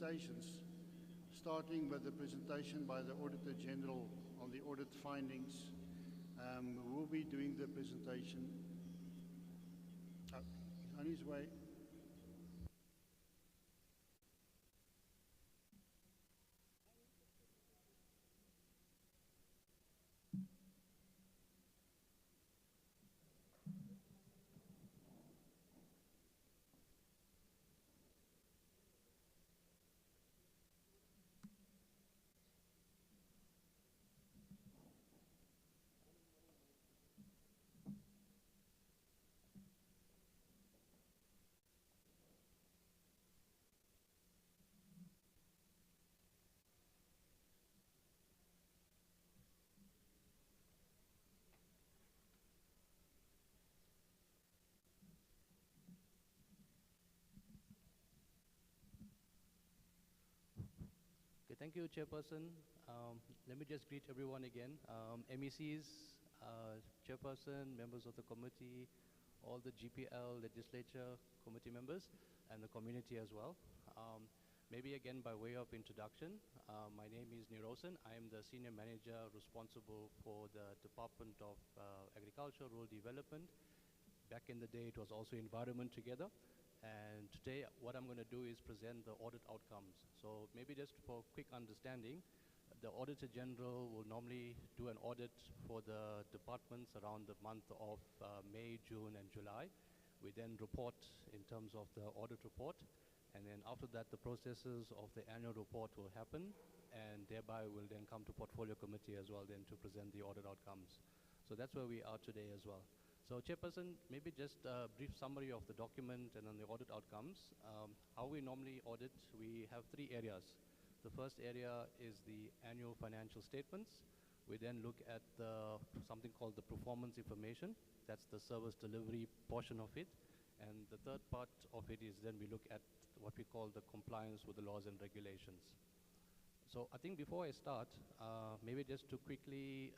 presentations, starting with the presentation by the Auditor General on the audit findings. Who will be doing the presentation? Oh, he's on his way. Okay, thank you, Chairperson. Let me just greet everyone again. MECs, Chairperson, members of the committee, all the GPL, Legislature committee members, and the community as well. Maybe again by way of introduction, my name is Nirosan. I am the Senior Manager responsible for the Department of Agriculture, Rural Development. Back in the day, it was also Environment together. And today, what I'm going to do is present the audit outcomes. So maybe just for quick understanding, the Auditor General will normally do an audit for the departments around the month of May, June, and July. We then report in terms of the audit report. And then after that, the processes of the annual report will happen. And thereby, we'll then come to Portfolio Committee as well then to present the audit outcomes. So that's where we are today as well. So Chairperson, maybe just a brief summary of the document and on the audit outcomes. How we normally audit, we have three areas. The first area is the annual financial statements. We then look at something called the performance information. That's the service delivery portion of it. And the third part of it is then we look at what we call the compliance with the laws and regulations. So I think before I start, maybe just to quickly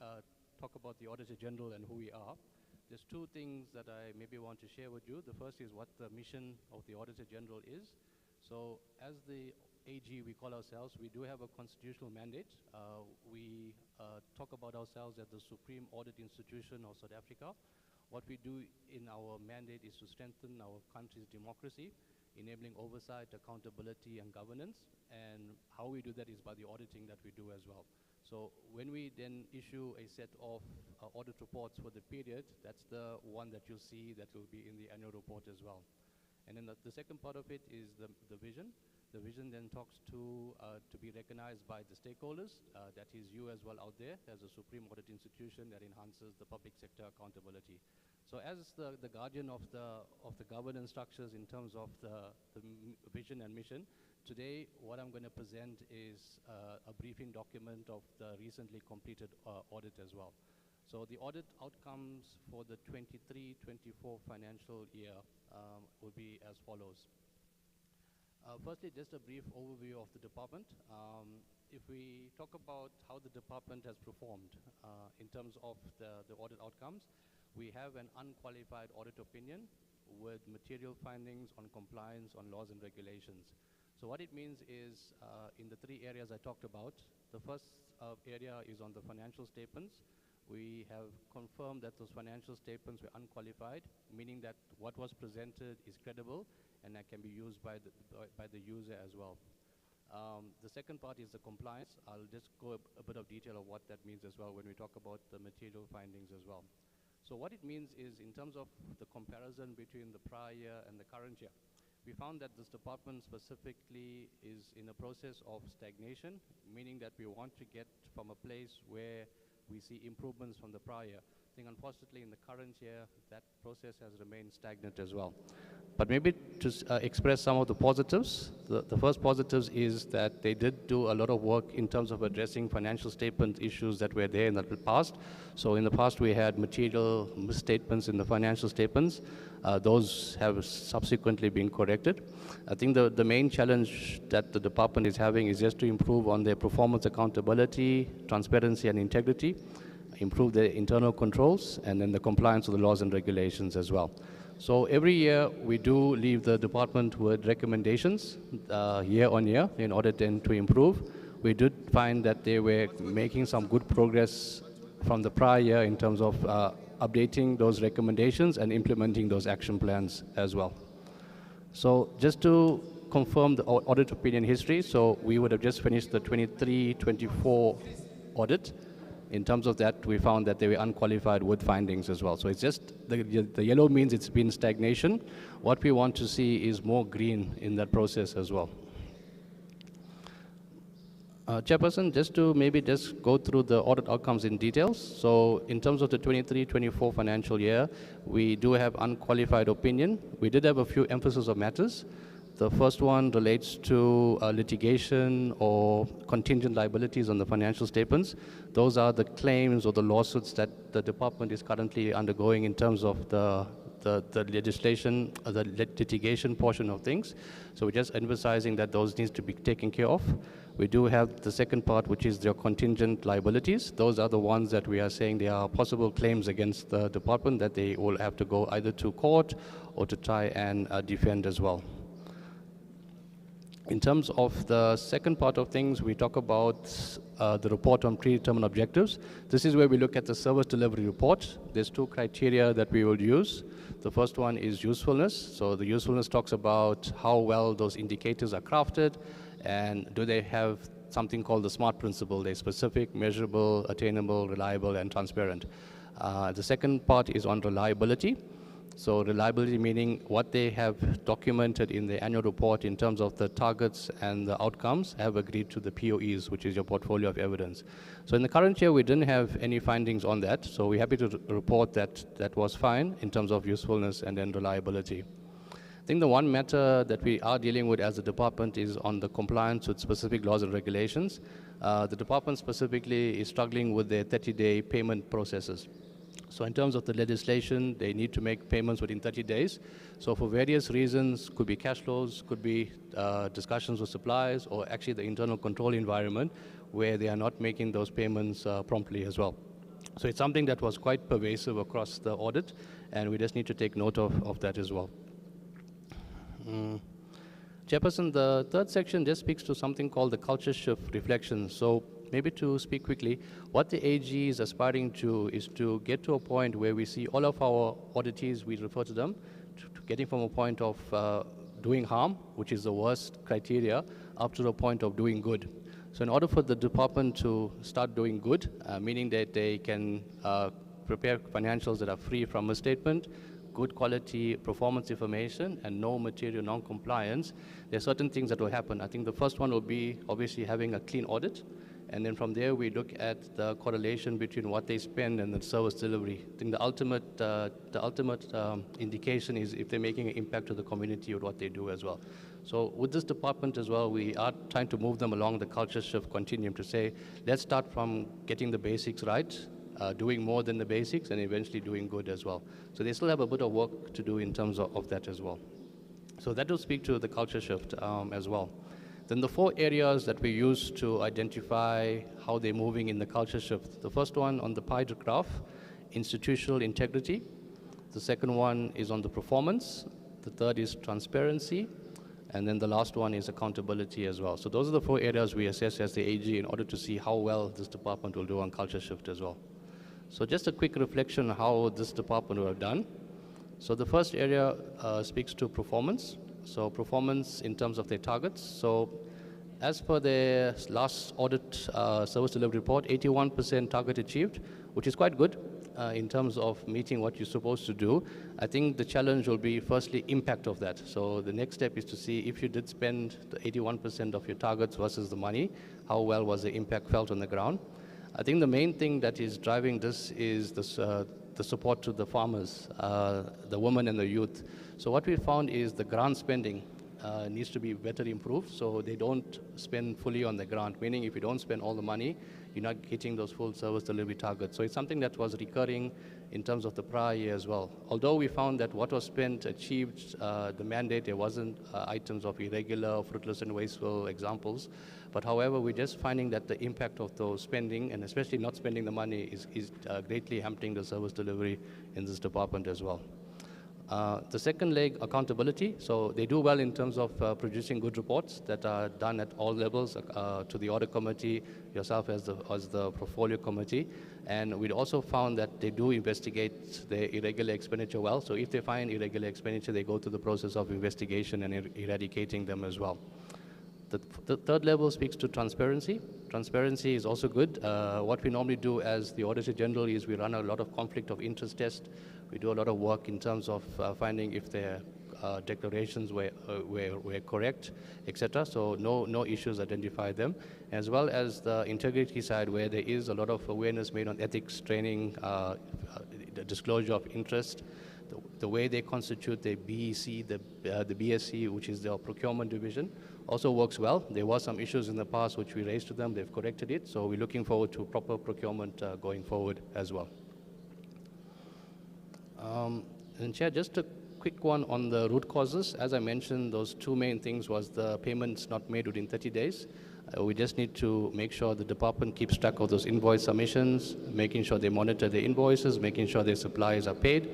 talk about the Auditor General and who we are. There's two things that I maybe want to share with you. The first is what the mission of the Auditor General is. So as the AG, we call ourselves, we do have a constitutional mandate. We talk about ourselves as the supreme audit institution of South Africa. What we do in our mandate is to strengthen our country's democracy, enabling oversight, accountability, and governance. And how we do that is by the auditing that we do as well. So when we then issue a set of audit reports for the period, that's the one that you'll see that will be in the annual report as well. And then the second part of it is the vision. The vision then talks to be recognized by the stakeholders, that is you as well out there as a supreme audit institution that enhances the public sector accountability. So as the guardian of the governance structures in terms of the vision and mission, today what I'm going to present is a briefing document of the recently completed audit as well. So the audit outcomes for the 23-24 financial year will be as follows. Firstly, just a brief overview of the department. If we talk about how the department has performed in terms of the audit outcomes, we have an unqualified audit opinion with material findings on compliance on laws and regulations. So what it means is in the three areas I talked about, the first area is on the financial statements. We have confirmed that those financial statements were unqualified, meaning that what was presented is credible and that can be used by the user as well. The second part is the compliance. I'll just go a bit of detail of what that means as well when we talk about the material findings as well. So what it means is in terms of the comparison between the prior year and the current year, we found that this department specifically is in a process of stagnation, meaning that we want to get from a place where we see improvements from the prior year. I think unfortunately in the current year, that process has remained stagnant as well. But maybe to express some of the positives, the first positives is that they did do a lot of work in terms of addressing financial statement issues that were there in the past. So in the past we had material misstatements in the financial statements. Those have subsequently been corrected. I think the main challenge that the department is having is just to improve on their performance accountability, transparency and integrity, improve their internal controls, and then the compliance with the laws and regulations as well. So every year we do leave the department with recommendations year on year in order then to improve. We did find that they were making some good progress from the prior year in terms of updating those recommendations and implementing those action plans as well. So just to confirm the audit opinion history, so we would have just finished the 23-24 audit. In terms of that, we found that they were unqualified with findings as well. So it's just, the yellow means it's been stagnation. What we want to see is more green in that process as well. Chairperson, just to maybe just go through the audit outcomes in details. So in terms of the 23-24 financial year, we do have unqualified opinion. We did have a few emphasis of matters. The first one relates to litigation or contingent liabilities on the financial statements. Those are the claims or the lawsuits that the department is currently undergoing in terms of the legislation, the litigation portion of things. So we're just emphasizing that those needs to be taken care of. We do have the second part, which is their contingent liabilities. Those are the ones that we are saying there are possible claims against the department that they will have to go either to court or to try and defend as well. In terms of the second part of things, we talk about the report on predetermined objectives. This is where we look at the service delivery report. There's two criteria that we will use. The first one is usefulness. So the usefulness talks about how well those indicators are crafted and do they have something called the SMART principle. They're specific, measurable, attainable, reliable, and transparent. The second part is on reliability. So reliability meaning what they have documented in the annual report in terms of the targets and the outcomes have agreed to the POEs, which is your portfolio of evidence. So in the current year, we didn't have any findings on that. So we're happy to report that that was fine in terms of usefulness and then reliability. I think the one matter that we are dealing with as a department is on the compliance with specific laws and regulations. The department specifically is struggling with their 30-day payment processes. So in terms of the legislation, they need to make payments within 30 days. So for various reasons, could be cash flows, could be discussions with suppliers, or actually the internal control environment where they are not making those payments promptly as well. So it's something that was quite pervasive across the audit, and we just need to take note of that as well. Chairperson, the third section just speaks to something called the culture shift reflection. So maybe to speak quickly, what the AG is aspiring to is to get to a point where we see all of our auditees, we refer to them, to getting from a point of doing harm, which is the worst criteria, up to the point of doing good. So in order for the department to start doing good, meaning that they can prepare financials that are free from misstatement, good quality performance information, and no material non-compliance, there are certain things that will happen. I think the first one will be obviously having a clean audit. And then from there, we look at the correlation between what they spend and the service delivery. I think the ultimate indication is if they're making an impact to the community with what they do as well. So with this department as well, we are trying to move them along the culture shift continuum to say, let's start from getting the basics right, doing more than the basics, and eventually doing good as well. So they still have a bit of work to do in terms of that as well. So that will speak to the culture shift as well. Then the 4 areas that we use to identify how they're moving in the culture shift. The first one on the pie graph, institutional integrity. The second one is on the performance. The third is transparency. And then the last one is accountability as well. So those are the 4 areas we assess as the AG in order to see how well this department will do on culture shift as well. So just a quick reflection on how this department will have done. So the first area speaks to performance. So performance in terms of their targets. So as per their last audit service delivery report, 81% target achieved, which is quite good in terms of meeting what you're supposed to do. I think the challenge will be firstly impact of that. So the next step is to see if you did spend the 81% of your targets versus the money, how well was the impact felt on the ground. I think the main thing that is driving this is this, the support to the farmers, the women and the youth. So what we found is the grant spending needs to be better improved, so they don't spend fully on the grant, meaning if you don't spend all the money, you're not hitting those full service delivery targets. So it's something that was recurring in terms of the prior year as well. Although we found that what was spent achieved the mandate, there wasn't items of irregular, fruitless and wasteful examples. But however, we're just finding that the impact of those spending, and especially not spending the money, is greatly hampering the service delivery in this department as well. The second leg, accountability. So they do well in terms of producing good reports that are done at all levels to the audit committee, yourself as the portfolio committee. And we also found that they do investigate the irregular expenditure well. So if they find irregular expenditure, they go through the process of investigation and eradicating them as well. The third level speaks to transparency. Transparency is also good. What we normally do as the Auditor General is we run a lot of conflict of interest tests. We do a lot of work in terms of finding if their declarations were correct, etc. So no issues identified them, as well as the integrity side where there is a lot of awareness made on ethics training, the disclosure of interest, the way they constitute the BEC, the BSC, which is their procurement division, also works well. There were some issues in the past which we raised to them. They've corrected it. So we're looking forward to proper procurement going forward as well. And Chair, just a quick one on the root causes. As I mentioned, those two main things was the payments not made within 30 days. We just need to make sure the department keeps track of those invoice submissions, making sure they monitor their invoices, making sure their suppliers are paid,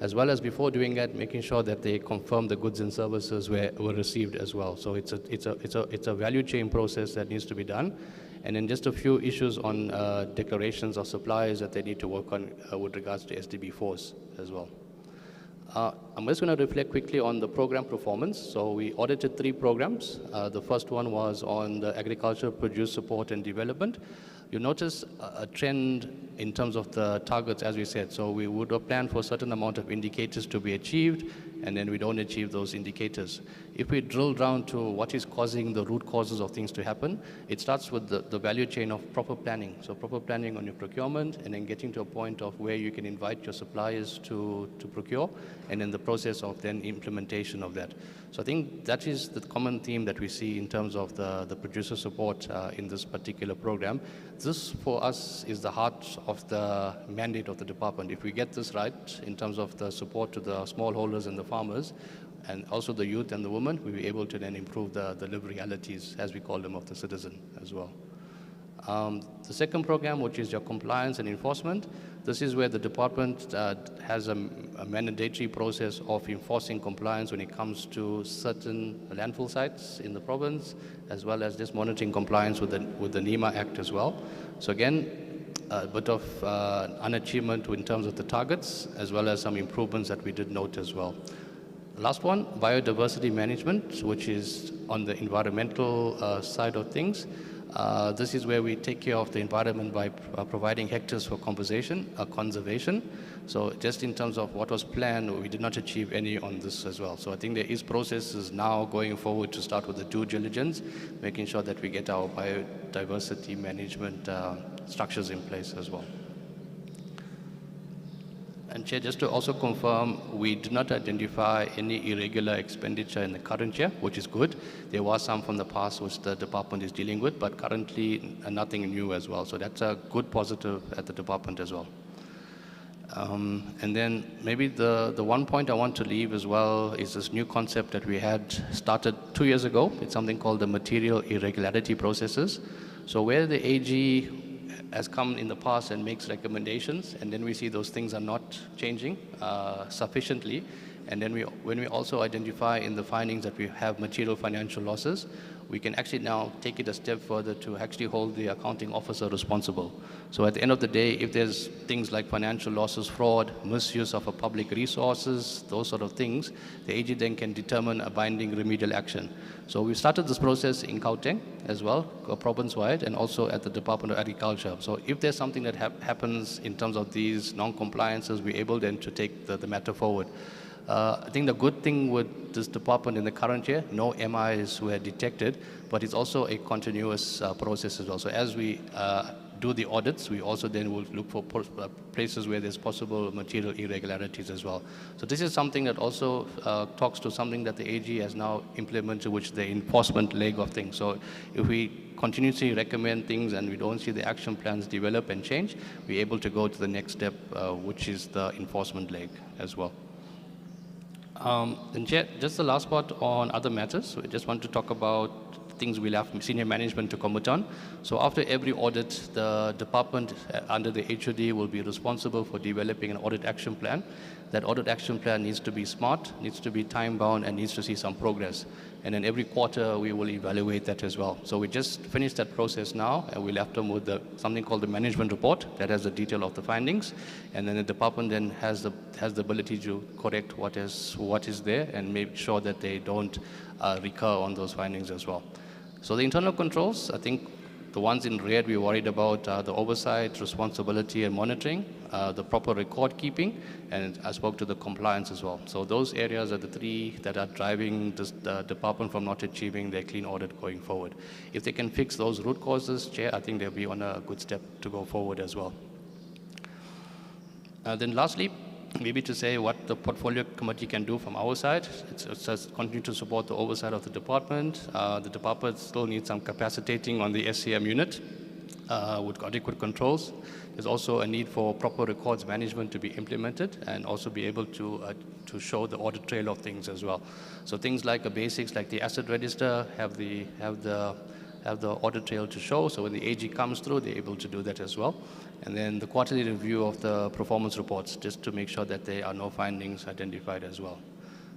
as well as before doing that, making sure that they confirm the goods and services were received as well. So it's a value chain process that needs to be done. And then just a few issues on declarations of suppliers that they need to work on with regards to SDB4s as well. I'm just going to reflect quickly on the program performance. So we audited 3 programs. The first one was on the agriculture produce support and development. You notice a trend in terms of the targets, as we said. So we would have planned for a certain amount of indicators to be achieved, and then we don't achieve those indicators. If we drill down to what is causing the root causes of things to happen, it starts with the value chain of proper planning. So proper planning on your procurement, and then getting to a point of where you can invite your suppliers to procure, and then the process of then implementation of that. So I think that is the common theme that we see in terms of the producer support in this particular program. This, for us, is the heart of the mandate of the department. If we get this right in terms of the support to the smallholders and the farmers, and also the youth and the women, we'll be able to then improve the lived realities, as we call them, of the citizen as well. The second program, which is your compliance and enforcement, this is where the department has a mandatory process of enforcing compliance when it comes to certain landfill sites in the province, as well as just monitoring compliance with the NEMA Act as well. So again, a bit of unachievement in terms of the targets, as well as some improvements that we did note as well. Last one, biodiversity management, which is on the environmental side of things. This is where we take care of the environment by providing hectares for conservation. So just in terms of what was planned, we did not achieve any on this as well. So I think there is processes now going forward to start with the due diligence, making sure that we get our biodiversity management structures in place as well. And Chair, just to also confirm, we did not identify any irregular expenditure in the current year, which is good. There was some from the past which the department is dealing with, but currently nothing new as well. So that's a good positive at the department as well. And then maybe the one point I want to leave as well is this new concept that we had started 2 years ago. It's something called the material irregularity processes. So where the AG has come in the past and makes recommendations, and then we see those things are not changing sufficiently, and then when we also identify in the findings that we have material financial losses, we can actually now take it a step further to actually hold the accounting officer responsible. So at the end of the day, if there's things like financial losses, fraud, misuse of public resources, those sort of things, the AG then can determine a binding remedial action. So we started this process in Gauteng as well, province-wide, and also at the Department of Agriculture. So if there's something that happens in terms of these non-compliances, we're able then to take the matter forward. I think the good thing with this department in the current year, no MIs were detected, but it's also a continuous process as well. So as we do the audits, we also then will look for places where there's possible material irregularities as well. So this is something that also talks to something that the AG has now implemented, which is the enforcement leg of things. So if we continuously recommend things and we don't see the action plans develop and change, we're able to go to the next step, which is the enforcement leg as well. And just the last part on other matters. We just want to talk about things we'll have senior management to comment on. So after every audit, the department under the HOD will be responsible for developing an audit action plan. that audit action plan needs to be smart, needs to be time-bound, and needs to see some progress. And then every quarter, we will evaluate that as well. So we just finished that process now, and we left them with something called the management report that has the detail of the findings. And then the department then has the ability to correct what is there and make sure that they don't recur on those findings as well. So the internal controls, I think the ones in red we're worried about the oversight, responsibility, and monitoring, the proper record keeping, and I spoke to the compliance as well. So those areas are the three that are driving this department from not achieving their clean audit going forward. If they can fix those root causes, Chair, I think they'll be on a good step to go forward as well. Then lastly, maybe to say what the portfolio committee can do from our side. It's just continue to support the oversight of the department. The department still needs some capacitating on the SCM unit with adequate controls. There's also a need for proper records management to be implemented and also be able to show the audit trail of things as well. So things like the basics, like the asset register, have the audit trail to show. So when the AG comes through, they're able to do that as well. And then the quarterly review of the performance reports, just to make sure that there are no findings identified as well.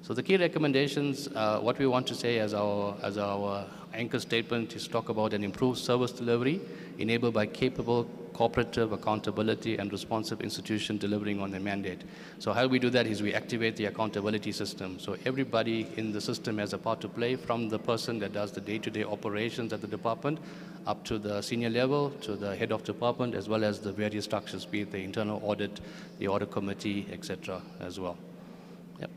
So the key recommendations, what we want to say as our anchor statement is talk about an improved service delivery enabled by capable cooperative, accountability, and responsive institution delivering on their mandate. So how we do that is we activate the accountability system. So everybody in the system has a part to play, from the person that does the day-to-day operations at the department up to the senior level, to the head of department, as well as the various structures, be it the internal audit, the audit committee, etc. as well. Yep.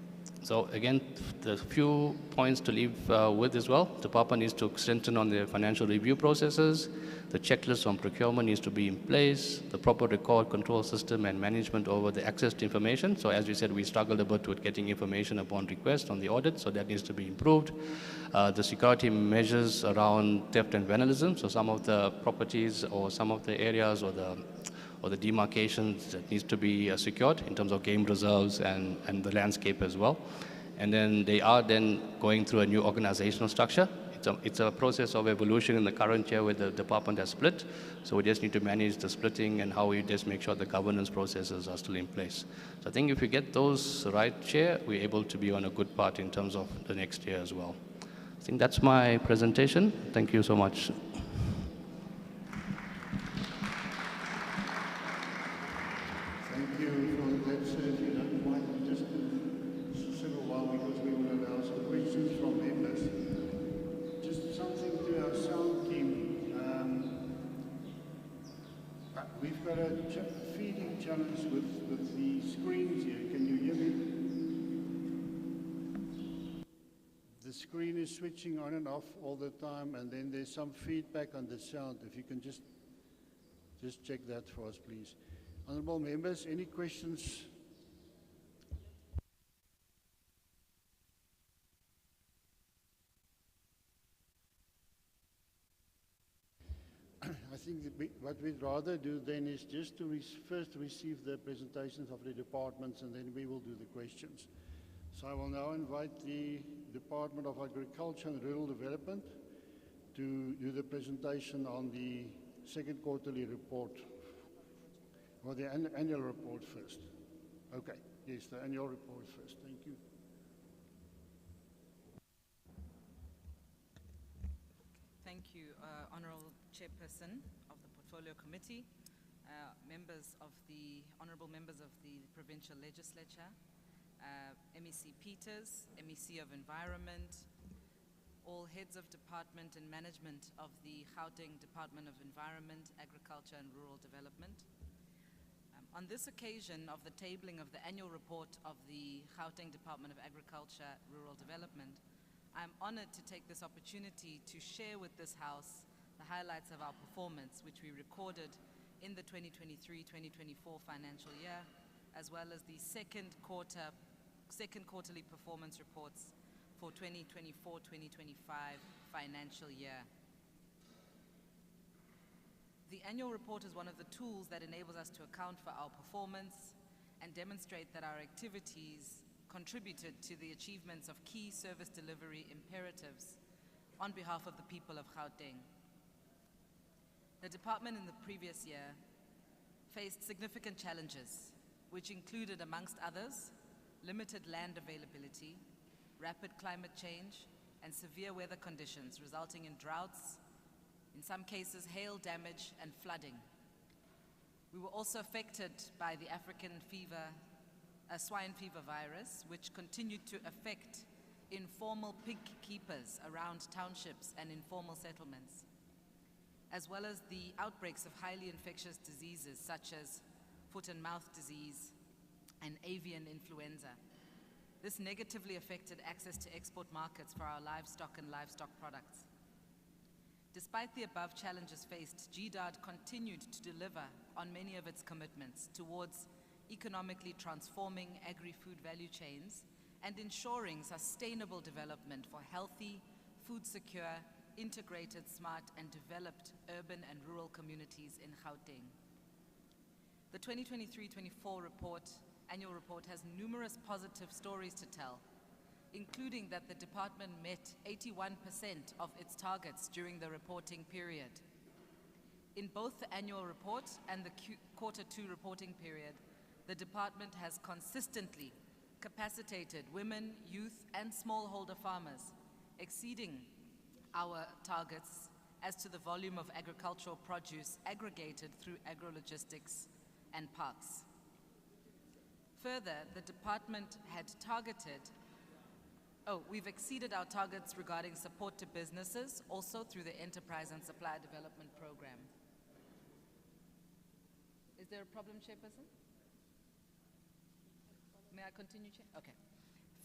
So again, the few points to leave with as well. The department needs to strengthen on their financial review processes. The checklist on procurement needs to be in place. The proper record control system and management over the access to information. So as we said, we struggled a bit with getting information upon request on the audit, so that needs to be improved. The security measures around theft and vandalism. So some of the properties or some of the areas or the demarcations that needs to be secured in terms of game reserves and the landscape as well. And then they are then going through a new organizational structure. It's a process of evolution in the current year where the department has split. So we just need to manage the splitting and how we just make sure the governance processes are still in place. So I think if we get those right, Chair, we're able to be on a good path in terms of the next year as well. I think that's my presentation. Thank you so much. Thank you for that, sir. If you don't mind, just a simple while, because we will allow some questions from members. Just something to our sound team. We've got a feeding challenge with the screens here. Can you hear me? The screen is switching on and off all the time, and then there's some feedback on the sound. If you can just check that for us, please. Honourable members, any questions? I think what we'd rather do then is just to first receive the presentations of the departments, and then we will do the questions. So I will now invite the Department of Agriculture and Rural Development to do the presentation on the second quarterly report, or the annual report first. Okay, yes, the annual report first. Thank you. Thank you, Honourable Chairperson of the Portfolio Committee, Honourable members of the Provincial Legislature, MEC Peters, MEC of Environment, all heads of department and management of the Gauteng Department of Environment, Agriculture and Rural Development. On this occasion of the tabling of the annual report of the Gauteng Department of Agriculture, Rural Development, I'm honored to take this opportunity to share with this House the highlights of our performance, which we recorded in the 2023-2024 financial year, as well as the second quarterly performance reports for 2024-2025 financial year. The annual report is one of the tools that enables us to account for our performance and demonstrate that our activities contributed to the achievements of key service delivery imperatives on behalf of the people of Gauteng. The department in the previous year faced significant challenges, which included, amongst others, limited land availability, rapid climate change, and severe weather conditions resulting in droughts, in some cases hail damage and flooding. We were also affected by the swine fever virus, which continued to affect informal pig keepers around townships and informal settlements, as well as the outbreaks of highly infectious diseases such as foot and mouth disease and avian influenza. This negatively affected access to export markets for our livestock and livestock products. Despite the above challenges faced, GDAD continued to deliver on many of its commitments towards economically transforming agri-food value chains and ensuring sustainable development for healthy, food-secure, integrated, smart, and developed urban and rural communities in Gauteng. The 2023-24 annual report has numerous positive stories to tell, including that the department met 81% of its targets during the reporting period. In both the annual report and the Q2 reporting period, the department has consistently capacitated women, youth, and smallholder farmers, exceeding our targets as to the volume of agricultural produce aggregated through agrologistics and parks. Further, the department had we've exceeded our targets regarding support to businesses, also through the Enterprise and Supplier Development Program. Is there a problem, Chairperson? May I continue, Chair? Okay.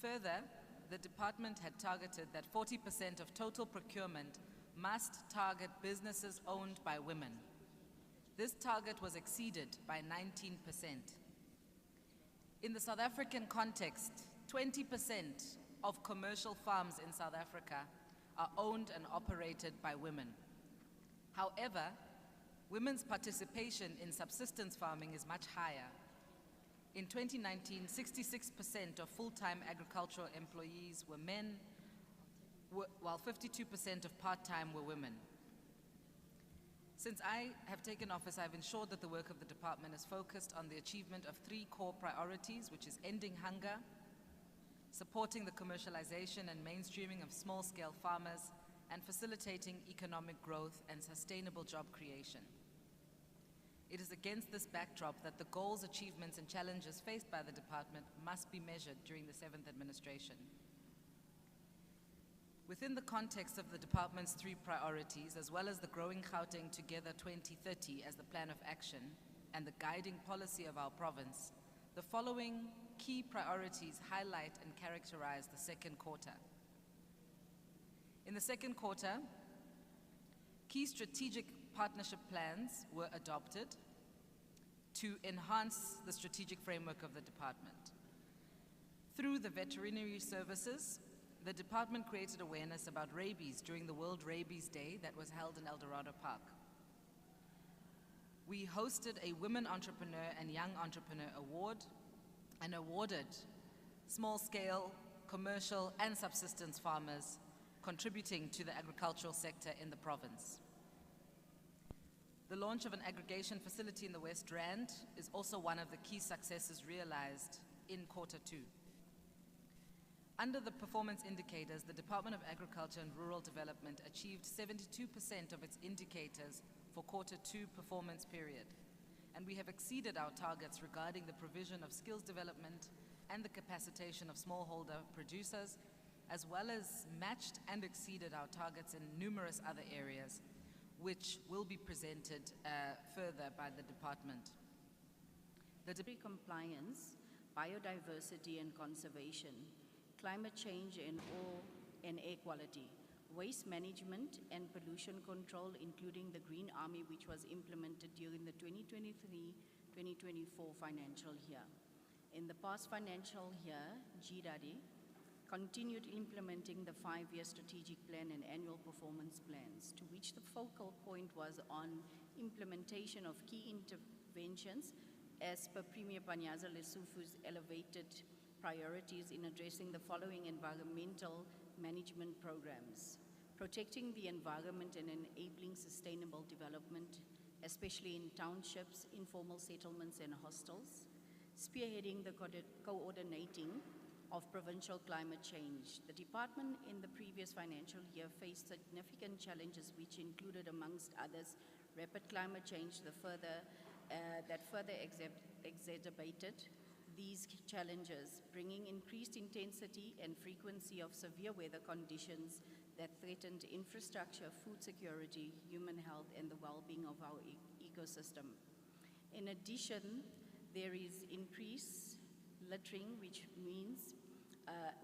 Further, the department had targeted that 40% of total procurement must target businesses owned by women. This target was exceeded by 19%. In the South African context, 20% of commercial farms in South Africa are owned and operated by women. However, women's participation in subsistence farming is much higher. In 2019, 66% of full-time agricultural employees were men, while 52% of part-time were women. Since I have taken office, I've ensured that the work of the department is focused on the achievement of 3 core priorities, which is ending hunger, supporting the commercialization and mainstreaming of small-scale farmers, and facilitating economic growth and sustainable job creation. It is against this backdrop that the goals, achievements, and challenges faced by the department must be measured during the 7th administration. Within the context of the department's 3 priorities, as well as the Growing Gauteng Together 2030 as the plan of action and the guiding policy of our province, the following key priorities highlight and characterize the second quarter. In the second quarter, key strategic partnership plans were adopted to enhance the strategic framework of the department. Through the veterinary services, the department created awareness about rabies during the World Rabies Day that was held in Eldorado Park. We hosted a Women Entrepreneur and Young Entrepreneur Award and awarded small-scale, commercial, and subsistence farmers contributing to the agricultural sector in the province. The launch of an aggregation facility in the West Rand is also one of the key successes realized in Q2. Under the performance indicators, the Department of Agriculture and Rural Development achieved 72% of its indicators for Q2 performance period, and we have exceeded our targets regarding the provision of skills development and the capacitation of smallholder producers, as well as matched and exceeded our targets in numerous other areas, which will be presented further by the department. The compliance, biodiversity and conservation, climate change and air quality, waste management and pollution control, including the Green Army, which was implemented during the 2023-2024 financial year. In the past financial year, GDAD continued implementing the 5-year strategic plan and annual performance plans, to which the focal point was on implementation of key interventions as per Premier Panyaza Lesufu's elevated priorities in addressing the following environmental management programs: protecting the environment and enabling sustainable development, especially in townships, informal settlements and hostels; spearheading the coordinating of provincial climate change. The department in the previous financial year faced significant challenges which included, amongst others, rapid climate change that further exacerbated these challenges, bringing increased intensity and frequency of severe weather conditions that threatened infrastructure, food security, human health, and the well-being of our ecosystem. In addition, there is increased littering,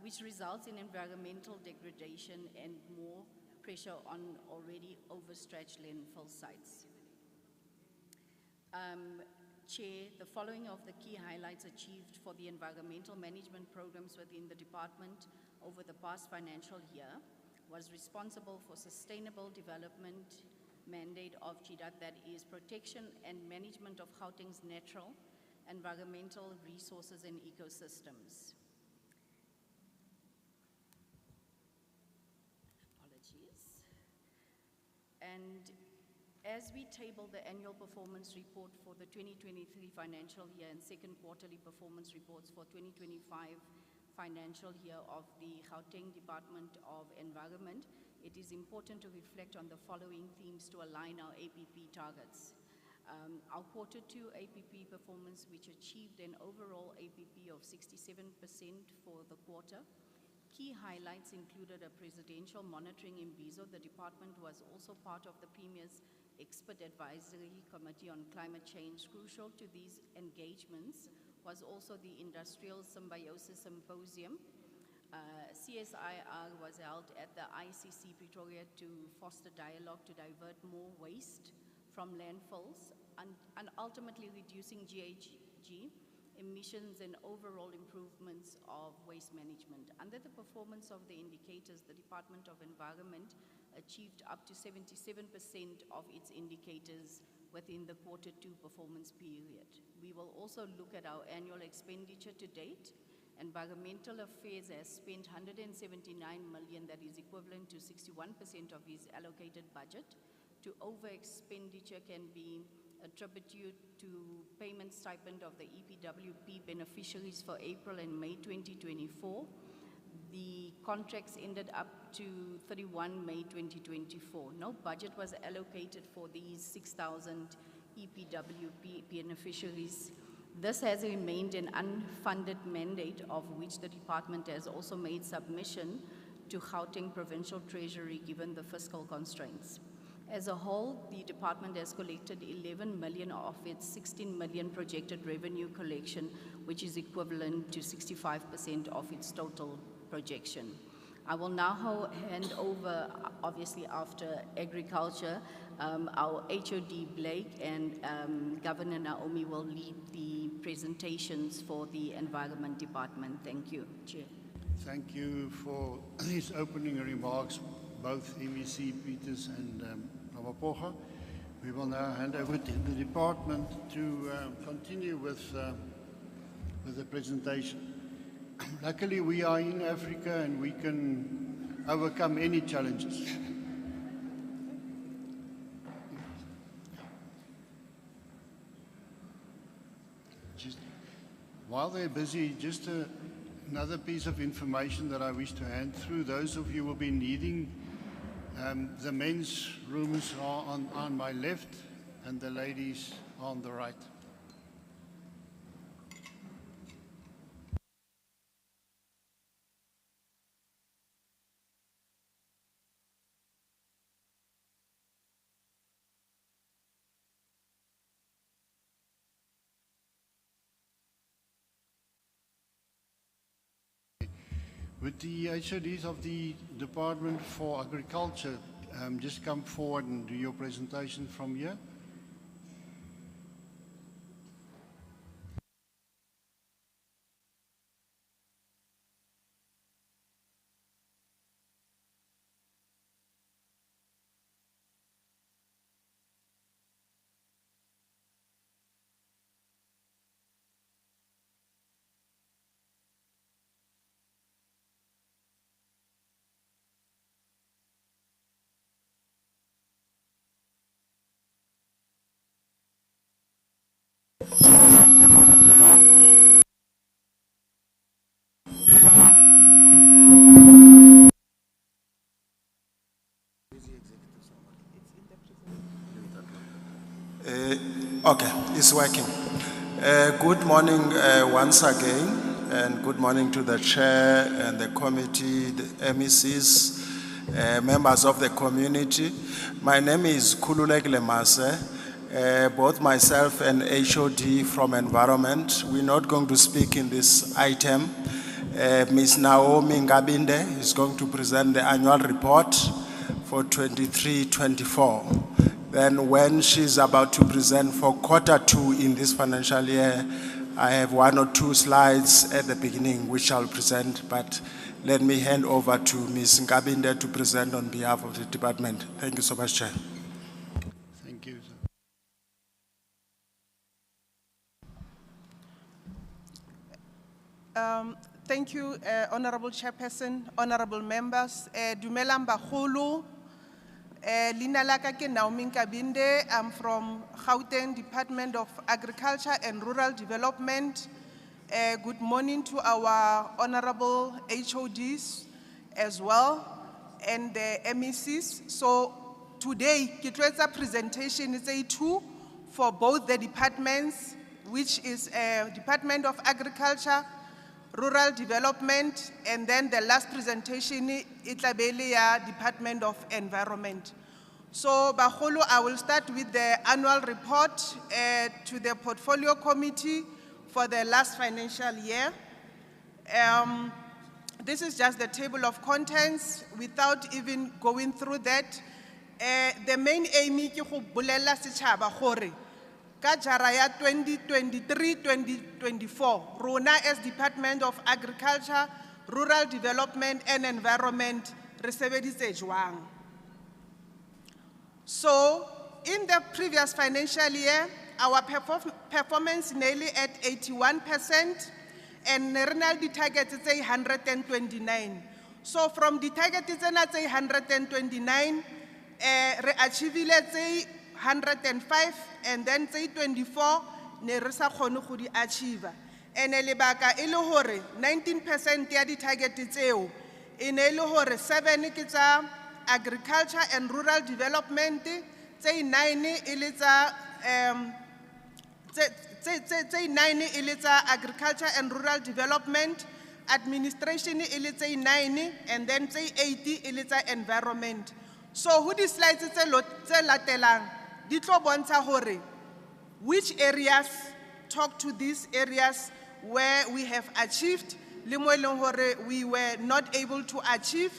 which results in environmental degradation and more pressure on already overstretched landfill sites. Chair, the following of the key highlights achieved for the environmental management programs within the department over the past financial year was responsible for sustainable development mandate of GDAT, that is protection and management of Gauteng's natural, environmental resources and ecosystems. Apologies. And as we table the annual performance report for the 2023 financial year and second quarterly performance reports for 2025 financial year of the Gauteng Department of Environment, it is important to reflect on the following themes to align our APP targets. Our Q2 APP performance, which achieved an overall APP of 67% for the quarter. Key highlights included a presidential monitoring in Bizo. The department was also part of the Premier's Expert Advisory Committee on Climate Change. Crucial to these engagements was also the Industrial Symbiosis Symposium. CSIR was held at the ICC Pretoria to foster dialogue to divert more waste from landfills and ultimately reducing GHG emissions and overall improvements of waste management. Under the performance of the indicators, the Department of Environment achieved up to 77% of its indicators within the Q2 performance period. We will also look at our annual expenditure to date. Environmental Affairs has spent 179 million, that is equivalent to 61% of his allocated budget. To over expenditure can be attributed to payment stipend of the EPWP beneficiaries for April and May 2024. The contracts ended up to 31 May 2024. No budget was allocated for these 6,000 EPWP beneficiaries. This has remained an unfunded mandate, of which the department has also made submission to Gauteng Provincial Treasury given the fiscal constraints. As a whole, the department has collected 11 million of its 16 million projected revenue collection, which is equivalent to 65% of its total projection. I will now hand over, obviously after agriculture, our HOD Blake and Governor Naomi will lead the presentations for the Environment Department. Thank you, Chair. Thank you for these opening remarks, both MEC Peters and Ramaphosa. We will now hand over to the department to continue with the presentation. Luckily, we are in Africa and we can overcome any challenges. Just while they're busy, just another piece of information that I wish to hand through. Those of you who will be needing, the men's rooms are on my left and the ladies on the right. Would the HODs of the Department for Agriculture just come forward and do your presentation from here? Okay, it's working. Good morning once again, and good morning to the chair and the committee, the MECs, members of the community. My name is Kululek Lemase. Both myself and HOD from Environment, we're not going to speak in this item. Ms. Naomi Ngabinde is going to present the annual report for 23-24. Then when she's about to present for Q2 in this financial year, I have 1 or 2 slides at the beginning which I'll present, but let me hand over to Ms. Ngabinde to present on behalf of the department. Thank you so much, Chair. Thank you, sir. Thank you, Honorable Chairperson, honorable members. Dumelang bagolo. Lina la ka ke Naomi Nkabinde. I'm from Gauteng Department of Agriculture and Rural Development. Good morning to our honorable HODs as well and the MECs. So today, Kitwetsa presentation is A2 for both the departments, which is Department of Agriculture, Rural Development, and then the last presentation, Itlabelia Department of Environment. So, Baholo, I will start with the annual report to the Portfolio Committee for the last financial year. This is just the table of contents without even going through that. The main aim is to bulela setšhaba gore ka jara ya 2023-2024, rona as Department of Agriculture, Rural Development and Environment, re sebeditse jwang. So, in the previous financial year, our performance nearly at 81%, and the target is 129. So, from the target is 129, we achieved 105, and then say 24, ne re sa kgone go di achieve. And lebaka e le hore 19% ya di target tseo e ne le hore 7 ke tsa agriculture and rural development, tse 9 e le tsa tse 9 e le tsa agriculture and rural development, administration e le tse 9, and then tse 80 e le tsa environment. So who di slides tse latelang di tlo bontsha hore which areas talk to these areas where we have achieved, le mo eleng hore we were not able to achieve.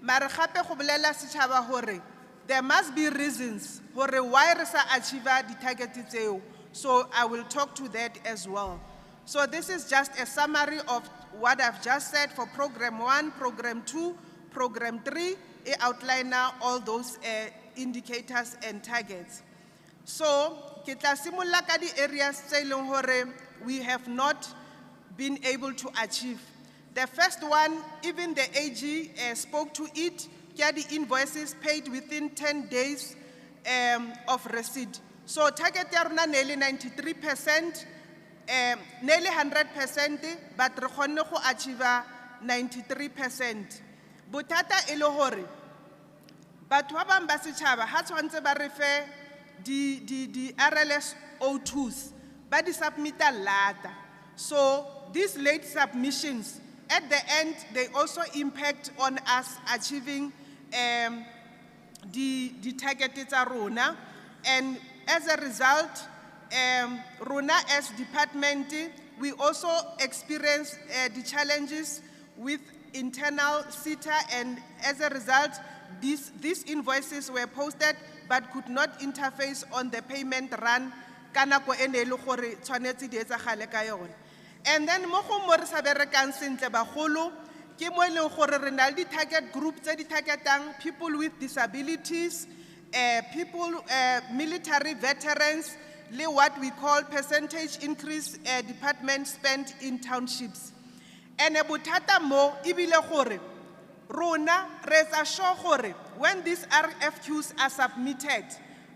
Mare gape go bolela setšhaba hore there must be reasons hore why re sa achieve di target tseo. So I will talk to that as well. So this is just a summary of what I've just said for Program 1, Program 2, Program 3. I outline now all those indicators and targets. So, ke tla simolla ka di areas tse leng hore we have not been able to achieve. The first one, even the AG spoke to it, ke the invoices paid within 10 days of receipt. So, target ya rona nearly 93%, nearly 100%, but re kgonne go achieve 93%. Botata e le hore batho ba bang ba setšhaba ha tshwantse ba re fe di RLS O2s, but di submita lata. So these late submissions, at the end, they also impact on us achieving the target tsa rona. And as a result, rona as department, we also experience the challenges with internal SITA, and as a result, these invoices were posted but could not interface on the payment run. And then mo go mo re sa berekang sentle bagolo ke mo eleng gore re na le target group tse di targetang people with disabilities, people, military veterans, le what we call percentage increase department spent in townships. And botata mo ibile gore rona re tsa sure gore when these RFQs are submitted,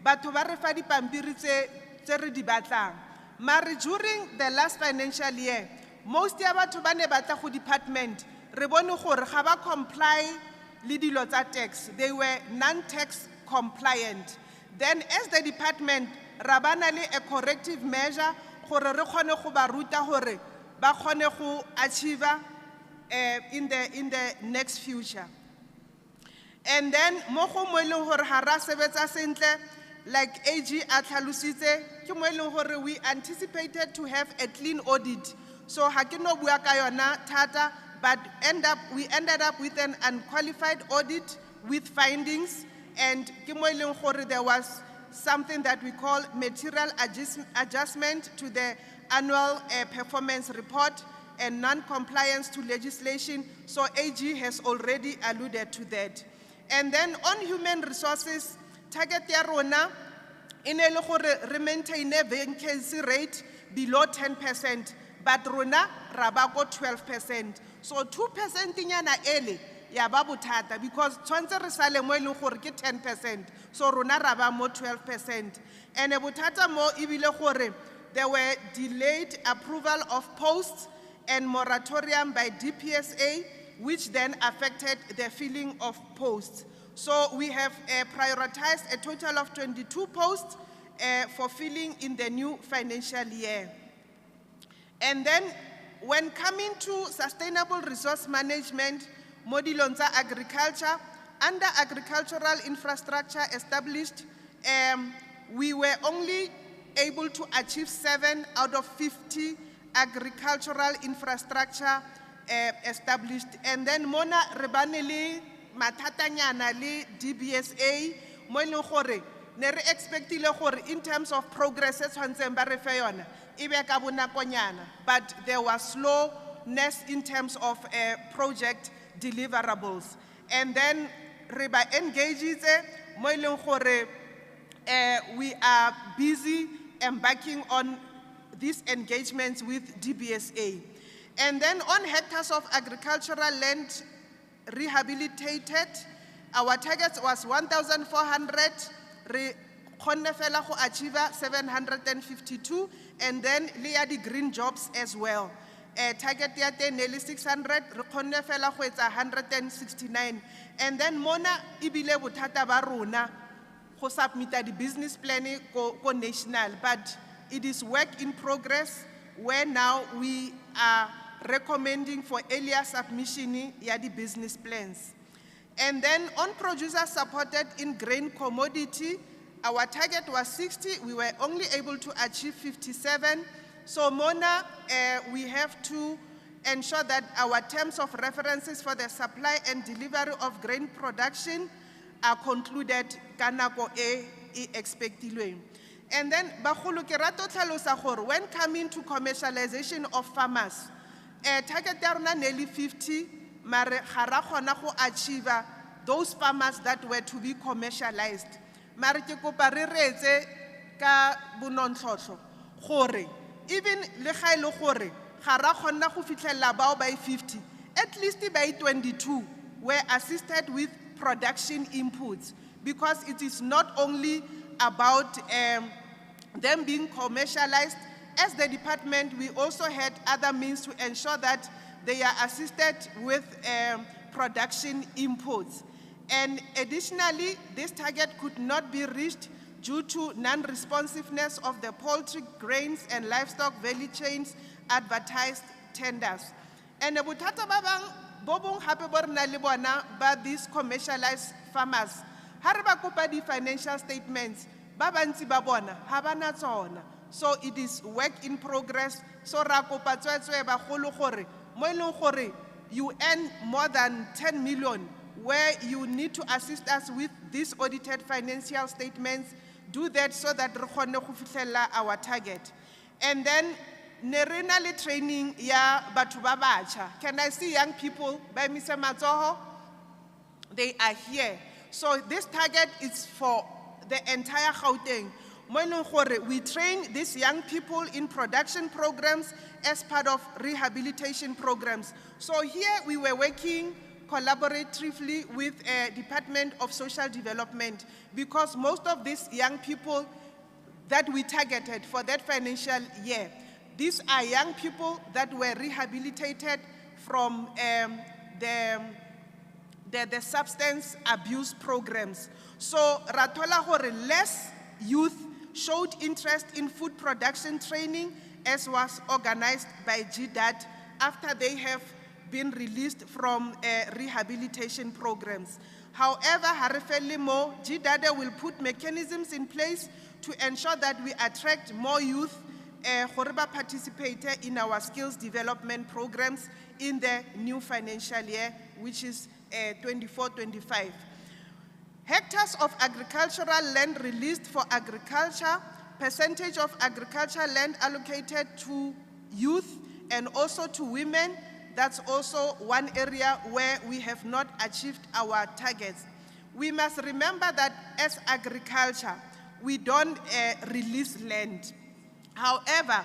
batho ba re fa dipampiri tse re di batlang. Mare during the last financial year, most ya batho ba ne batla go department re bone gore ga ba comply le dilo tsa tax. They were non-tax compliant. Then as the department ra bana le a corrective measure gore re kgone go ba ruta gore ba kgone go achieve in the next future. And then mo go mo eleng gore ha ra sebetsa sentle, like AG a tlhalositse, ke mo eleng gore we anticipated to have a clean audit. So ha ke no bua ka yona thata, but we ended up with an unqualified audit with findings, and ke mo eleng gore there was something that we call material adjustment to the annual performance report and non-compliance to legislation. So AG has already alluded to that. And then on human resources, target ya rona e ne le gore re maintain a vacancy rate below 10%, but rona ra ba go 12%. So 2% nyana ele ya ba bothata, because tshwantse re sale mo e leng gore ke 10%, so rona ra ba mo 12%. And bothata mo ebile gore there were delayed approval of posts and moratorium by DPSA, which then affected the filling of posts. So we have prioritized a total of 22 posts for filling in the new financial year. And then when coming to sustainable resource management, modilonza agriculture, under agricultural infrastructure established, we were only able to achieve 7 out of 50 agricultural infrastructure established. And then mona rebane le mathatanyana le DBSA mo eleng gore ne re expectile gore in terms of progress e tshwantseng ba re fe yona e be ka bonakonyana, but there was slowness in terms of project deliverables. And then re ba engaged mo eleng gore we are busy embarking on these engagements with DBSA. And then on hectares of agricultural land rehabilitated, our target was 1,400, re kgonne fela go achieve 752, and then le ya di green jobs as well. Target ya te nearly 600, re kgonne fela go etsa 169. And then mona ibile bothata ba rona go submita di business plan go national, but it is work in progress, where now we are recommending for earlier submission ya di business plans. And then on producers supported in grain commodity, our target was 60, we were only able to achieve 57. So Mona, we have to ensure that our terms of references for the supply and delivery of grain production are concluded ka nako e expectilweng. And then bagolo ke rato tlhalosa gore when coming to commercialization of farmers, target ya rona nearly 50, mare ga ra kgona go achieve those farmers that were to be commercialized. Mare ke kopa re reetse ka bonontlhotlho gore even le ga ile gore ga ra kgona go fitlhella bao by 50, at least by 22 were assisted with production inputs, because it is not only about them being commercialized. As the department, we also had other means to ensure that they are assisted with production inputs. And additionally, this target could not be reached due to non-responsiveness of the poultry, grains, and livestock value chains advertised tenders. And bothata ba bang bo bong hape bo rena le bona ba these commercialized farmers, ha re ba kopa di financial statements, ba bantsi ba bona ha bana tsona. So it is work in progress. So ra kopa tswetswe bagolo gore mo e leng gore you earn more than 10 million, where you need to assist us with these audited financial statements, do that so that re kgone go fitlhella our target. And then ne re na le training ya batho ba batjha. Can I see young people by Mr. Matsoho? They are here. So this target is for the entire Gauteng. We train these young people in production programs as part of rehabilitation programs. So here we were working collaboratively with the Department of Social Development, because most of these young people that we targeted for that financial year, these are young people that were rehabilitated from the substance abuse programs. So Ratola hore less youth showed interest in food production training as was organized by GDAD after they have been released from rehabilitation programs. However, Harefeli Mo, GDAD will put mechanisms in place to ensure that we attract more youth who participate in our skills development programs in the new financial year, which is 24-25. Hectares of agricultural land released for agriculture, percentage of agricultural land allocated to youth and also to women. That's also one area where we have not achieved our targets. We must remember that as agriculture, we don't release land. However,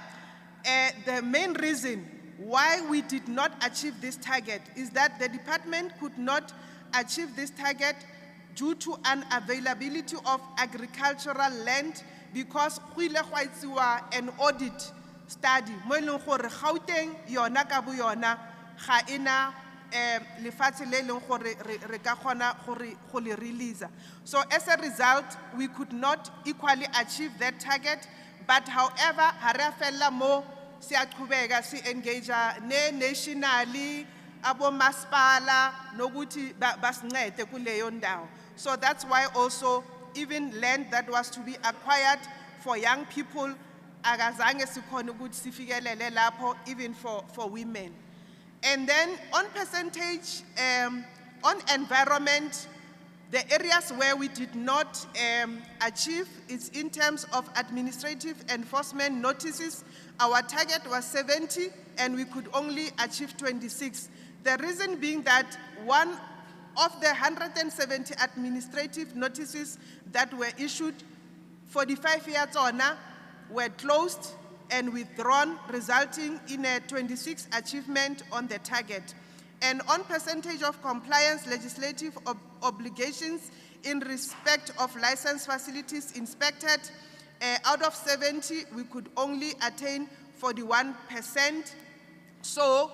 the main reason why we did not achieve this target is that the department could not achieve this target due to unavailability of agricultural land because an audit study mo eleng gore Gauteng yona ka bo yona ga ena lefatshe le leng gore re ka kgona gore go le release. So as a result, we could not equally achieve that target, but however ha re fella mo si aqhubeka si engage ne nationally abo masipala nokuthi basincede kuleyo ndawo. So that's why also even land that was to be acquired for young people akazange sikhona ukuthi sifikelele lapho even for women. And then on percentage, on environment, the areas where we did not achieve is in terms of administrative enforcement notices. Our target was 70 and we could only achieve 26. The reason being that one of the 170 administrative notices that were issued, 45 years honor were closed and withdrawn, resulting in a 26 achievement on the target. And on percentage of compliance legislative obligations in respect of licensed facilities inspected, out of 70, we could only attain 41%. So,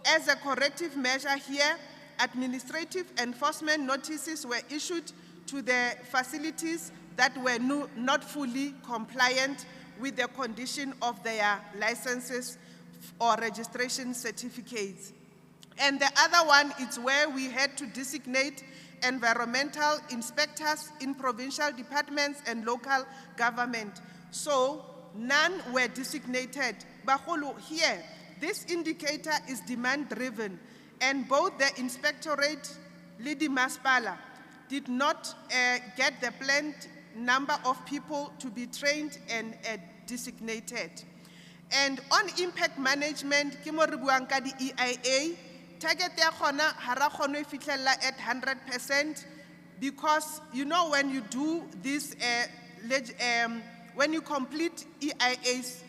as a corrective measure here, administrative enforcement notices were issued to the facilities that were not fully compliant with the condition of their licenses or registration certificates. And the other one is where we had to designate environmental inspectors in provincial departments and local government. So none were designated. Baholo here, this indicator is demand-driven, and both the inspectorate, Lidi Maspala, did not get the planned number of people to be trained and designated. And on impact management, Kimo Ribuang ka di EIA, target ya khona hara khono fitlela at 100% because you know when you do this, when you complete EIAs,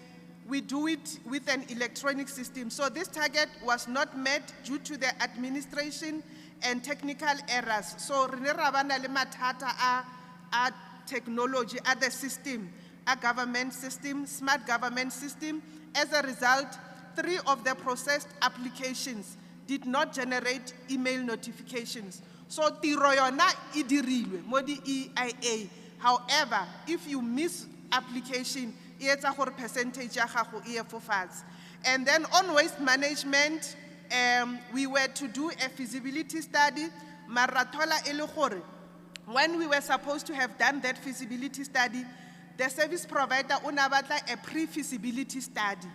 we do it with an electronic system. So this target was not met due to the administration and technical errors. So rene rabana le mathata a technology, at the system, a government system, smart government system. As a result, 3 of the processed applications did not generate email notifications. So tiro yona e dirilwe mo di EIA. However, if you miss application, it's a whole percentage ya gago e fo fatshe. And then on waste management, we were to do a feasibility study. Maratola e le gore, when we were supposed to have done that feasibility study, the service provider unabatla a pre-feasibility study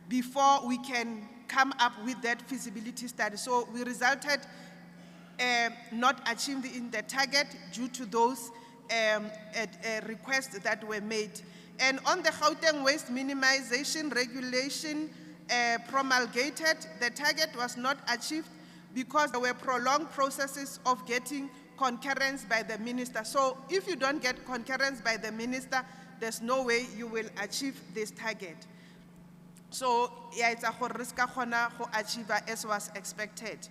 before we can come up with that feasibility study. So we resulted not achieving the target due to those requests that were made. And on the Gauteng waste minimization regulation promulgated, the target was not achieved because there were prolonged processes of getting concurrence by the minister. So if you don't get concurrence by the minister, there's no way you will achieve this target. So yeah, it's a risk to achieve as was expected.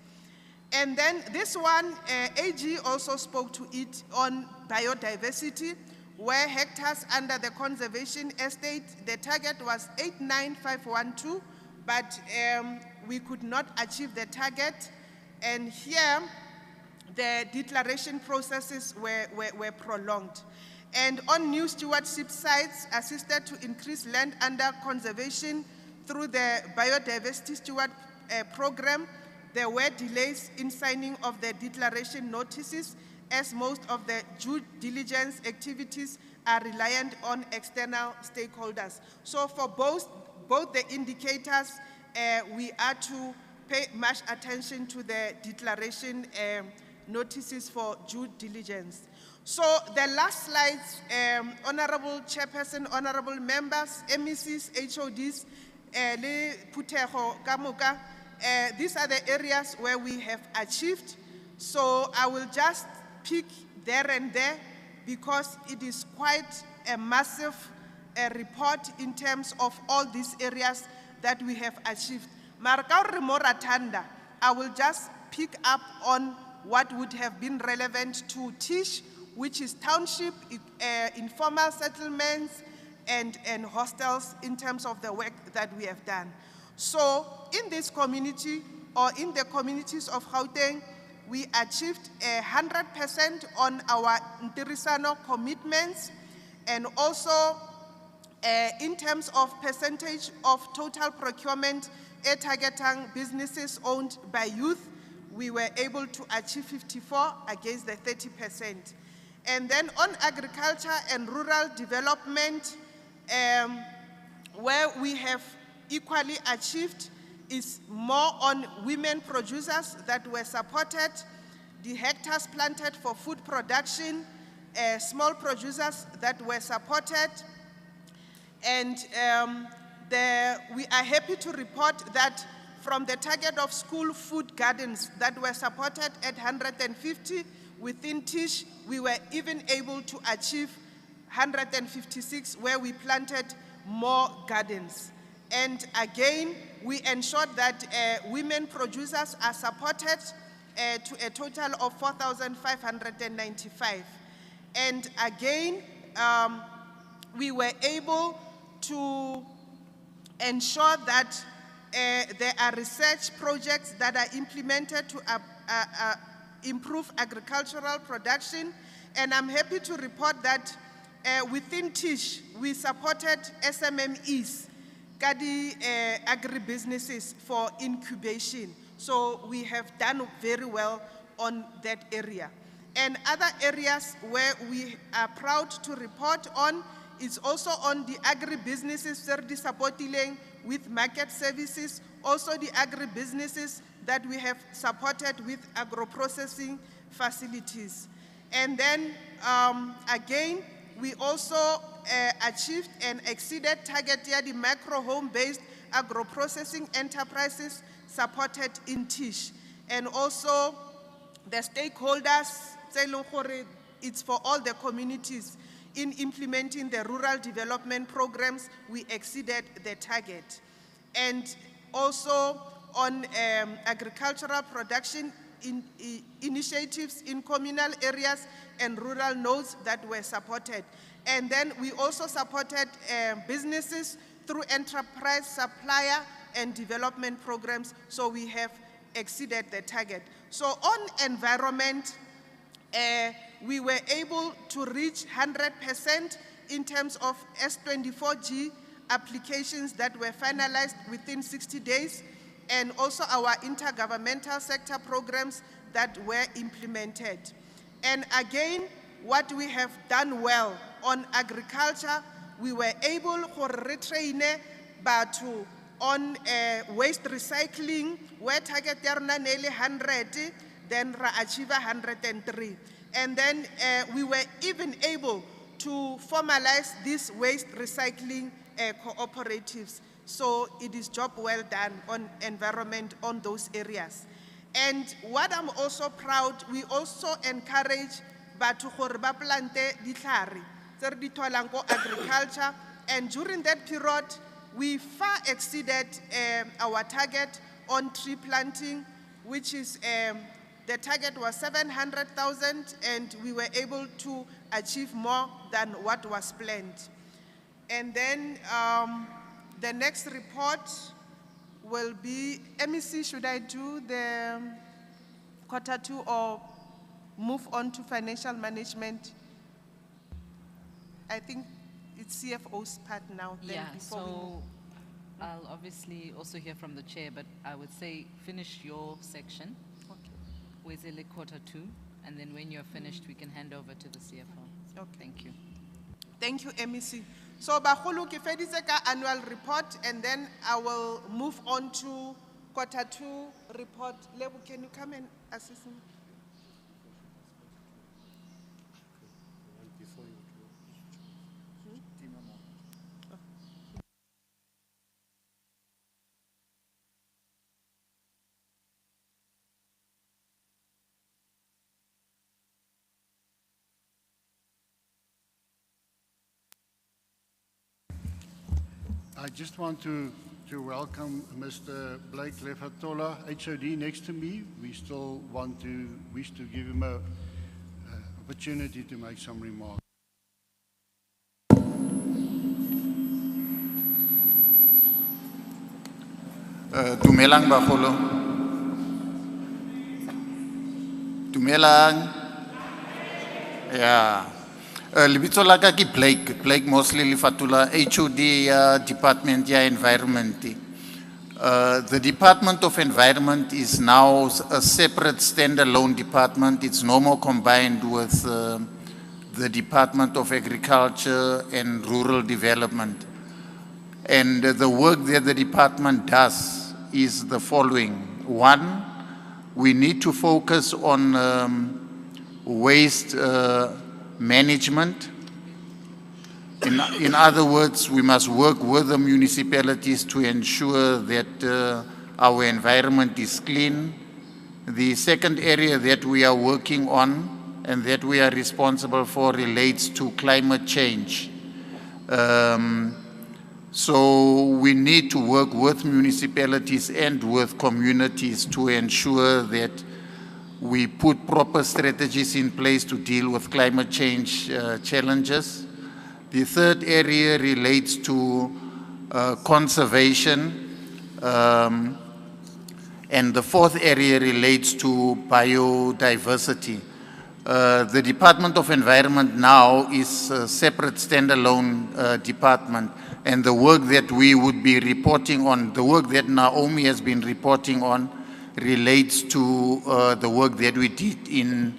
And then this one, AG also spoke to it on biodiversity, where hectares under the conservation estate, the target was 89512, but we could not achieve the target. And here, the declaration processes were prolonged. And on new stewardship sites, assisted to increase land under conservation through the biodiversity steward program. There were delays in signing of the declaration notices, as most of the due diligence activities are reliant on external stakeholders. So for both the indicators, we are to pay much attention to the declaration notices for due diligence. So the last slides, Honorable Chairperson, Honorable Members, MECs, HODs, le Phuthego ka moka, these are the areas where we have achieved. So I will just pick there and there because it is quite a massive report in terms of all these areas that we have achieved. Marka re mo ra thanda, I will just pick up on what would have been relevant to TISH, which is township, informal settlements, and hostels in terms of the work that we have done. So in this community, or in the communities of Gauteng, we achieved 100% on our Ntirisano commitments, and also in terms of percentage of total procurement targeting businesses owned by youth, we were able to achieve 54 against the 30%. And then on agriculture and rural development, where we have equally achieved is more on women producers that were supported, the hectares planted for food production, small producers that were supported, and we are happy to report that from the target of school food gardens that were supported at 150 within TISH, we were even able to achieve 156 where we planted more gardens. And again, we ensured that women producers are supported to a total of 4,595. And again, we were able to ensure that there are research projects that are implemented to improve agricultural production. And I'm happy to report that within TISH, we supported SMMEs, agribusinesses for incubation. So we have done very well on that area. And other areas where we are proud to report on is also on the agribusinesses supporting with market services, also the agribusinesses that we have supported with agro-processing facilities. And then again, we also achieved and exceeded target here, the macro home-based agro-processing enterprises supported in TISH. And also the stakeholders, it's for all the communities in implementing the rural development programs, we exceeded the target. And also on agricultural production initiatives in communal areas and rural nodes that were supported. And then we also supported businesses through enterprise supplier and development programs, so we have exceeded the target. So on environment, we were able to reach 100% in terms of S24G applications that were finalized within 60 days, and also our intergovernmental sector programs that were implemented. And again, what we have done well on agriculture, we were able to retrain batho on waste recycling, where target yarna nearly 100, then ra achieve 103. And then we were even able to formalize these waste recycling cooperatives. So it is job well done on environment on those areas. And what I'm also proud, we also encourage batho gore ba plante ditlhare tse re di tholang ko agriculture, and during that period we far exceeded our target on tree planting, which is the target was 700,000, and we were able to achieve more than what was planned. And then the next report will be, MEC, should I do the Q2 or move on to financial management? I think it's CFO's part now. Then Yeah, before we move. so I'll obviously also hear from the chair, but I would say finish your section. Wezele quarter 2, and then when you're finished, we can hand over to the CFO. Okay. Thank you. Thank you, MEC. So, Bahulu Kifedise ka annual report, and then I will move on to quarter 2 report. Lebu, can you come and assist me? I just want to welcome Mr. Blake Lefatola, HOD, next to me. We still wish to give him an opportunity to make some remarks. Dumelang bagolo. Dumelang. Yeah. Lebitso la ka ke Blake mostly Lefatula, HOD Department ya Environment. The Department of Environment is now a separate standalone department. It's no more combined with the Department of Agriculture and Rural Development. And the work that the department does is the following. One, we need to focus on waste management. In other words, we must work with the municipalities to ensure that our environment is clean. The second area that we are working on and that we are responsible for relates to climate change. So we need to work with municipalities and with communities to ensure that we put proper strategies in place to deal with climate change challenges. The third area relates to conservation, and the fourth area relates to biodiversity. The Department of Environment now is a separate standalone department, and the work that we would be reporting on, the work that Naomi has been reporting on, relates to the work that we did in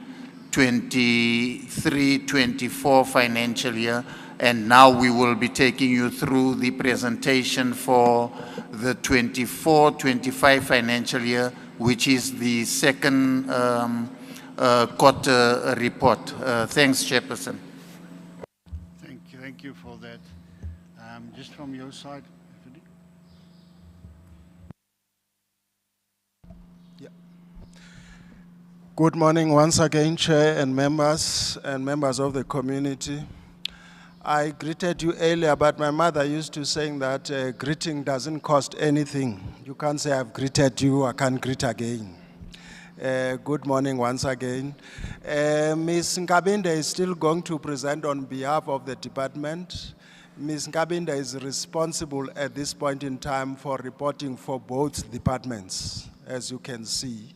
23-24 financial year, and now we will be taking you through the presentation for the 24-25 financial year, which is the second quarter report. Thanks, Chairperson. Thank you for that. Just from your side. Good morning once again, Chair and members of the community. I greeted you earlier, but my mother used to saying that greeting doesn't cost anything. You can't say I've greeted you, I can't greet again. Good morning once again. Ms. Nkabinde is still going to present on behalf of the department. Ms. Nkabinde is responsible at this point in time for reporting for both departments, as you can see.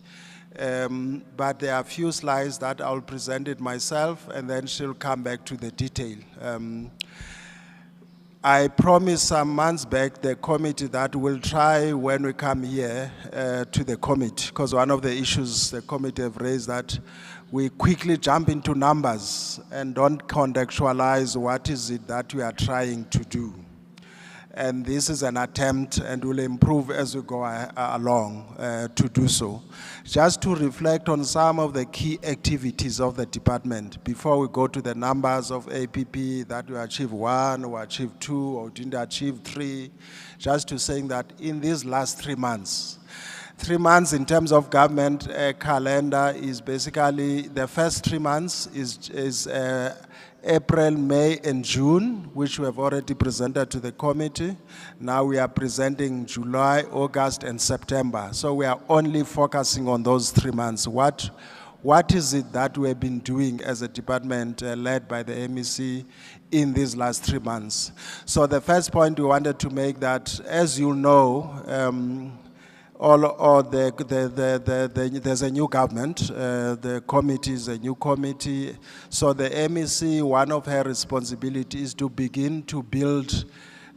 But there are a few slides that I'll present it myself, and then she'll come back to the detail. I promised some months back the committee that we'll try when we come here to the committee, because one of the issues the committee have raised that we quickly jump into numbers and don't contextualize what is it that we are trying to do. And this is an attempt, and will improve as we go along to do so. Just to reflect on some of the key activities of the department before we go to the numbers of APP that we achieved 1, or achieved 2, or didn't achieve 3, just to saying that in these last 3 months, 3 months in terms of government calendar is basically, the first 3 months is April, May, and June, which we have already presented to the committee. Now we are presenting July, August, and September. So we are only focusing on those 3 months. What is it that we have been doing as a department led by the MEC in these last 3 months? So the first point we wanted to make that, as you know, there's a new government, the committee is a new committee. So the MEC, one of her responsibilities is to begin to build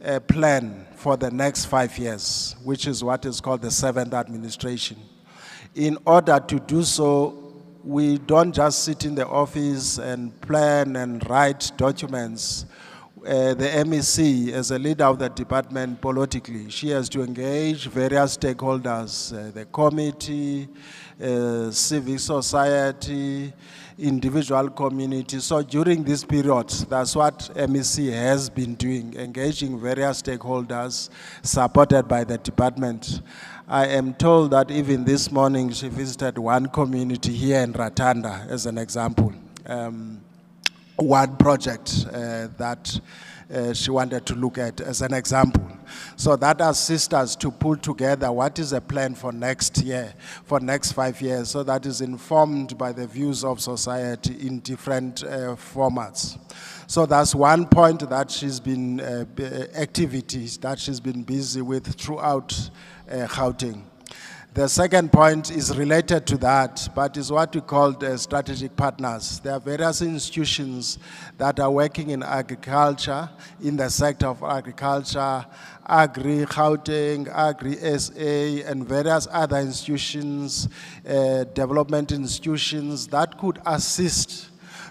a plan for the next 5 years, which is what is called the 7th administration. In order to do so, we don't just sit in the office and plan and write documents. The MEC, as a leader of the department politically, she has to engage various stakeholders, the committee, civic society, individual communities. So during this period, that's what MEC has been doing, engaging various stakeholders supported by the department. I am told that even this morning she visited one community here in Ratanda, as an example. One project that she wanted to look at as an example. So that assists us to pull together what is a plan for next year, for next 5 years, so that is informed by the views of society in different formats. So that's one point that she's been, activities that she's been busy with throughout Gauteng. The second point is related to that, but is what we call the strategic partners. There are various institutions that are working in agriculture, in the sector of agriculture, Agri Gauteng, Agri SA, and various other institutions, development institutions that could assist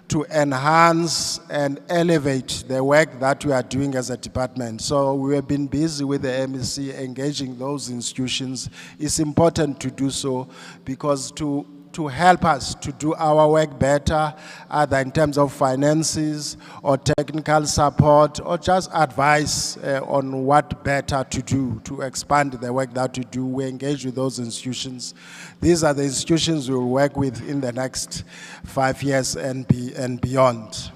to enhance and elevate the work that we are doing as a department. So we have been busy with the MEC engaging those institutions. It's important to do so because to help us to do our work better, either in terms of finances or technical support or just advice on what better to do to expand the work that we do. We engage with those institutions. These are the institutions we will work with in the next 5 years and beyond.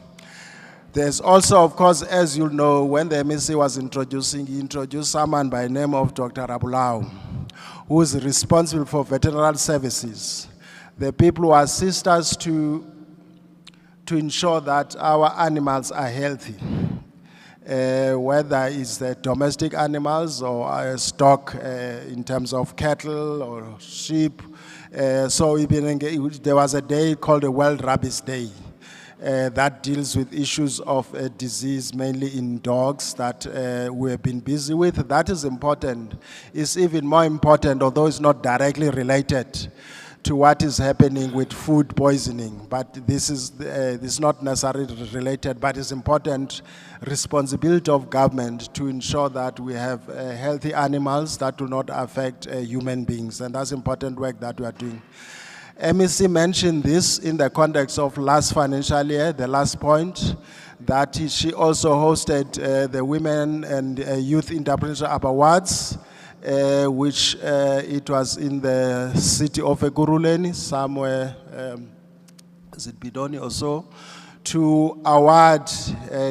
There's also, of course, as you know, when the MEC was introducing, he introduced someone by the name of Dr. Abulao, who is responsible for veterinary services. The people who assist us to ensure that our animals are healthy, whether it's the domestic animals or stock in terms of cattle or sheep. So there was a day called the World Rabies Day that deals with issues of disease, mainly in dogs, that we have been busy with. That is important. It's even more important, although it's not directly related to what is happening with food poisoning, but this is not necessarily related, but it's important responsibility of government to ensure that we have healthy animals that do not affect human beings, and that's important work that we are doing. MEC mentioned this in the context of last financial year, the last point, that she also hosted the Women and Youth Entrepreneurship Awards, which it was in the city of Ekurhuleni, somewhere, is it Bidoni or so, to award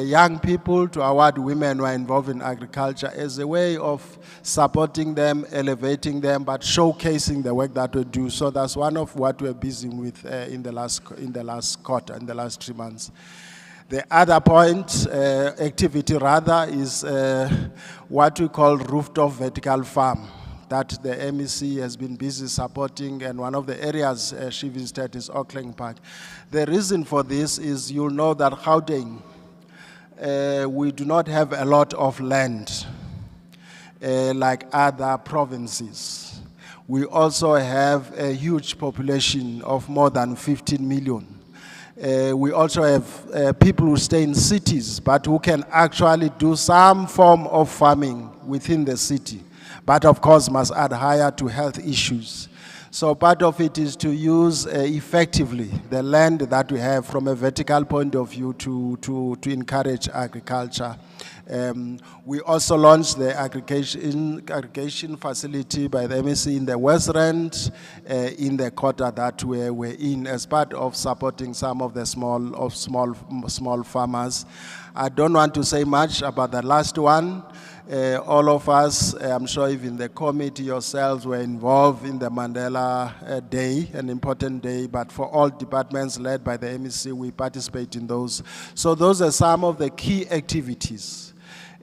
young people, to award women who are involved in agriculture as a way of supporting them, elevating them, but showcasing the work that we do. So that's one of what we're busy with in the last quarter, in the last 3 months. The other point, activity rather, is what we call rooftop vertical farm that the MEC has been busy supporting, and one of the areas she visited is Auckland Park. The reason for this is you'll know that Gauteng, we do not have a lot of land like other provinces. We also have a huge population of more than 15 million. We also have people who stay in cities, but who can actually do some form of farming within the city, but of course must adhere to health issues. So part of it is to use effectively the land that we have from a vertical point of view to encourage agriculture. We also launched the aggregation facility by the MEC in the West Rand in the quarter that we're in as part of supporting some of the small farmers. I don't want to say much about the last one. All of us, I'm sure even the committee yourselves were involved in the Mandela Day, an important day, but for all departments led by the MEC, we participate in those. So those are some of the key activities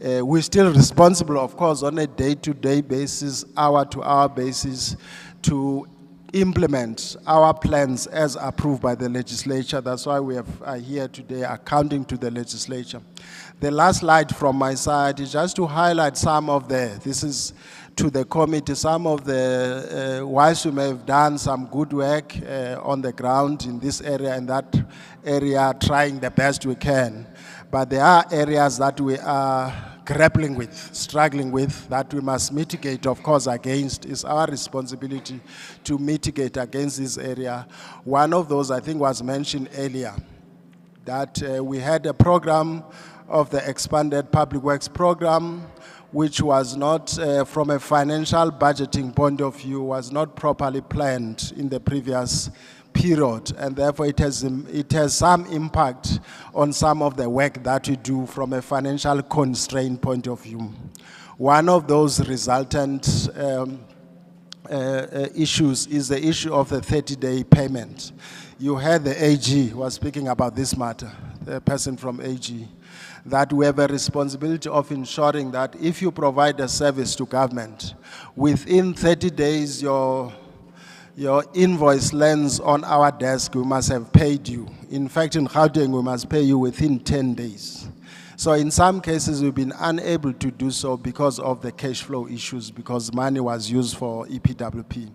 We're still responsible, of course, on a day-to-day basis, hour-to-hour basis, to implement our plans as approved by the legislature. That's why we are here today accounting to the legislature. The last slide from my side is just to highlight some of this is to the committee, some of the, whilst we may have done some good work on the ground in this area and that area, trying the best we can, but there are areas that we are grappling with, struggling with, that we must mitigate, of course, against. It's our responsibility to mitigate against this area. One of those, I think, was mentioned earlier, that we had a program of the expanded public works program, which was not, from a financial budgeting point of view, was not properly planned in the previous period, and therefore it has some impact on some of the work that we do from a financial constraint point of view. One of those resultant issues is the issue of the 30-day payment. You heard the AG was speaking about this matter, the person from AG, that we have a responsibility of ensuring that if you provide a service to government, within 30 days your invoice lands on our desk, we must have paid you. In fact, in Gauteng, we must pay you within 10 days. So in some cases, we've been unable to do so because of the cash flow issues, because money was used for EPWP.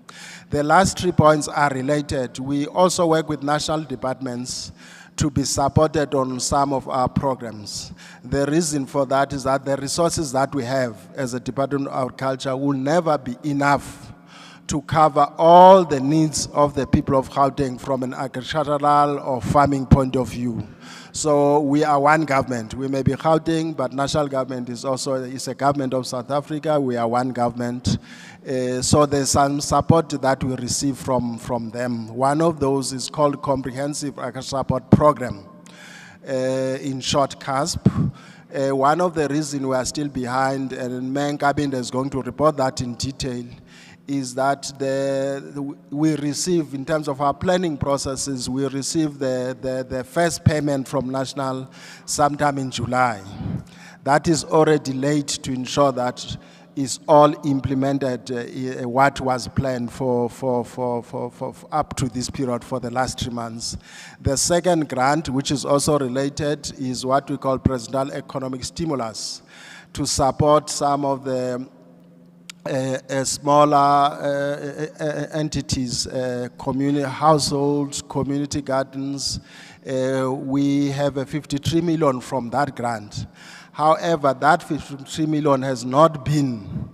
The last 3 points are related. We also work with national departments to be supported on some of our programs. The reason for that is that the resources that we have as a Department of Agriculture will never be enough to cover all the needs of the people of Gauteng from an agricultural or farming point of view. So we are one government. We may be Gauteng, but national government is a government of South Africa. We are one government. So there's some support that we receive from them. One of those is called Comprehensive Agri Support Program, in short, CASP. One of the reasons we are still behind, and Menkabinde is going to report that in detail, is that we receive, in terms of our planning processes, we receive the first payment from National sometime in July. That is already late to ensure that is all implemented what was planned for up to this period for the last 3 months. The second grant, which is also related, is what we call Presidential Economic Stimulus to support some of the smaller entities, community households, community gardens. We have a 53 million from that grant. However, that 53 million has not been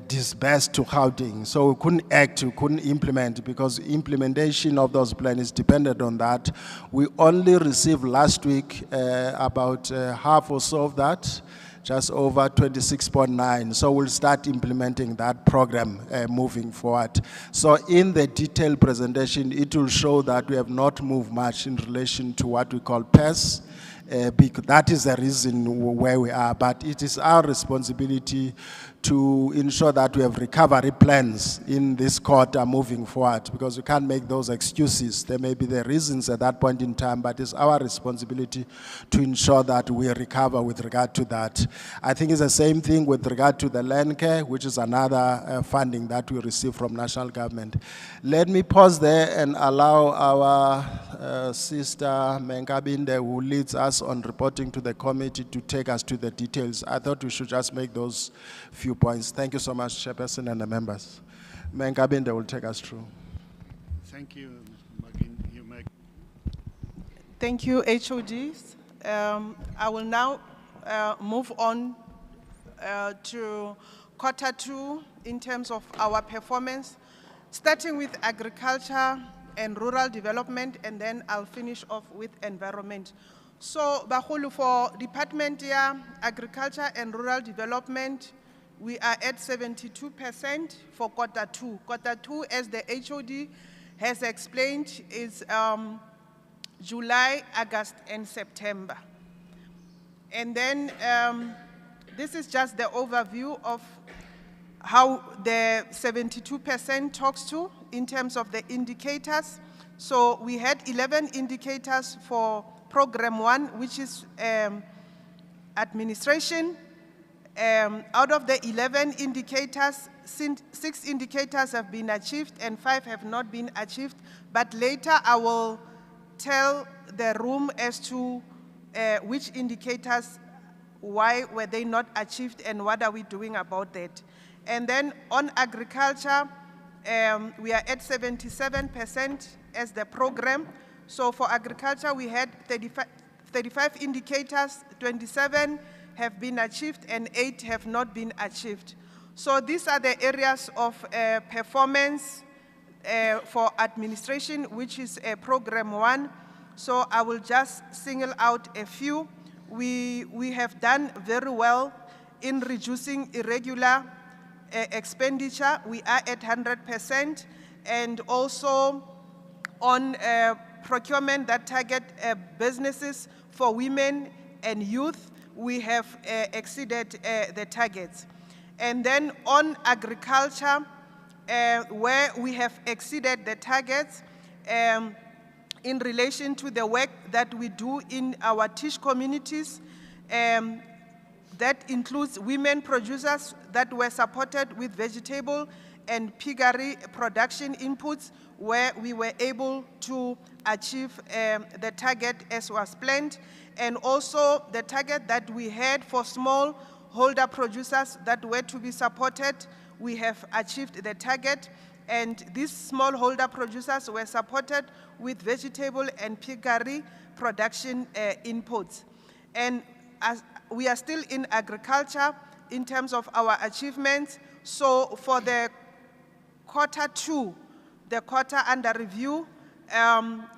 disbursed to Gauteng. So we couldn't act, we couldn't implement, because implementation of those plans depended on that. We only received last week about half or so of that, just over 26.9. So we'll start implementing that program moving forward. So in the detailed presentation, it will show that we have not moved much in relation to what we call PES. Because that is the reason where we are, but it is our responsibility to ensure that we have recovery plans in this quarter moving forward, because we can't make those excuses. There may be the reasons at that point in time, but it's our responsibility to ensure that we recover with regard to that. I think it's the same thing with regard to the land care, which is another funding that we receive from national government. Let me pause there and allow our sister Menkabinde, who leads us on reporting to the committee, to take us to the details. I thought we should just make those few points. Thank you so much, Chairperson and the members. Menkabinde will take us through. Thank you, Magin. Thank you, HODs. I will now move on to Q2 in terms of our performance, starting with agriculture and rural development, and then I'll finish off with environment. So, Bahulu, for Department Agriculture and Rural Development, we are at 72% for Q2. Q2, as the HOD has explained, is July, August, and September. And then this is just the overview of how the 72% talks to in terms of the indicators. So we had 11 indicators for Program 1, which is administration, Out of the 11 indicators, 6 indicators have been achieved and 5 have not been achieved. But later I will tell the room as to which indicators, why were they not achieved and what are we doing about that. And then on agriculture, we are at 77% as the program. So for agriculture, we had 35 indicators, 27 have been achieved and 8 have not been achieved. So these are the areas of performance for administration, which is program 1. So I will just single out a few. We have done very well in reducing irregular expenditure. We are at 100%, and also on procurement that target businesses for women and youth, we have exceeded the targets. And then on agriculture, where we have exceeded the targets, in relation to the work that we do in our Tish communities, that includes women producers that were supported with vegetable and piggery production inputs, where we were able to achieve the target as was planned, and also the target that we had for small holder producers that were to be supported, we have achieved the target. And these smallholder producers were supported with vegetable and piggery production inputs. And as we are still in agriculture in terms of our achievements. So for the Q2, the quarter under review,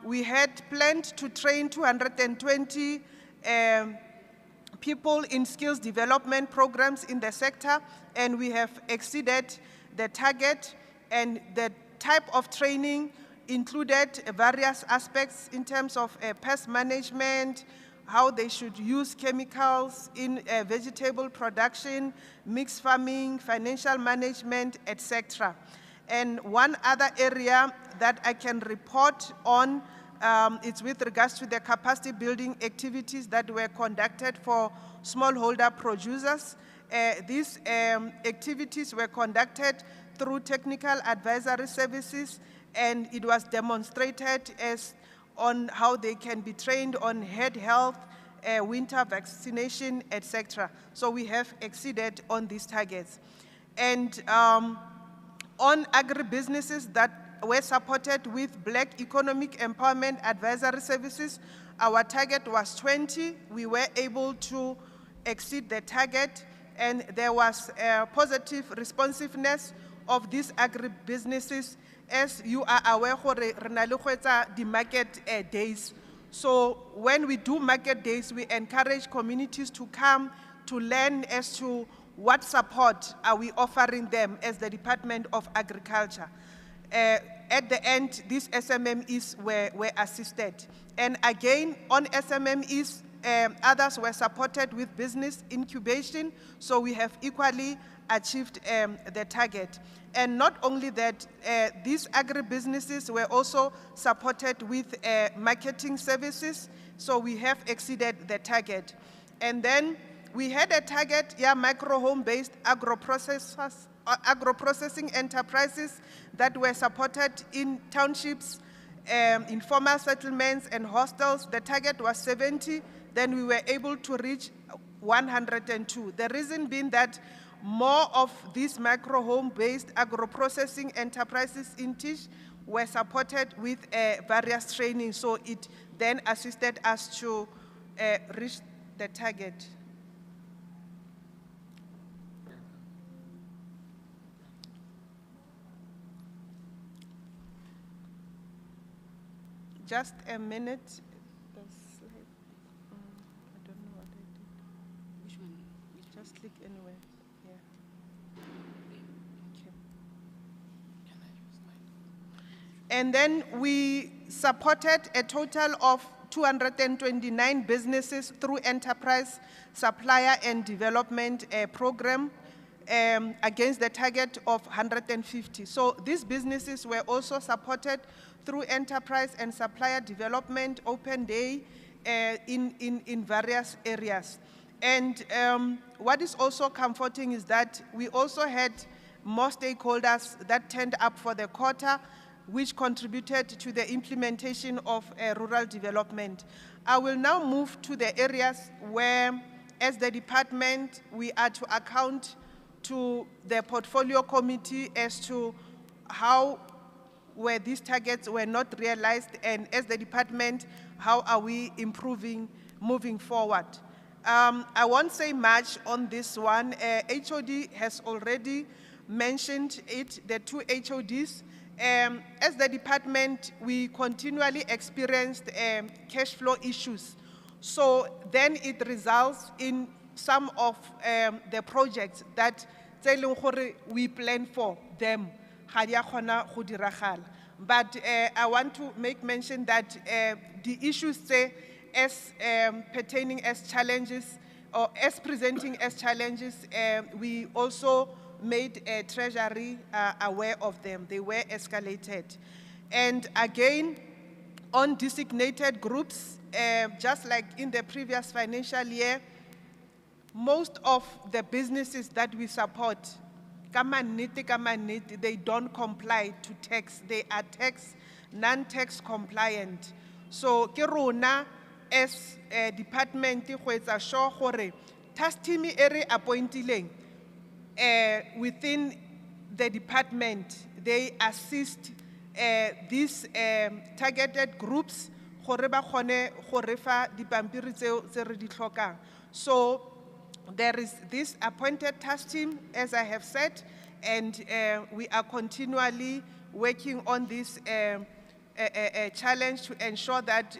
we had planned to train 220 people in skills development programs in the sector, and we have exceeded the target. And the type of training included various aspects in terms of pest management, how they should use chemicals in vegetable production, mixed farming, financial management, etc. And one other area that I can report on, it's with regards to the capacity building activities that were conducted for smallholder producers. These activities were conducted through technical advisory services, and it was demonstrated as on how they can be trained on head health, winter vaccination, etc. So we have exceeded on these targets. And on agribusinesses that were supported with Black Economic Empowerment Advisory Services, our target was 20. We were able to exceed the target, and there was a positive responsiveness of these agribusinesses. As you are aware, the market days. So when we do market days, we encourage communities to come to learn as to what support are we offering them as the Department of Agriculture. At the end, these SMMEs were assisted. And again, on SMMEs, others were supported with business incubation, so we have equally achieved the target. And not only that, these agribusinesses were also supported with marketing services, so we have exceeded the target. And then we had a target, micro home-based agro-processing enterprises that were supported in townships, informal settlements and hostels. The target was 70, then we were able to reach 102. The reason being that more of these micro home-based agro-processing enterprises in Tish were supported with various training, so it then assisted us to reach the target. Just a minute. The slide. I don't know what I did. Which one? Just click anywhere. Yeah. Okay. And then we supported a total of 229 businesses through enterprise, supplier, and development program against the target of 150. So these businesses were also supported through enterprise and supplier development, open day in various areas. And what is also comforting is that we also had more stakeholders that turned up for the quarter, which contributed to the implementation of rural development. I will now move to the areas where, as the department, we are to account to the portfolio committee as to how where these targets were not realized, and as the department, how are we improving moving forward. I won't say much on this one. HOD has already mentioned it, the two HODs. As the department, we continually experienced cash flow issues. So then it results in some of the projects that we plan for them. But I want to make mention that the issues say as pertaining as challenges or as presenting as challenges, we also made Treasury aware of them. They were escalated. And again, on designated groups, just like in the previous financial year, most of the businesses that we support, they don't comply to tax. They are non-tax compliant. So, ke rona as a department, go etsa sure gore task team e re appointileng within the department, they assist these targeted groups gore ba kgone go refa dipampiri tseo tse re di tlhokang. So there is this appointed task team, as I have said, and we are continually working on this challenge to ensure that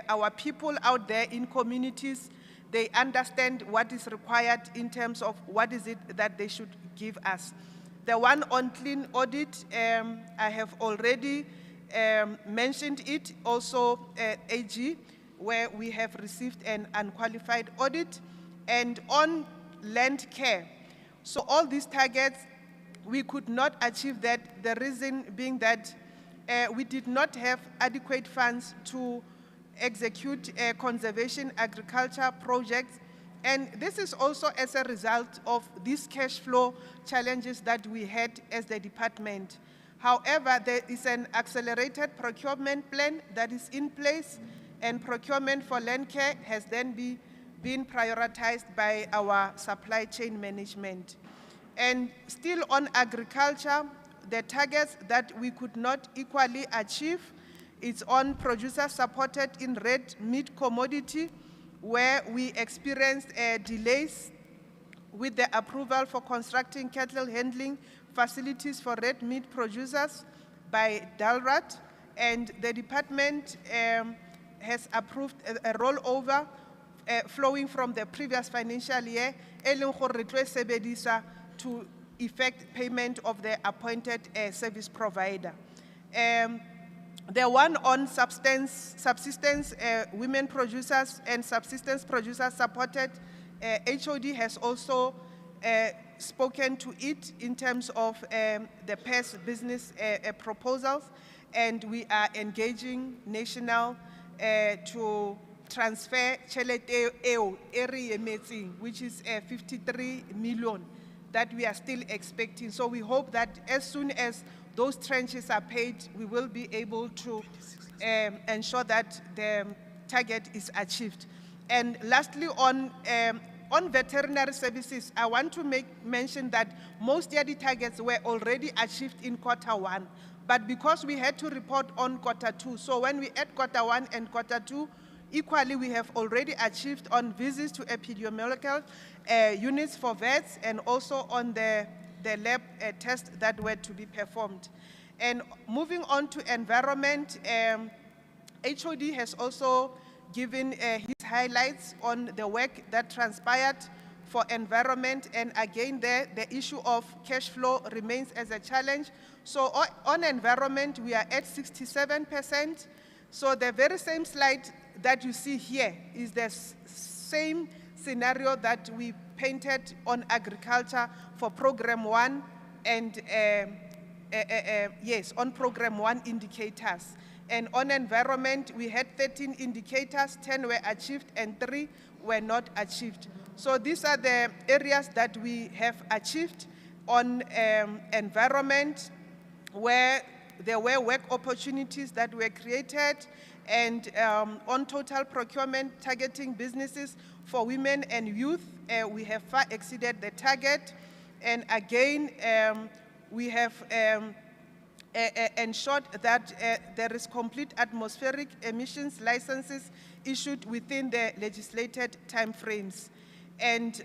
our people out there in communities, they understand what is required in terms of what is it that they should give us. The one on clean audit, I have already mentioned it, also AG, where we have received an unqualified audit, and on land care. So all these targets, we could not achieve that, the reason being that we did not have adequate funds to execute conservation agriculture projects. And this is also as a result of these cash flow challenges that we had as the department. However, there is an accelerated procurement plan that is in place, and procurement for land care has then been prioritized by our supply chain management. And still on agriculture, the targets that we could not equally achieve, it's on producer supported in red meat commodity, where we experienced delays with the approval for constructing cattle handling facilities for red meat producers by DALRAT, and the department has approved a rollover flowing from the previous financial year, to effect payment of the appointed service provider. The one on subsistence women producers and subsistence producers supported, HOD has also spoken to it in terms of the PES business proposals, and we are engaging national to transfer chelete eo eri emetseng, which is 53 million that we are still expecting. So we hope that as soon as those tranches are paid, we will be able to ensure that the target is achieved. And lastly, on veterinary services, I want to mention that most of the targets were already achieved in Q1, but because we had to report on Q2, so when we add Q1 and Q2, equally we have already achieved on visits to epidemiological units for vets, and also on the lab tests that were to be performed. And moving on to environment, HOD has also given his highlights on the work that transpired for environment, and again there, the issue of cash flow remains as a challenge. So on environment, we are at 67%. So the very same slide that you see here is the same scenario that we painted on agriculture for program 1, and yes, on program 1 indicators. And on environment, we had 13 indicators, 10 were achieved and 3 were not achieved. So these are the areas that we have achieved. On environment, where there were work opportunities that were created, and on total procurement targeting businesses for women and youth, we have far exceeded the target. And again, we have ensured that there is complete atmospheric emissions licenses issued within the legislated timeframes. And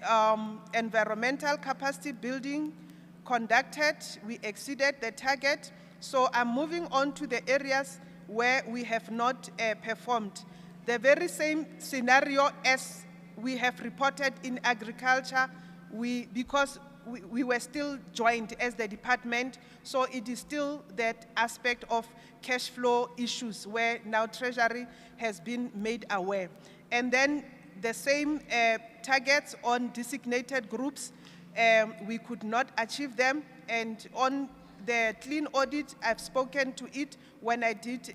environmental capacity building conducted, we exceeded the target. So I'm moving on to the areas where we have not performed. The very same scenario as we have reported in agriculture, because we were still joined as the department, so it is still that aspect of cash flow issues where now Treasury has been made aware. And then the same targets on designated groups, we could not achieve them. And on the clean audit, I've spoken to it when I did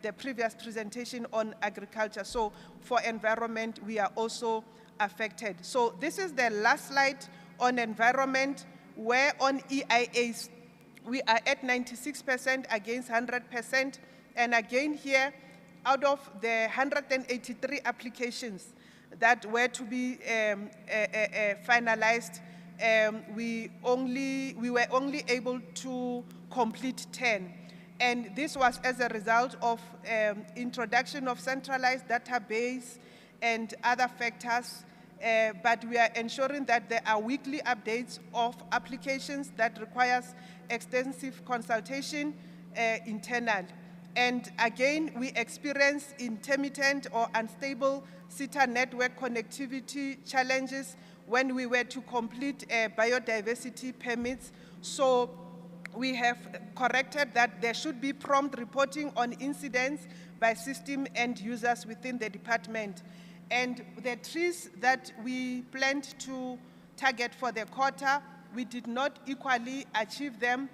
the previous presentation on agriculture. So for environment, we are also affected. So this is the last slide on environment, where on EIAs, we are at 96% against 100%. And again here, out of the 183 applications that were to be finalized, we were only able to complete 10. And this was as a result of introduction of centralized database and other factors. But we are ensuring that there are weekly updates of applications that requires extensive consultation internal. And again, we experience intermittent or unstable SITA network connectivity challenges when we were to complete biodiversity permits. So we have corrected that there should be prompt reporting on incidents by system end users within the department. And the trees that we planned to target for the quarter, we did not equally achieve them.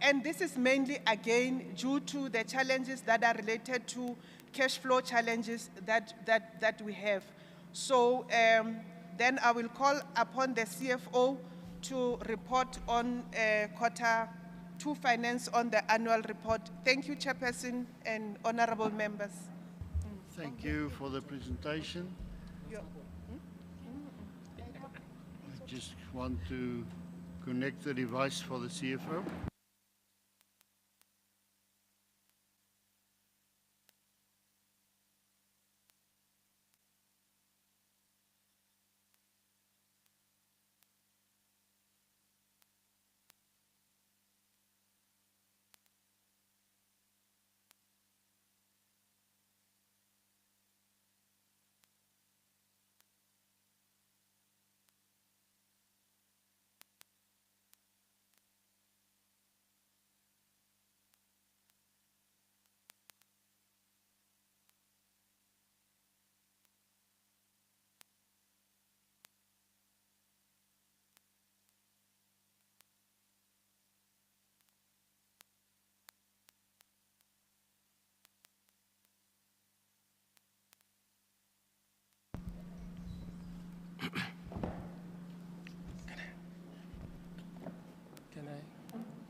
And this is mainly, again, due to the challenges that are related to cash flow challenges that we have. So then I will call upon the CFO to report on quarter 2 finance on the annual report. Thank you, Chairperson and honorable members. Thank you for the presentation. I just want to connect the device for the CFO.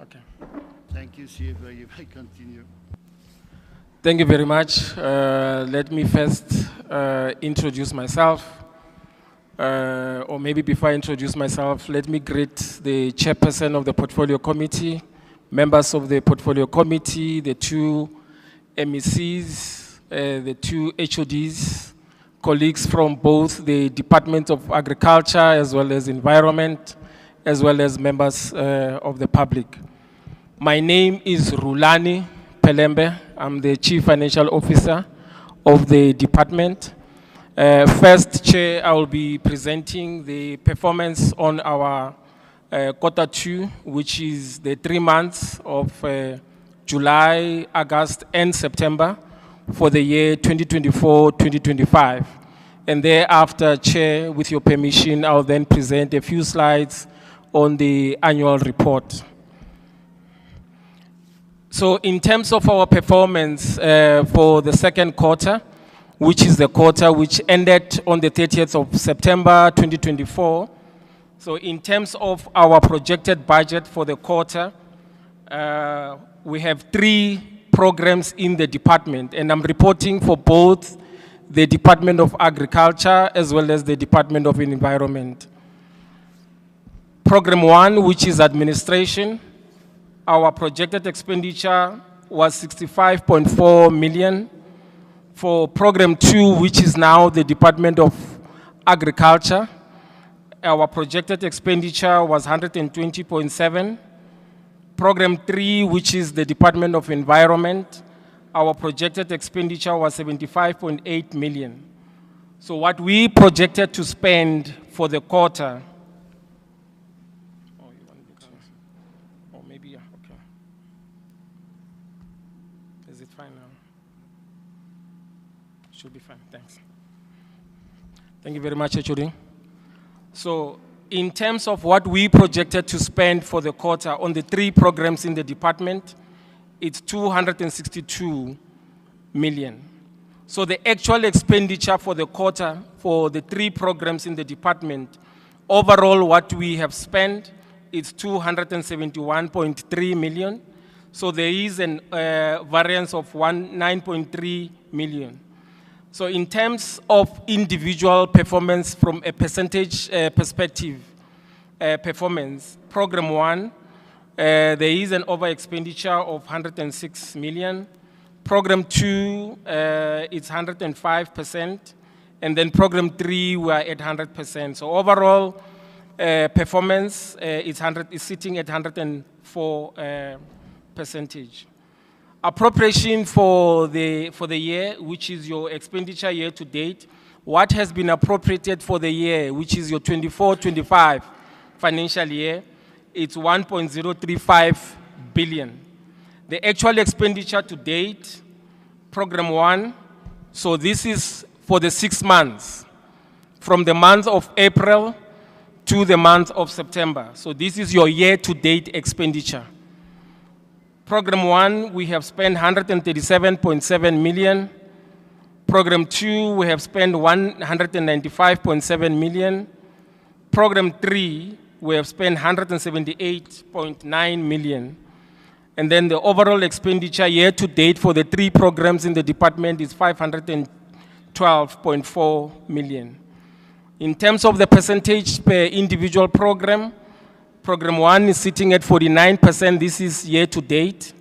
Okay. Thank you, CFO. You may continue. Thank you very much. Let me first introduce myself. Or maybe before I introduce myself, let me greet the chairperson of the Portfolio Committee, members of the Portfolio Committee, the 2 MECs, the 2 HODs, colleagues from both the Department of Agriculture as well as Environment, as well as members of the public. My name is Rulani Pelembe. I'm the Chief Financial Officer of the department. First, Chair, I will be presenting the performance on our quarter 2, which is the 3 months of July, August, and September for the year 2024-2025. And thereafter, Chair, with your permission, I'll then present a few slides on the annual report. So in terms of our performance for the second quarter, which is the quarter which ended on the 30th of September 2024. So in terms of our projected budget for the quarter, we have 3 programs in the department, and I'm reporting for both the Department of Agriculture as well as the Department of Environment. Program 1, which is administration, our projected expenditure was 65.4 million. For program 2, which is now the Department of Agriculture, our projected expenditure was 120.7. Program 3, which is the Department of Environment, our projected expenditure was 75.8 million. So what we projected to spend for the quarter, is it fine now? Should be fine, thanks. Thank you very much, HOD. So in terms of what we projected to spend for the quarter on the 3 programs in the department, it's 262 million. So the actual expenditure for the quarter for the 3 programs in the department, overall what we have spent is 271.3 million. So there is a variance of 9.3 million. So in terms of individual performance from a percentage perspective, performance, program 1, there is an over expenditure of 106 million. Program 2, it's 105%. And then program 3, we are at 100%. So overall performance is sitting at 104 percentage. Appropriation for the year, which is your expenditure year to date, what has been appropriated for the year, which is your 24-25 financial year, it's 1.035 billion. The actual expenditure to date, program 1, so this is for the 6 months, from the month of April to the month of September. So this is your year-to-date expenditure. Program 1, we have spent 137.7 million. Program 2, we have spent 195.7 million. Program 3, we have spent 178.9 million. And then the overall expenditure year-to-date for the 3 programs in the department is 512.4 million. In terms of the percentage per individual program, program 1 is sitting at 49%, this is year-to-date.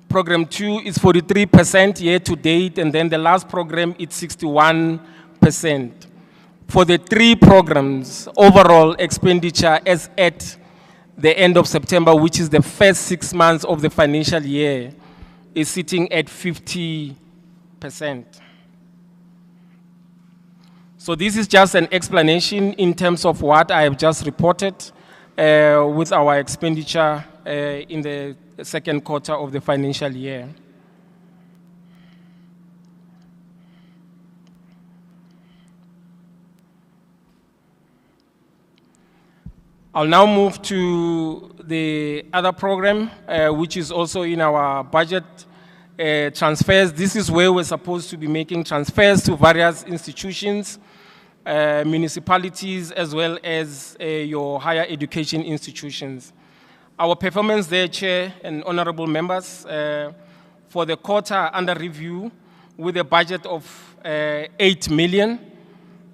Program 2 is 43% year-to-date, and then the last program is 61%. For the 3 programs, overall expenditure as at the end of September, which is the first 6 months of the financial year, is sitting at 50%. So this is just an explanation in terms of what I have just reported with our expenditure in the second quarter of the financial year. I'll now move to the other program, which is also in our budget transfers. This is where we're supposed to be making transfers to various institutions, municipalities, as well as your higher education institutions. Our performance there, Chair and honorable members, for the quarter under review with a budget of 8 million,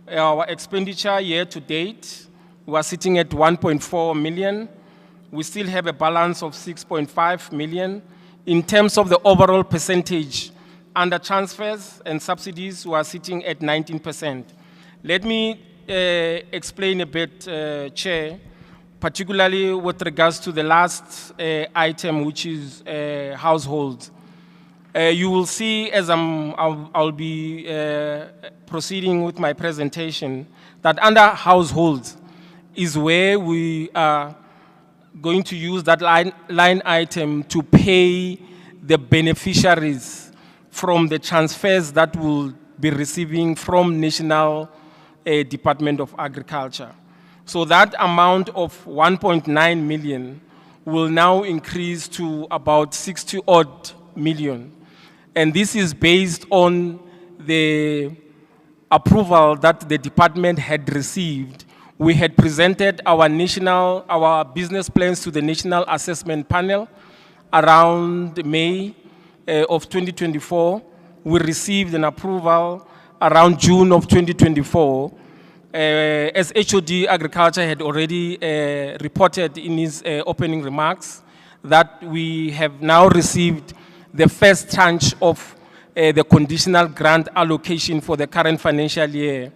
our expenditure year to date, we are sitting at 1.4 million. We still have a balance of 6.5 million. In terms of the overall percentage, under transfers and subsidies, we are sitting at 19%. Let me explain a bit, Chair, particularly with regards to the last item, which is households. You will see as I'll be proceeding with my presentation that under households is where we are going to use that line item to pay the beneficiaries from the transfers that will be receiving from National Department of Agriculture. So that amount of 1.9 million will now increase to about 60 odd million. And this is based on the approval that the department had received, we had presented our business plans to the National Assessment Panel around May of 2024. We received an approval around June of 2024. As HOD Agriculture had already reported in his opening remarks, that we have now received the first tranche of the conditional grant allocation for the current financial year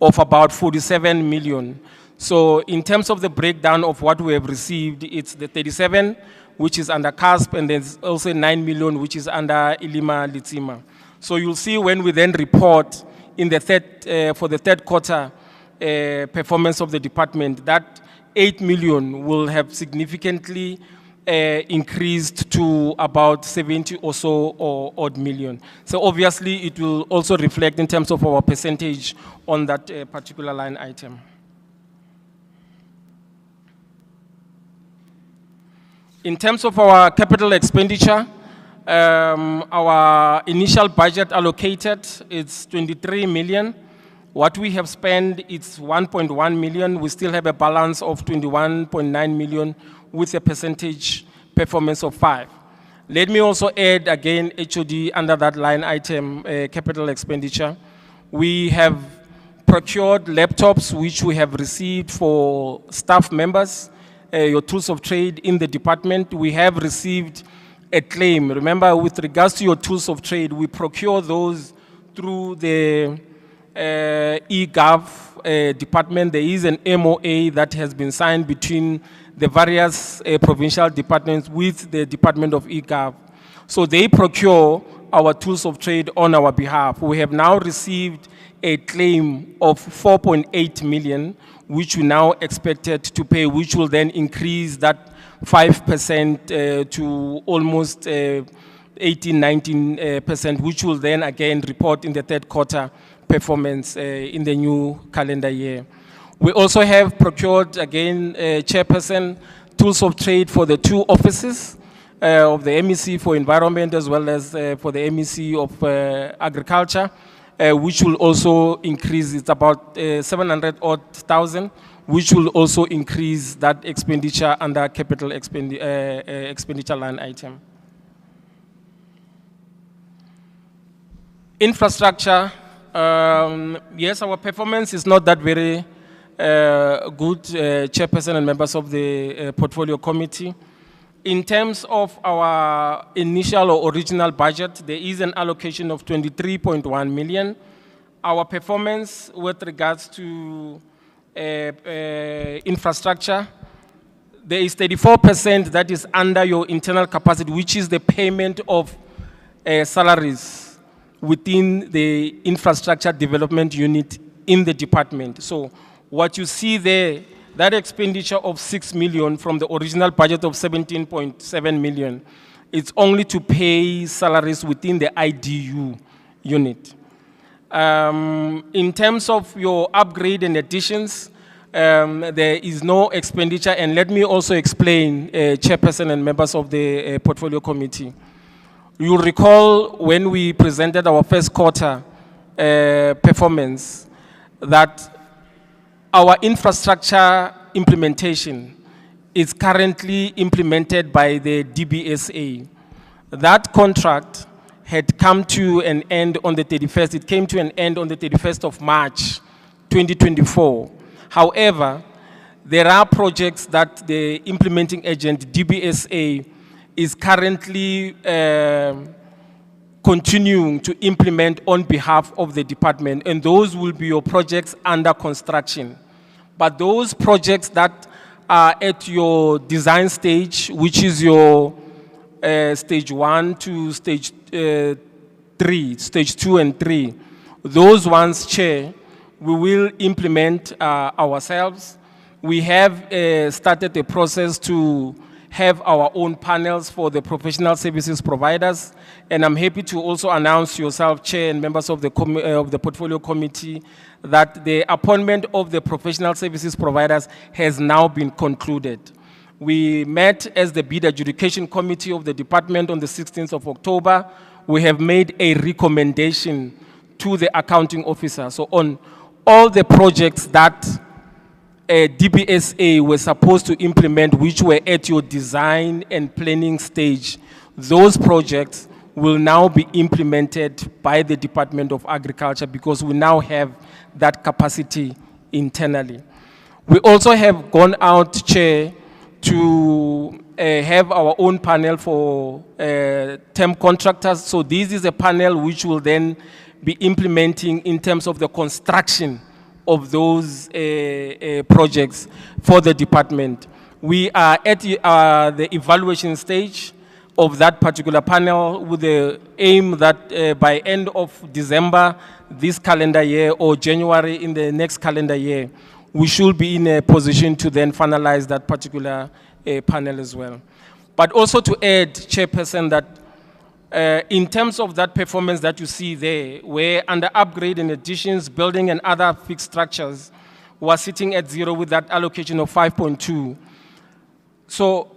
of about 47 million. So in terms of the breakdown of what we have received, it's the 37, which is under CASP, and there's also 9 million, which is under Ilima Litsima. So you'll see when we then report in the for the third quarter performance of the department, that 8 million will have significantly increased to about 70 or so or odd million. So obviously it will also reflect in terms of our percentage on that particular line item. In terms of our capital expenditure, our initial budget allocated is 23 million. What we have spent, it's 1.1 million. We still have a balance of 21.9 million with a percentage performance of 5. Let me also add again, HOD under that line item, capital expenditure. We have procured laptops which we have received for staff members, your tools of trade in the department. We have received a claim. Remember, with regards to your tools of trade, we procure those through the eGov department. There is an MOA that has been signed between the various provincial departments with the Department of eGov. So they procure our tools of trade on our behalf. We have now received a claim of 4.8 million, which we now expected to pay, which will then increase that 5% to almost 18-19%, which will then again report in the third quarter performance in the new calendar year. We also have procured again, chairperson, tools of trade for the 2 offices of the MEC for Environment as well as for the MEC of Agriculture, which will also increase. It's about 700,000, which will also increase that expenditure under capital expenditure line item. Infrastructure, yes, our performance is not that very good, chairperson and members of the portfolio committee. In terms of our initial or original budget, there is an allocation of 23.1 million. Our performance with regards to infrastructure, there is 34% that is under your internal capacity, which is the payment of salaries within the infrastructure development unit in the department. So what you see there, that expenditure of 6 million from the original budget of 17.7 million, it's only to pay salaries within the IDU unit. In terms of your upgrade and additions, there is no expenditure, and let me also explain, chairperson and members of the portfolio committee. You'll recall when we presented our first quarter performance that our infrastructure implementation is currently implemented by the DBSA. That contract had come to an end on the 31st. It came to an end on the 31st of March, 2024. However, there are projects that the implementing agent, DBSA, is currently continuing to implement on behalf of the department, and those will be your projects under construction. But those projects that are at your design stage, which is your stage 1 to stage 3, stage 2 and 3, those ones, Chair, we will implement ourselves. We have started a process to have our own panels for the professional services providers, and I'm happy to also announce yourself, Chair, and members of the portfolio committee, that the appointment of the professional services providers has now been concluded. We met as the bid adjudication committee of the department on the 16th of October. We have made a recommendation to the accounting officer. So on all the projects that DBSA were supposed to implement, which were at your design and planning stage, those projects will now be implemented by the Department of Agriculture because we now have that capacity internally. We also have gone out, Chair, to have our own panel for term contractors. So this is a panel which will then be implementing in terms of the construction of those projects for the department. We are at the evaluation stage of that particular panel with the aim that by end of December this calendar year or January in the next calendar year, we should be in a position to then finalize that particular panel as well. But also to add, Chairperson, that in terms of that performance that you see there, where under upgrade and additions, building and other fixed structures was sitting at 0 with that allocation of 5.2. So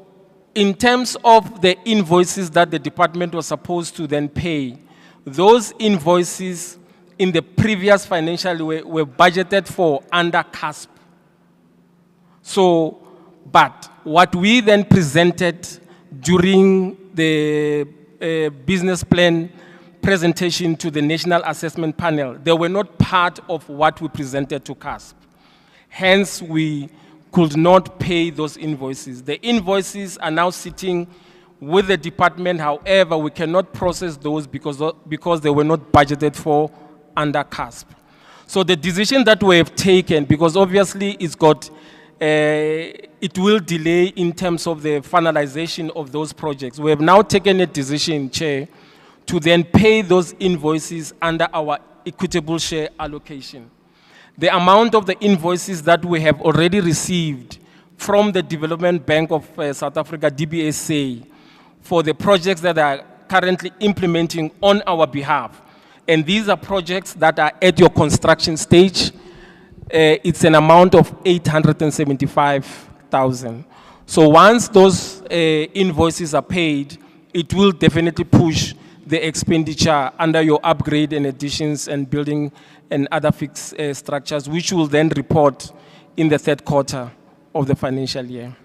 in terms of the invoices that the department was supposed to then pay, those invoices in the previous financial year were budgeted for under CASP. So, but what we then presented during the business plan presentation to the National Assessment Panel, they were not part of what we presented to CASP. Hence, we could not pay those invoices. The invoices are now sitting with the department. However, we cannot process those because they were not budgeted for under CASP. So the decision that we have taken, because obviously it's got, it will delay in terms of the finalization of those projects. We have now taken a decision, Chair, to then pay those invoices under our equitable share allocation. The amount of the invoices that we have already received from the Development Bank of South Africa, DBSA, for the projects that are currently implementing on our behalf. And these are projects that are at your construction stage. It's an amount of 875,000. So once those invoices are paid, it will definitely push the expenditure under your upgrade and additions and building and other fixed structures, which will then report in the third quarter of the financial year.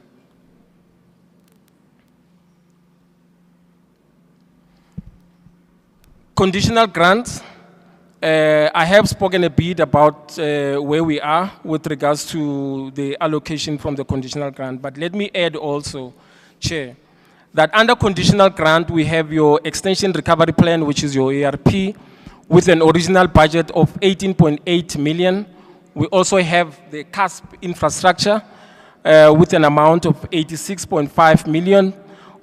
Conditional grants. I have spoken a bit about where we are with regards to the allocation from the conditional grant, but let me add also, Chair, that under conditional grant, we have your extension recovery plan, which is your ARP, with an original budget of 18.8 million. We also have the CASP infrastructure with an amount of 86.5 million.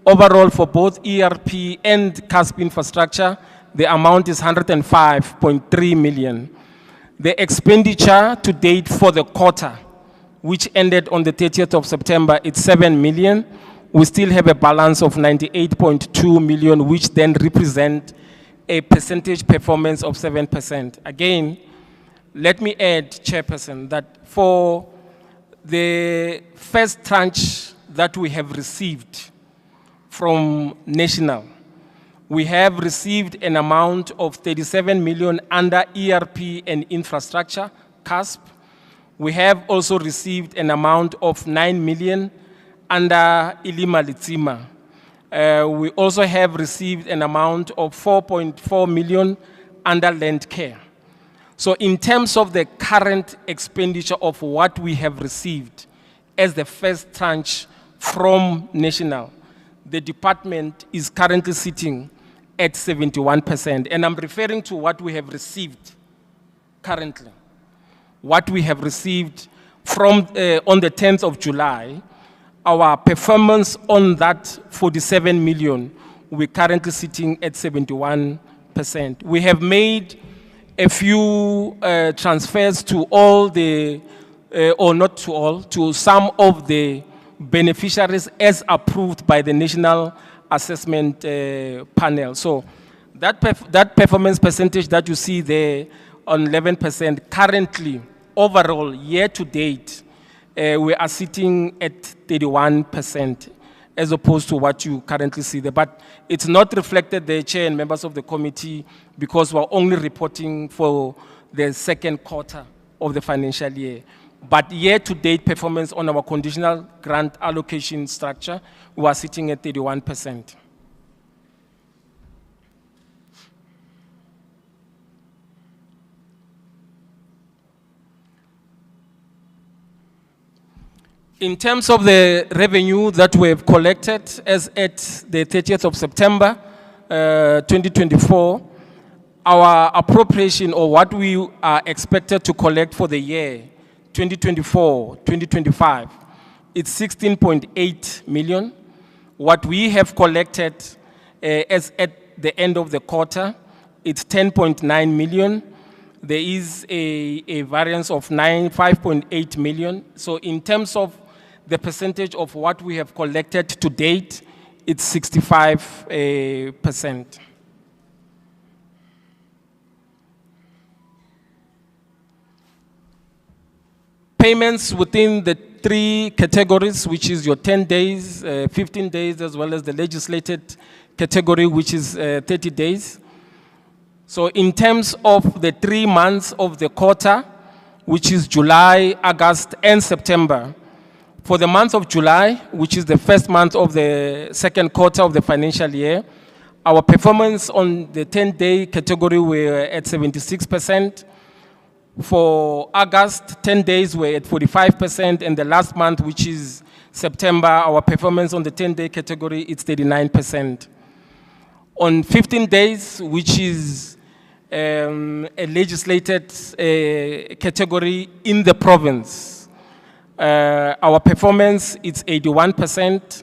Overall, for both ERP and CASP infrastructure, the amount is 105.3 million. The expenditure to date for the quarter, which ended on the 30th of September, it's 7 million. We still have a balance of 98.2 million, which then represent a percentage performance of 7%. Again, let me add, Chairperson, that for the first tranche that we have received from National, we have received an amount of 37 million under ERP and infrastructure, CASP. We have also received an amount of 9 million under Ilima Litsima. We also have received an amount of 4.4 million under land care. So in terms of the current expenditure of what we have received as the first tranche from National, the department is currently sitting at 71%. And I'm referring to what we have received currently. What we have received from on the 10th of July, our performance on that 47 million, we're currently sitting at 71%. We have made a few transfers to all the, or not to all, to some of the beneficiaries as approved by the National Assessment Panel. So that performance percentage that you see there on 11%, currently, overall, year to date, we are sitting at 31%. as opposed to what you currently see there. But it's not reflected there, Chair and members of the committee, because we're only reporting for the second quarter of the financial year. But year-to-date performance on our conditional grant allocation structure, we are sitting at 31%. In terms of the revenue that we have collected as at the 30th of September 2024, our appropriation, or what we are expected to collect for the year 2024-2025, it's 16.8 million. What we have collected as at the end of the quarter, it's 10.9 million. There is a variance of 5.8 million. So in terms of the percentage of what we have collected to date, it's 65%. Payments within the three categories, which is your 10 days, 15 days, as well as the legislated category, which is 30 days. So in terms of the 3 months of the quarter, which is July, August, and September, for the month of July, which is the first month of the second quarter of the financial year, our performance on the 10-day category were at 76%. For August, 10 days were at 45%, and the last month, which is September, our performance on the 10-day category, it's 39%. On 15 days, which is a legislated category in the province, our performance, it's 81%.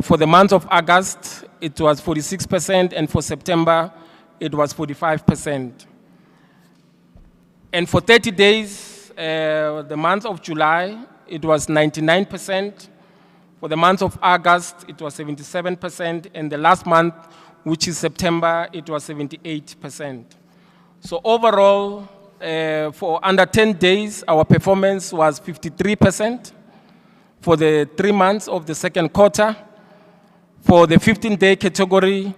For the month of August, it was 46%, and for September, it was 45%. And for 30 days, the month of July, it was 99%. For the month of August, it was 77%. And the last month, which is September, it was 78%. So overall, for under 10 days, our performance was 53%. For the 3 months of the second quarter, for the 15-day category,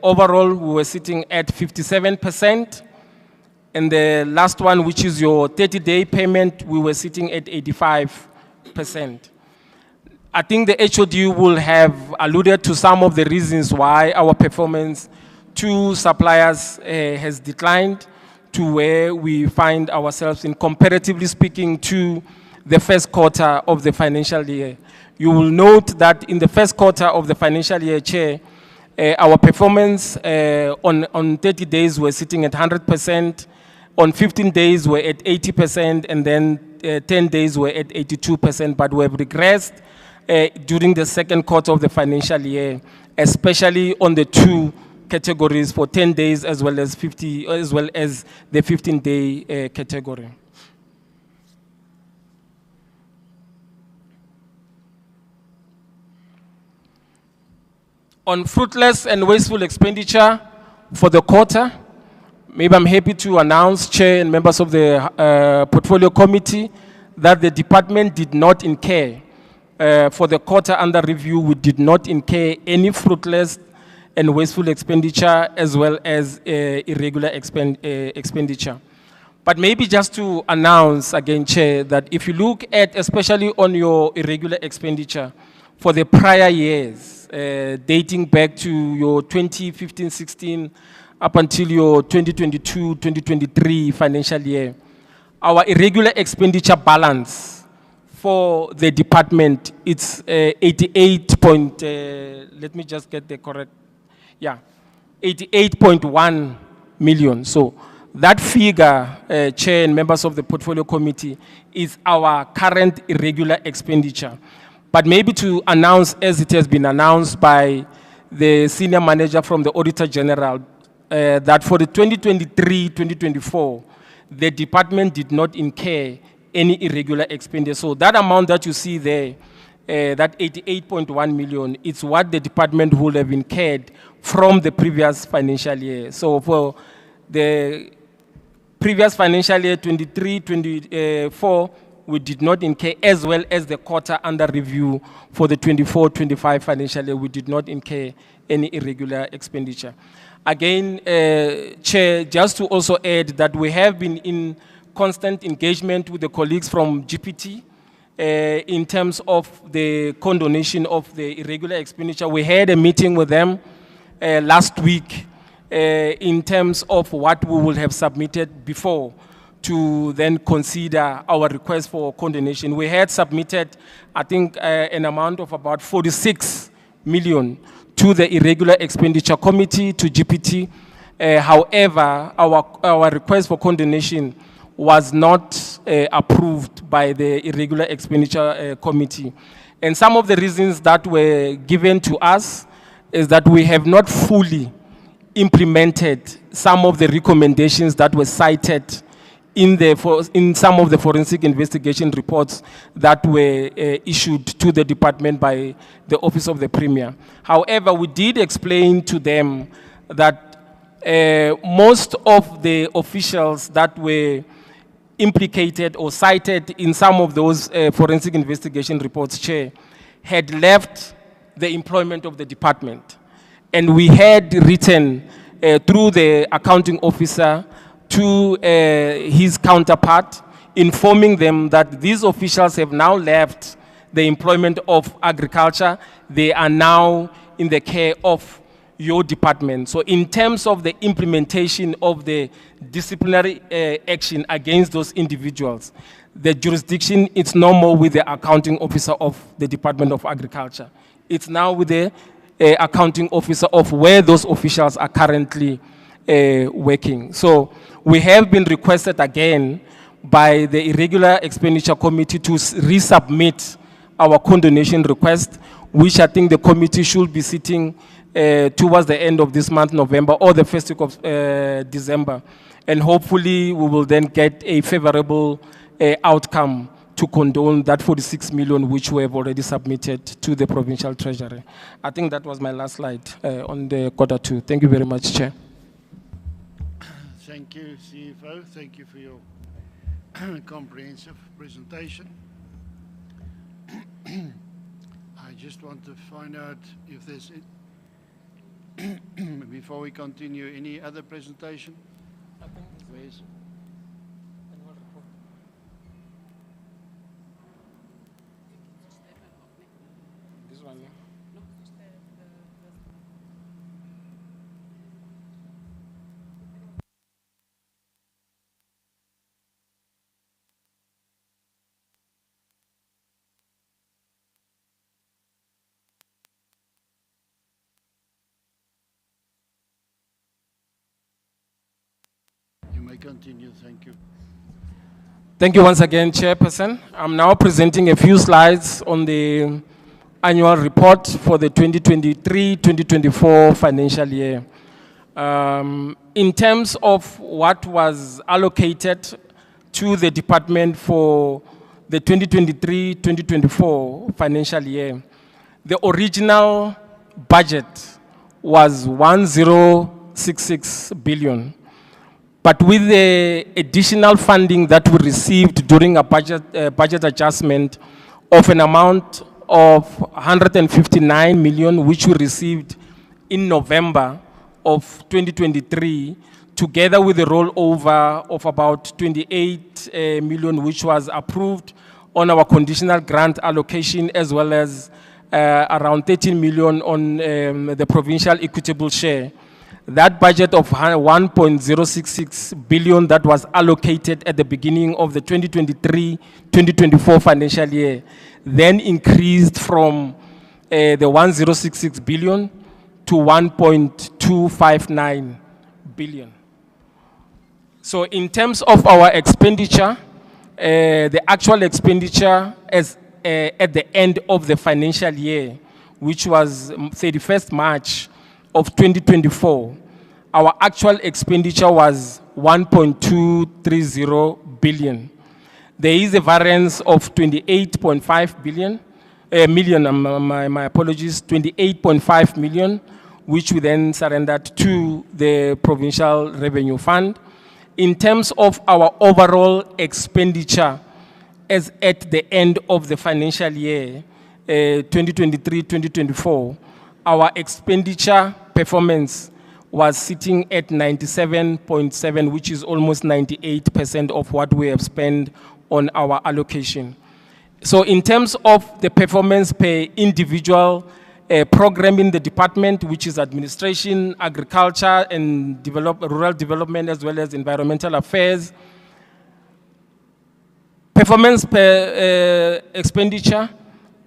overall, we were sitting at 57%. And the last one, which is your 30-day payment, we were sitting at 85%. I think the HOD will have alluded to some of the reasons why our performance to suppliers has declined to where we find ourselves in, comparatively speaking, to the first quarter of the financial year. You will note that in the first quarter of the financial year, Chair, our performance on 30 days were sitting at 100%. On 15 days, we're at 80%, and then 10 days, we're at 82%, but we have regressed during the second quarter of the financial year, especially on the two categories for 10 days as well as the 15-day category. On fruitless and wasteful expenditure for the quarter, maybe I'm happy to announce, Chair and members of the Portfolio Committee, that the department did not incur, for the quarter under review, we did not incur any fruitless and wasteful expenditure as well as irregular expenditure. But maybe just to announce again, Chair, that if you look at, especially on your irregular expenditure for the prior years, dating back to your 2015-16, up until your 2022-2023 financial year, our irregular expenditure balance for the department, it's 88.1 million. So that figure, Chair and members of the Portfolio Committee, is our current irregular expenditure. But maybe to announce, as it has been announced by the senior manager from the Auditor General, that for the 2023-2024, the department did not incur any irregular expenditure. So that amount that you see there, that 88.1 million, it's what the department would have incurred from the previous financial year. So for the previous financial year, 23-24, we did not incur, as well as the quarter under review for the 24-25 financial year, we did not incur any irregular expenditure. Again, Chair, just to also add that we have been in constant engagement with the colleagues from GPT in terms of the condonation of the irregular expenditure. We had a meeting with them last week in terms of what we will have submitted before to then consider our request for condonation. We had submitted, I think, an amount of about 46 million to the Irregular Expenditure Committee, to GPT. However, our request for condonation was not approved by the Irregular Expenditure Committee. And some of the reasons that were given to us is that we have not fully implemented some of the recommendations that were cited in some of the forensic investigation reports that were issued to the department by the Office of the Premier. However, we did explain to them that most of the officials that were implicated or cited in some of those forensic investigation reports, Chair, had left the employment of the department. And we had written through the accounting officer to his counterpart, informing them that these officials have now left the employment of agriculture. They are now in the care of your department. So in terms of the implementation of the disciplinary action against those individuals, the jurisdiction is no more with the accounting officer of the Department of Agriculture. It's now with the accounting officer of where those officials are currently working. So we have been requested again by the Irregular Expenditure Committee to resubmit our condonation request, which I think the committee should be sitting towards the end of this month, November, or the first week of December. And hopefully we will then get a favorable outcome to condone that 46 million which we have already submitted to the Provincial Treasury. I think that was my last slide on the quarter two. Thank you very much, Chair. Thank you, CFO. Thank you for your comprehensive presentation. I just want to find out if there's, before we continue, any other presentation? Where's this one? Yeah. You may continue, thank you. Thank you once again, Chairperson. I'm now presenting a few slides on the annual report for the 2023-2024 financial year. In terms of what was allocated to the department for the 2023-2024 financial year, the original budget was 1066 billion. But with the additional funding that we received during a budget adjustment of an amount of 159 million, which we received in November of 2023, together with the rollover of about 28 million, which was approved on our conditional grant allocation, as well as around 13 million on the provincial equitable share. That budget of 1.066 billion that was allocated at the beginning of the 2023-2024 financial year then increased from the 1.066 billion to 1.259 billion. So in terms of our expenditure, the actual expenditure as at the end of the financial year, which was 31st March of 2024, our actual expenditure was 1.230 billion. There is a variance of 28.5 million, my apologies, 28.5 million, which we then surrendered to the Provincial Revenue Fund. In terms of our overall expenditure as at the end of the financial year 2023-2024, our expenditure performance was sitting at 97.7, which is almost 98% of what we have spent on our allocation. So in terms of the performance per individual program in the department, which is administration, agriculture, and rural development, as well as environmental affairs, performance per expenditure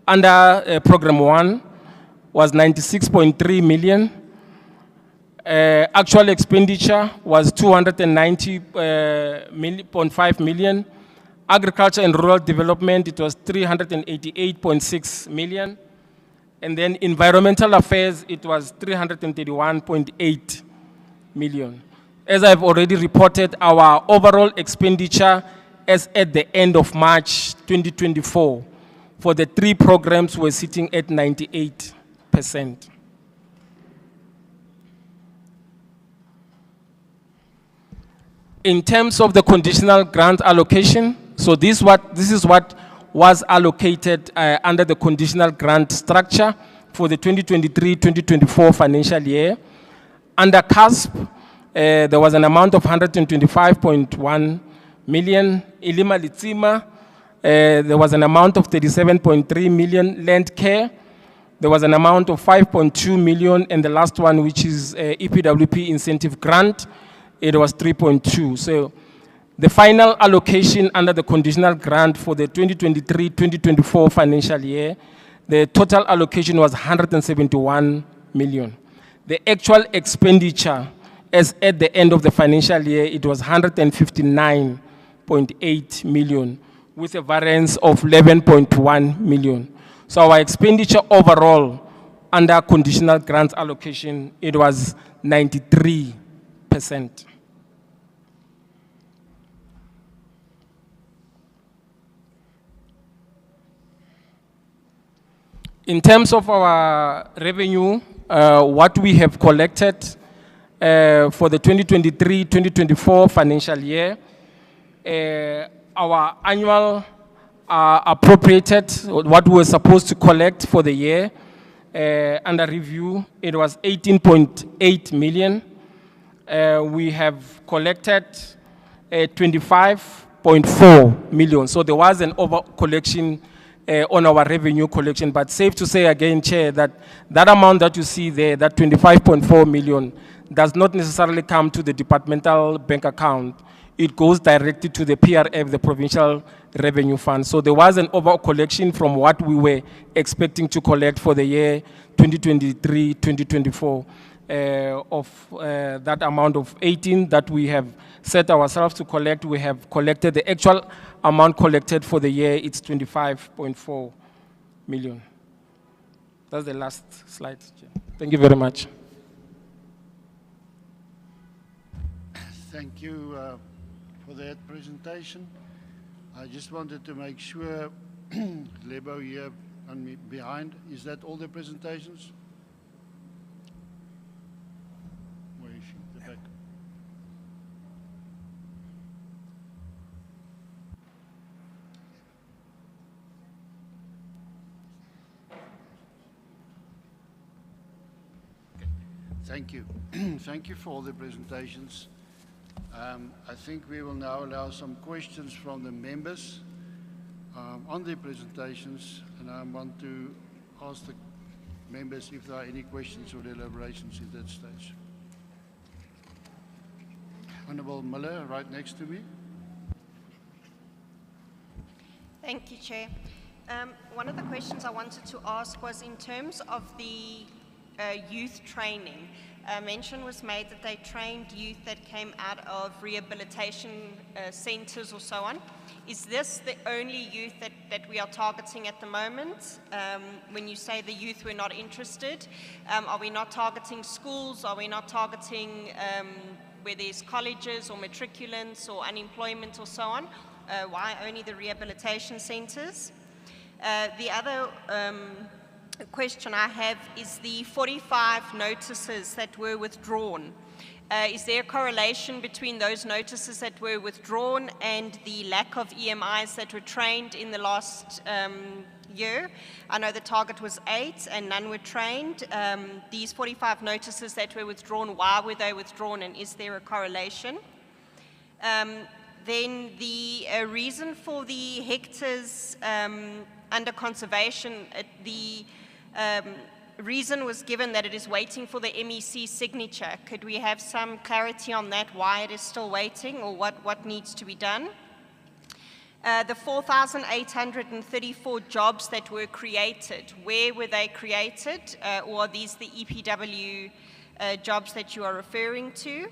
under program 1 was 96.3 million. Actual expenditure was 290.5 million. Agriculture and rural development, it was 388.6 million. And then environmental affairs, it was 331.8 million. As I've already reported, our overall expenditure as at the end of March 2024 for the 3 programs were sitting at 98%. In terms of the conditional grant allocation, so this is what was allocated under the conditional grant structure for the 2023-2024 financial year. Under CASP, there was an amount of 125.1 million. Ilima Litsima, there was an amount of 37.3 million. Land care, there was an amount of 5.2 million. And the last one, which is EPWP incentive grant, it was 3.2. So the final allocation under the conditional grant for the 2023-2024 financial year, the total allocation was 171 million. The actual expenditure as at the end of the financial year, it was 159.8 million with a variance of 11.1 million. So our expenditure overall under conditional grant allocation, it was 93%. In terms of our revenue, what we have collected for the 2023-2024 financial year, our annual appropriated, what we were supposed to collect for the year, under review, it was 18.8 million. We have collected 25.4 million. So there was an over collection on our revenue collection, but safe to say again, Chair, that that amount that you see there, that 25.4 million, does not necessarily come to the departmental bank account. It goes directly to the PRF, the Provincial Revenue Fund. So there was an over collection from what we were expecting to collect for the year 2023-2024 of that amount of 18 that we have set ourselves to collect. We have collected the actual amount collected for the year, it's 25.4 million. That's the last slide. Thank you very much. Thank you for that presentation. I just wanted to make sure, Lebo here on me behind, is that all the presentations? Where is she? The back. Thank you. Thank you for all the presentations. I think we will now allow some questions from the members on their presentations, and I want to ask the members if there are any questions or deliberations at that stage. Honourable Miller, right next to me. Thank you, Chair. One of the questions I wanted to ask was in terms of the youth training. Mention was made that they trained youth that came out of rehabilitation centres or so on. Is this the only youth that we are targeting at the moment? When you say the youth we're not interested, are we not targeting schools? Are we not targeting where there's colleges or matriculants or unemployment or so on? Why only the rehabilitation centres? The other question I have is the 45 notices that were withdrawn. Is there a correlation between those notices that were withdrawn and the lack of EMIs that were trained in the last year? I know the target was 8 and none were trained. These 45 notices that were withdrawn, why were they withdrawn, and is there a correlation? Then the reason for the hectares under conservation, the reason was given that it is waiting for the MEC signature. Could we have some clarity on that, why it is still waiting or what needs to be done? The 4,834 jobs that were created, where were they created? Or are these the EPW jobs that you are referring to?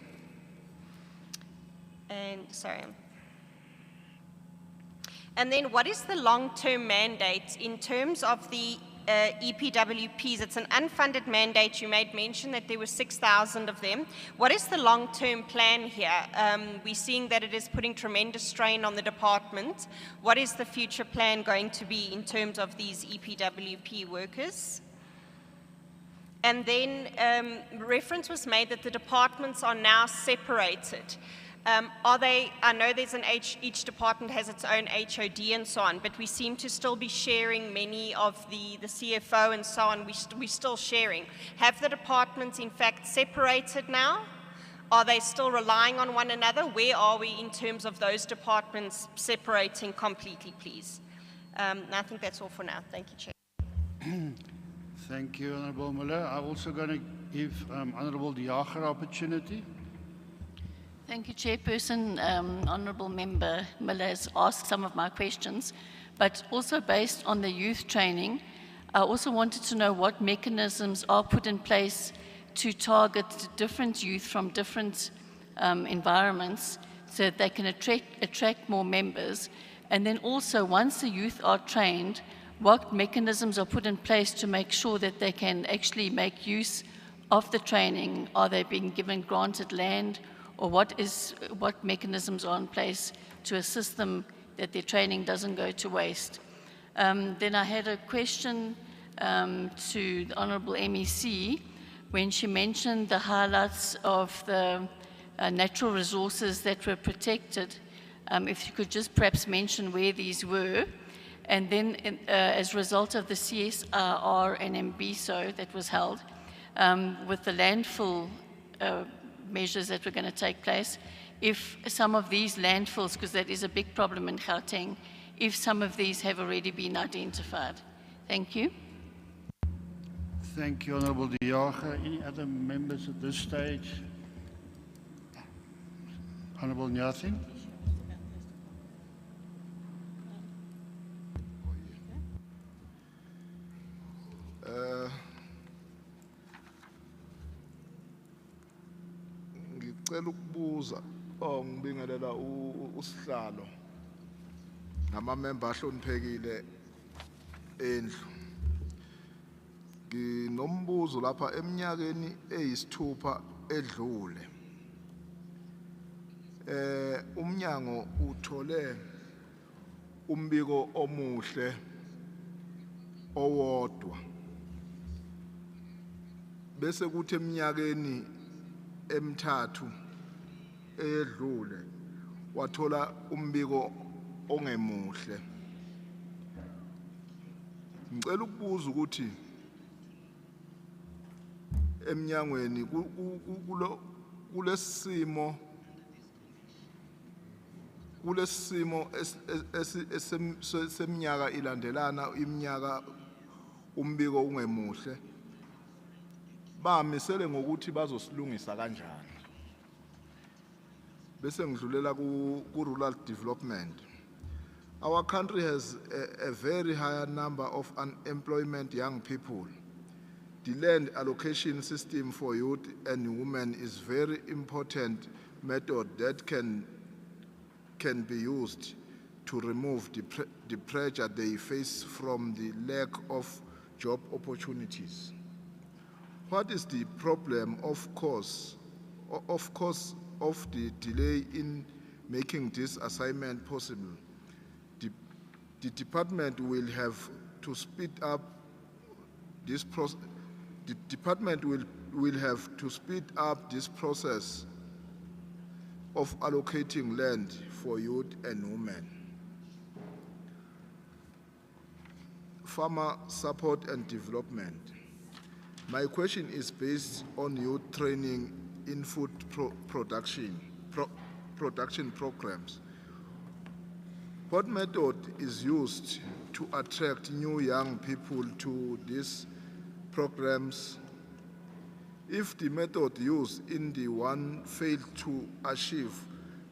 And then what is the long-term mandate in terms of the EPWPs? It's an unfunded mandate. You made mention that there were 6,000 of them. What is the long-term plan here? We're seeing that it is putting tremendous strain on the department. What is the future plan going to be in terms of these EPWP workers? And then reference was made that the departments are now separated. Are they, I know there's each department has its own HOD and so on, but we seem to still be sharing many of the CFO and so on, we're still sharing. Have the departments in fact separated now? Are they still relying on one another? Where are we in terms of those departments separating completely, please? I think that's all for now. Thank you, Chair. Thank you, Honourable Muller. I'm also going to give Honourable De Jager opportunity. Thank you, Chairperson. Honourable Member Miller has asked some of my questions, but also based on the youth training, I also wanted to know what mechanisms are put in place to target different youth from different environments so that they can attract more members. And then also, once the youth are trained, what mechanisms are put in place to make sure that they can actually make use of the training? Are they being given granted land? Or what mechanisms are in place to assist them that their training doesn't go to waste? Then I had a question to the Honourable MEC when she mentioned the highlights of the natural resources that were protected. If you could just perhaps mention where these were. And then as a result of the CSIR and MBSO that was held, with the landfill measures that were going to take place, if some of these landfills, because that is a big problem in Gauteng, if some of these have already been identified. Thank you. Thank you, Honourable De Jager. Any other members at this stage? Honourable Nyathing. Ngicela ukubuza ngibingelela usihlalo namamember ahloniphekile endlu. Nginombuzo lapha eminyakeni eyisithupha edlule. Umnyango uthole umbiko omuhle owodwa. Bese kuthi eminyakeni emithathu edlule wathola umbiko ongemuhle. Ngicela ukubuza ukuthi eminyangweni kulesimo seminyaka ilandelana iminyaka umbiko ungemuhle, bamisele ngokuthi bazosilungisa kanjani. Bese ngidlulela ku rural development. Our country has a very high number of unemployed young people. The land allocation system for youth and women is very important method that can be used to remove the pressure they face from the lack of job opportunities. What is the problem of the delay in making this assignment possible? The department will have to speed up this The department will have to speed up this process of allocating land for youth and women. Farmer support and development. My question is based on youth training in food production programs. What method is used to attract new young people to these programs? If the method used in the one failed to achieve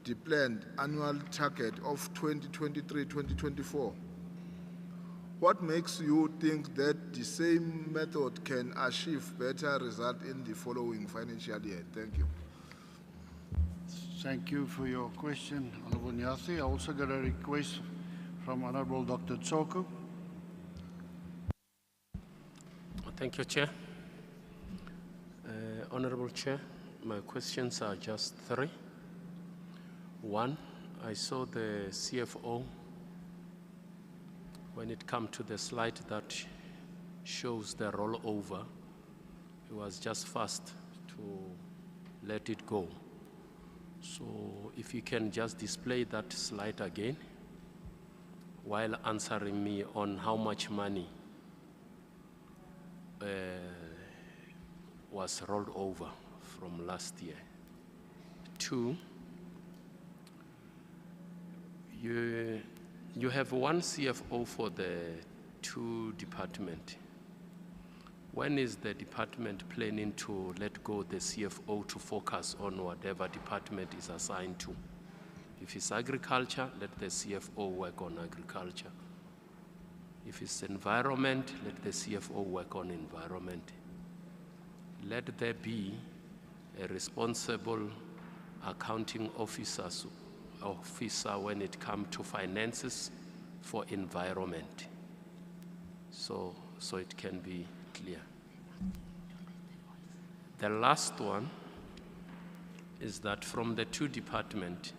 the planned annual target of 2023-2024, what makes you think that the same method can achieve better result in the following financial year? Thank you. Thank you for your question, Honorable Nyasi. I also got a request from Honorable Dr. Tsoko. Thank you, Chair. Honorable Chair, my questions are just three. One, I saw the CFO when it comes to the slide that shows the rollover. He was just fast to let it go. So if you can just display that slide again while answering me on how much money was rolled over from last year. Two, you have one CFO for the two departments. When is the department planning to let go the CFO to focus on whatever department is assigned to? If it's agriculture, let the CFO work on agriculture. If it's environment, let the CFO work on environment. Let there be a responsible accounting officer when it comes to finances for environment. So it can be clear. The last one is that from the two departments,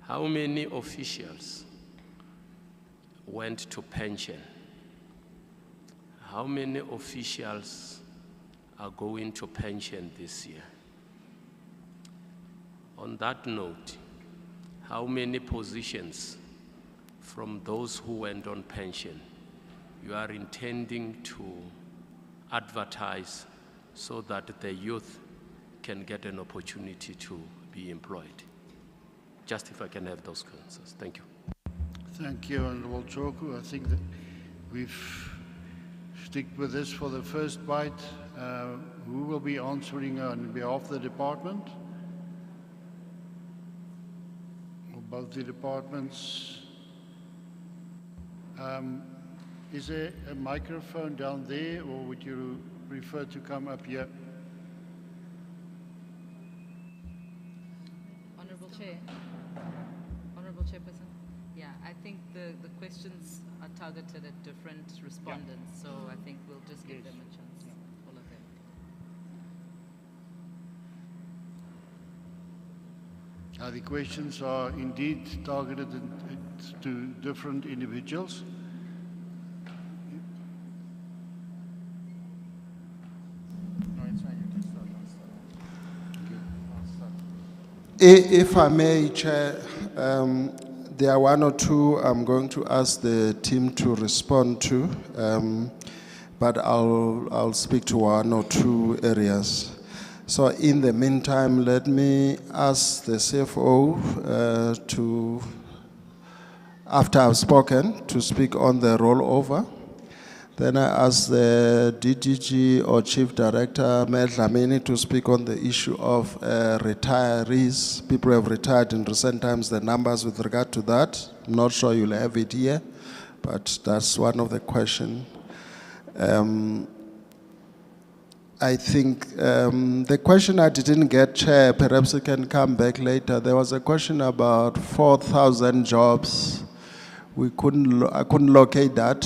how many officials went to pension? How many officials are going to pension this year? On that note, how many positions from those who went on pension you are intending to advertise so that the youth can get an opportunity to be employed? Just if I can have those answers. Thank you. Thank you, Honorable Choku. I think that we've stick with this for the first bite. Who will be answering on behalf of the department? Or both the departments? Is there a microphone down there, or would you prefer to come up here? Honorable Chair, Honorable Chairperson. Yeah, I think the questions are targeted at different respondents, so I think we'll just give them a chance, all of them. The questions are indeed targeted to different individuals. If I may, Chair, there are one or two I'm going to ask the team to respond to, but I'll speak to one or two areas. So in the meantime, let me ask the CFO to, after I've spoken, to speak on the rollover. Then I ask the DDG or Chief Director, Mel Dlamini, to speak on the issue of retirees. People who have retired in recent times, the numbers with regard to that. I'm not sure you'll have it here, but that's one of the questions. I think the question I didn't get, Chair, perhaps you can come back later. There was a question about 4,000 jobs. I couldn't locate that.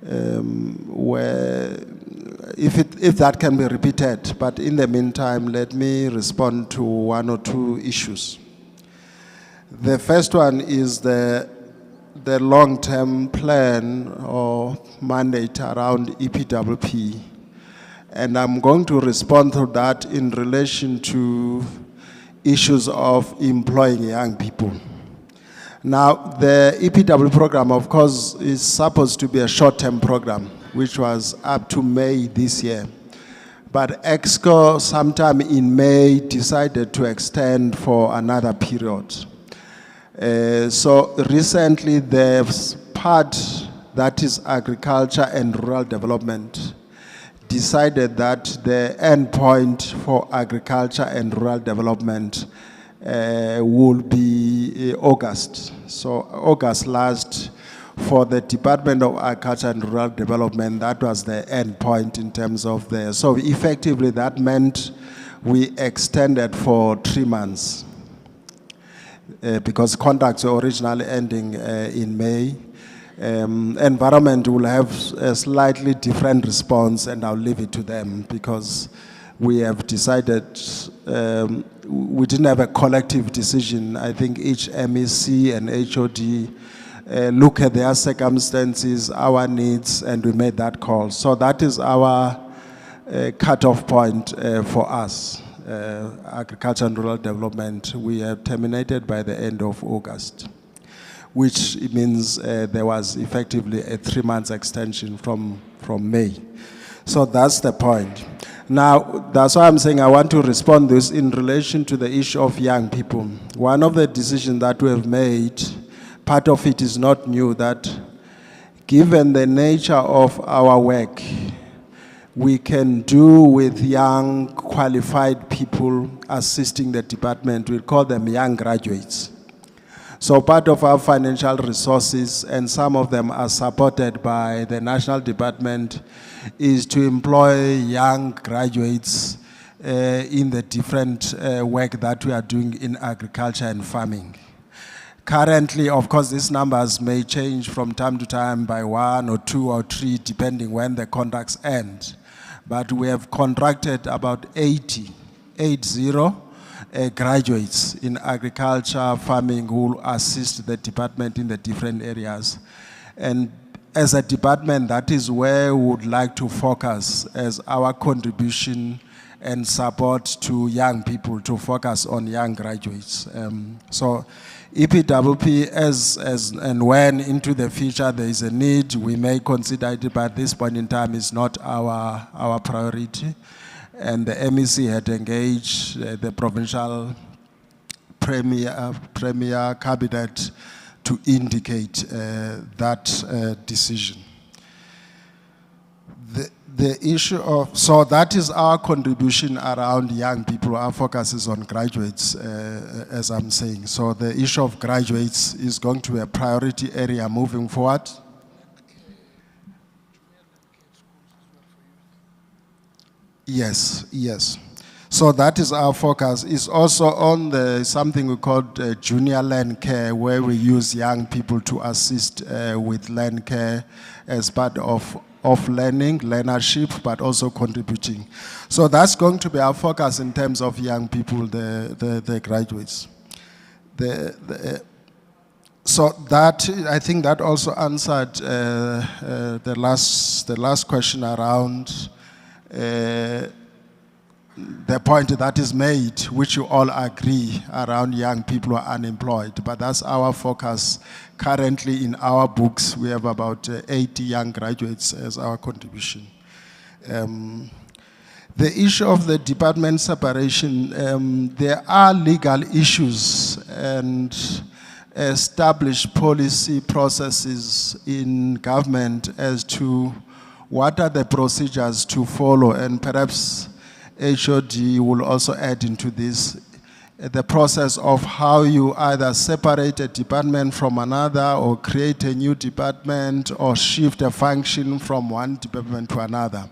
Where if that can be repeated, but in the meantime, let me respond to one or two issues. The first one is the the long-term plan or mandate around EPWP. And I'm going to respond to that in relation to issues of employing young people. Now, the EPW program, of course, is supposed to be a short-term program, which was up to May this year. But EXCO, sometime in May, decided to extend for another period. So recently, the part that is agriculture and rural development decided that the end point for agriculture and rural development will be August. So August last, for the Department of Agriculture and Rural Development, that was the end point in terms of the, so effectively that meant we extended for 3 months because contracts were originally ending in May. Environment will have a slightly different response, and I'll leave it to them because we have decided, we didn't have a collective decision. I think each MEC and HOD look at their circumstances, our needs, and we made that call. So that is our cutoff point for us, agriculture and rural development. We have terminated by the end of August, which means there was effectively a 3 months extension from May. So that's the point. Now, that's why I'm saying I want to respond to this in relation to the issue of young people. One of the decisions that we have made, part of it is not new, that given the nature of our work, we can do with young qualified people assisting the department. We call them young graduates. So part of our financial resources, and some of them are supported by the National Department, is to employ young graduates in the different work that we are doing in agriculture and farming. Currently, of course, these numbers may change from time to time by 1 or 2 or 3, depending when the contracts end. But we have contracted about 80 graduates in agriculture, farming, who will assist the department in the different areas. And as a department, that is where we would like to focus as our contribution and support to young people, to focus on young graduates. So EPWP, as and when into the future there is a need, we may consider it, but at this point in time is not our priority. And the MEC had engaged the provincial premier cabinet to indicate that decision. The issue of, so that is our contribution around young people. Our focus is on graduates, as I'm saying. So the issue of graduates is going to be a priority area moving forward. Yes, yes. So that is our focus. It's also on the something we call junior land care, where we use young people to assist with land care as part of learning, learnership, but also contributing. So that's going to be our focus in terms of young people, the graduates. So that, I think that also answered the last question around the point that is made, which you all agree, around young people who are unemployed. But that's our focus. Currently in our books, we have about 80 young graduates as our contribution. The issue of the department separation, there are legal issues and established policy processes in government as to what are the procedures to follow, and perhaps HOD will also add into this, the process of how you either separate a department from another or create a new department or shift a function from one department to another.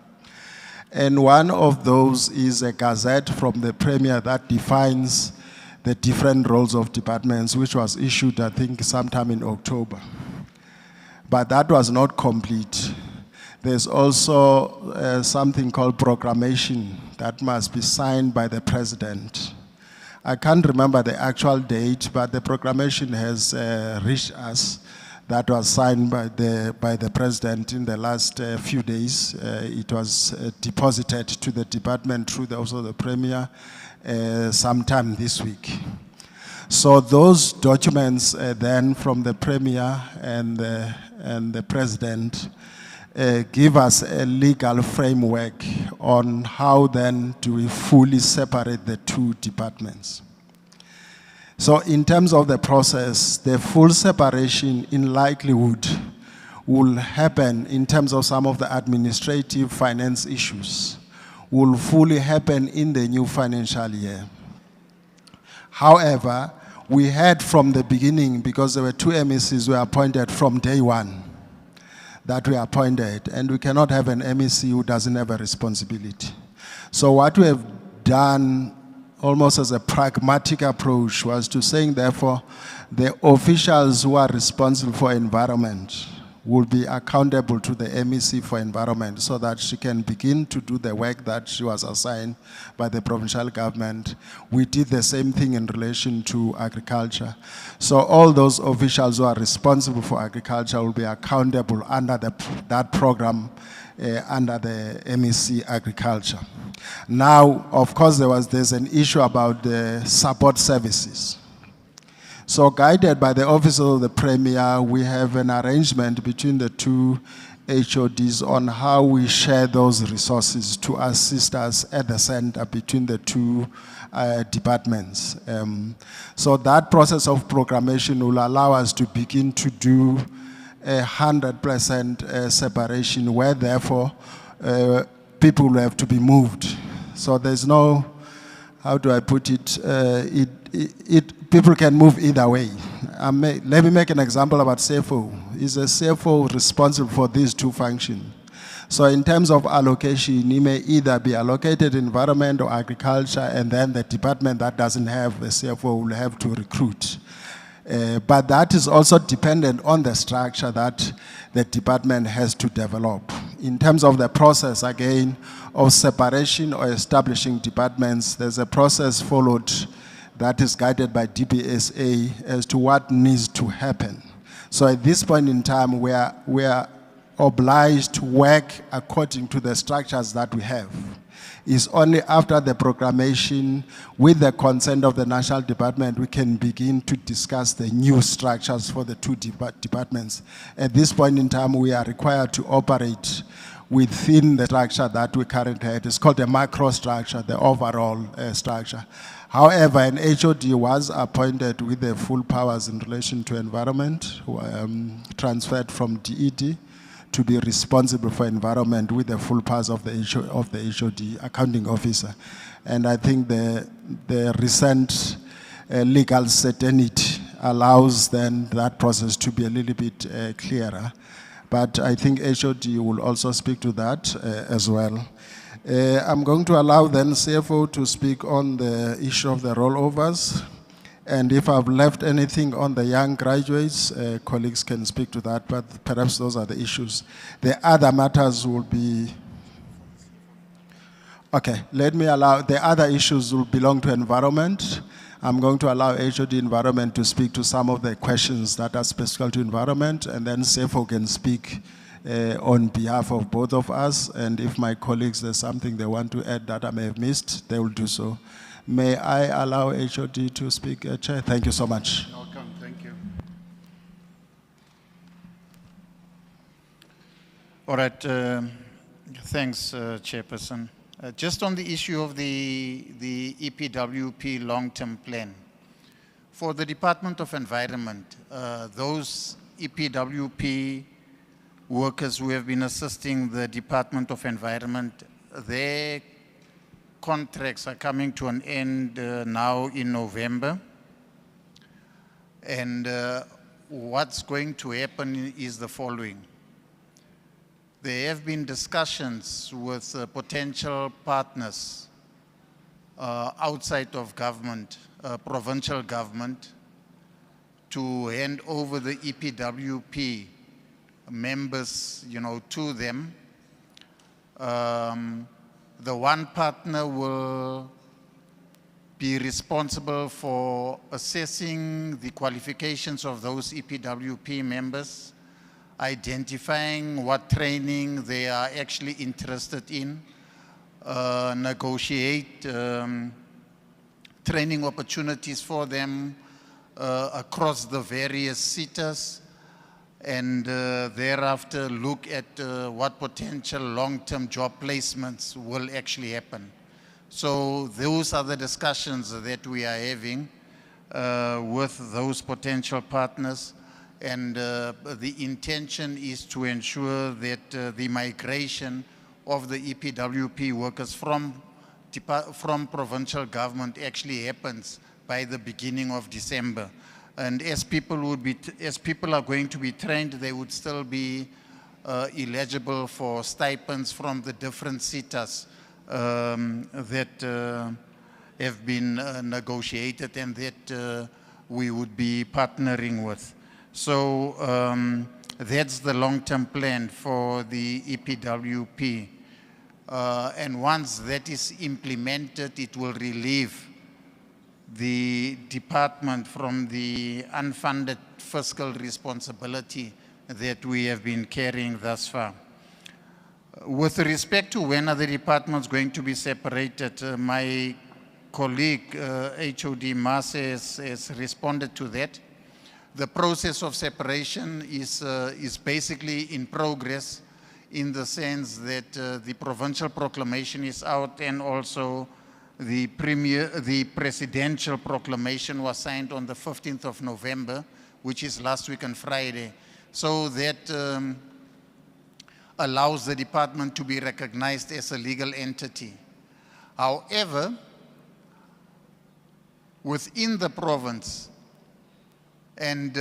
And one of those is a gazette from the Premier that defines the different roles of departments, which was issued, I think, sometime in October. But that was not complete. There's also something called proclamation that must be signed by the President. I can't remember the actual date, but the proclamation has reached us that was signed by the President in the last few days. It was deposited to the department through also the Premier sometime this week. So those documents then from the Premier and the President give us a legal framework on how then do we fully separate the two departments. So in terms of the process, the full separation in likelihood will happen in terms of some of the administrative finance issues, will fully happen in the new financial year. However, we had from the beginning, because there were two MECs who were appointed from day one, that we appointed, and we cannot have an MEC who doesn't have a responsibility. So what we have done almost as a pragmatic approach was to saying, therefore, the officials who are responsible for environment will be accountable to the MEC for environment so that she can begin to do the work that she was assigned by the provincial government. We did the same thing in relation to agriculture. So all those officials who are responsible for agriculture will be accountable under that program under the MEC agriculture. Now, of course, there's an issue about the support services. So guided by the Office of the Premier, we have an arrangement between the two HODs on how we share those resources to assist us at the center between the two departments. So that process of proclamation will allow us to begin to do 100% separation, where therefore people will have to be moved. So there's no, how do I put it, people can move either way. Let me make an example about CFO. Is a CFO responsible for these two functions? So in terms of allocation, he may either be allocated environment or agriculture, and then the department that doesn't have a CFO will have to recruit. But that is also dependent on the structure that the department has to develop. In terms of the process, again, of separation or establishing departments, there's a process followed that is guided by DBSA as to what needs to happen. So at this point in time, we are obliged to work according to the structures that we have. It's only after the proclamation, with the consent of the National Department, we can begin to discuss the new structures for the two departments. At this point in time, we are required to operate within the structure that we currently have. It's called a macro structure, the overall structure. However, an HOD was appointed with the full powers in relation to environment, transferred from DED to be responsible for environment with the full powers of the HOD accounting officer. And I think the recent legal certainty allows then that process to be a little bit clearer. But I think HOD will also speak to that as well. I'm going to allow then CFO to speak on the issue of the rollovers. And if I've left anything on the young graduates, colleagues can speak to that, but perhaps those are the issues. The other matters will be, okay, let me allow, the other issues will belong to environment. I'm going to allow HOD Environment to speak to some of the questions that are specific to environment, and then CFO can speak on behalf of both of us. And if my colleagues, there's something they want to add that I may have missed, they will do so. May I allow HOD to speak, Chair? Thank you so much. Welcome, thank you. All right, thanks, Chairperson. Just on the issue of the EPWP long-term plan, for the Department of Environment, those EPWP workers who have been assisting the Department of Environment, their contracts are coming to an end now in November. And what's going to happen is the following. There have been discussions with potential partners outside of government, provincial government, to hand over the EPWP members, to them. The one partner will be responsible for assessing the qualifications of those EPWP members, identifying what training they are actually interested in, negotiate training opportunities for them across the various sectors, and thereafter look at what potential long-term job placements will actually happen. So those are the discussions that we are having with those potential partners, and the intention is to ensure that the migration of the EPWP workers from provincial government actually happens by the beginning of December. And as people are going to be trained, they would still be eligible for stipends from the different SETAs that have been negotiated and that we would be partnering with. So that's the long-term plan for the EPWP. And once that is implemented, it will relieve the department from the unfunded fiscal responsibility that we have been carrying thus far. With respect to when are the departments going to be separated, my colleague HOD Mase has responded to that. The process of separation is basically in progress, in the sense that the provincial proclamation is out, and also the presidential proclamation was signed on the 15th of November, which is last week on Friday. So that allows the department to be recognized as a legal entity. However, within the province and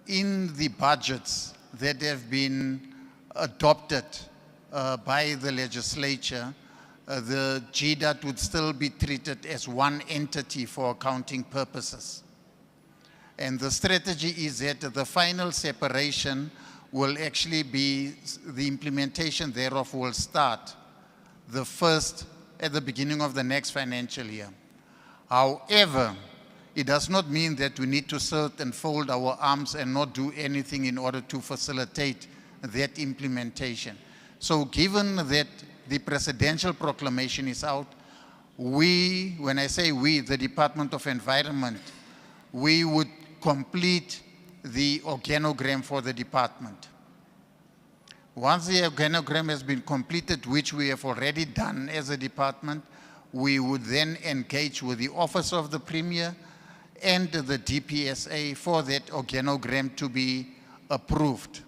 in the budgets that have been adopted by the legislature, the GDAT would still be treated as one entity for accounting purposes. And the strategy is that the final separation will actually be, the implementation thereof will start at the beginning of the next financial year. However, it does not mean that we need to sit and fold our arms and not do anything in order to facilitate that implementation. So given that the presidential proclamation is out, we, when I say we, the Department of Environment, we would complete the organogram for the department. Once the organogram has been completed, which we have already done as a department, we would then engage with the Office of the Premier and the DPSA for that organogram to be approved.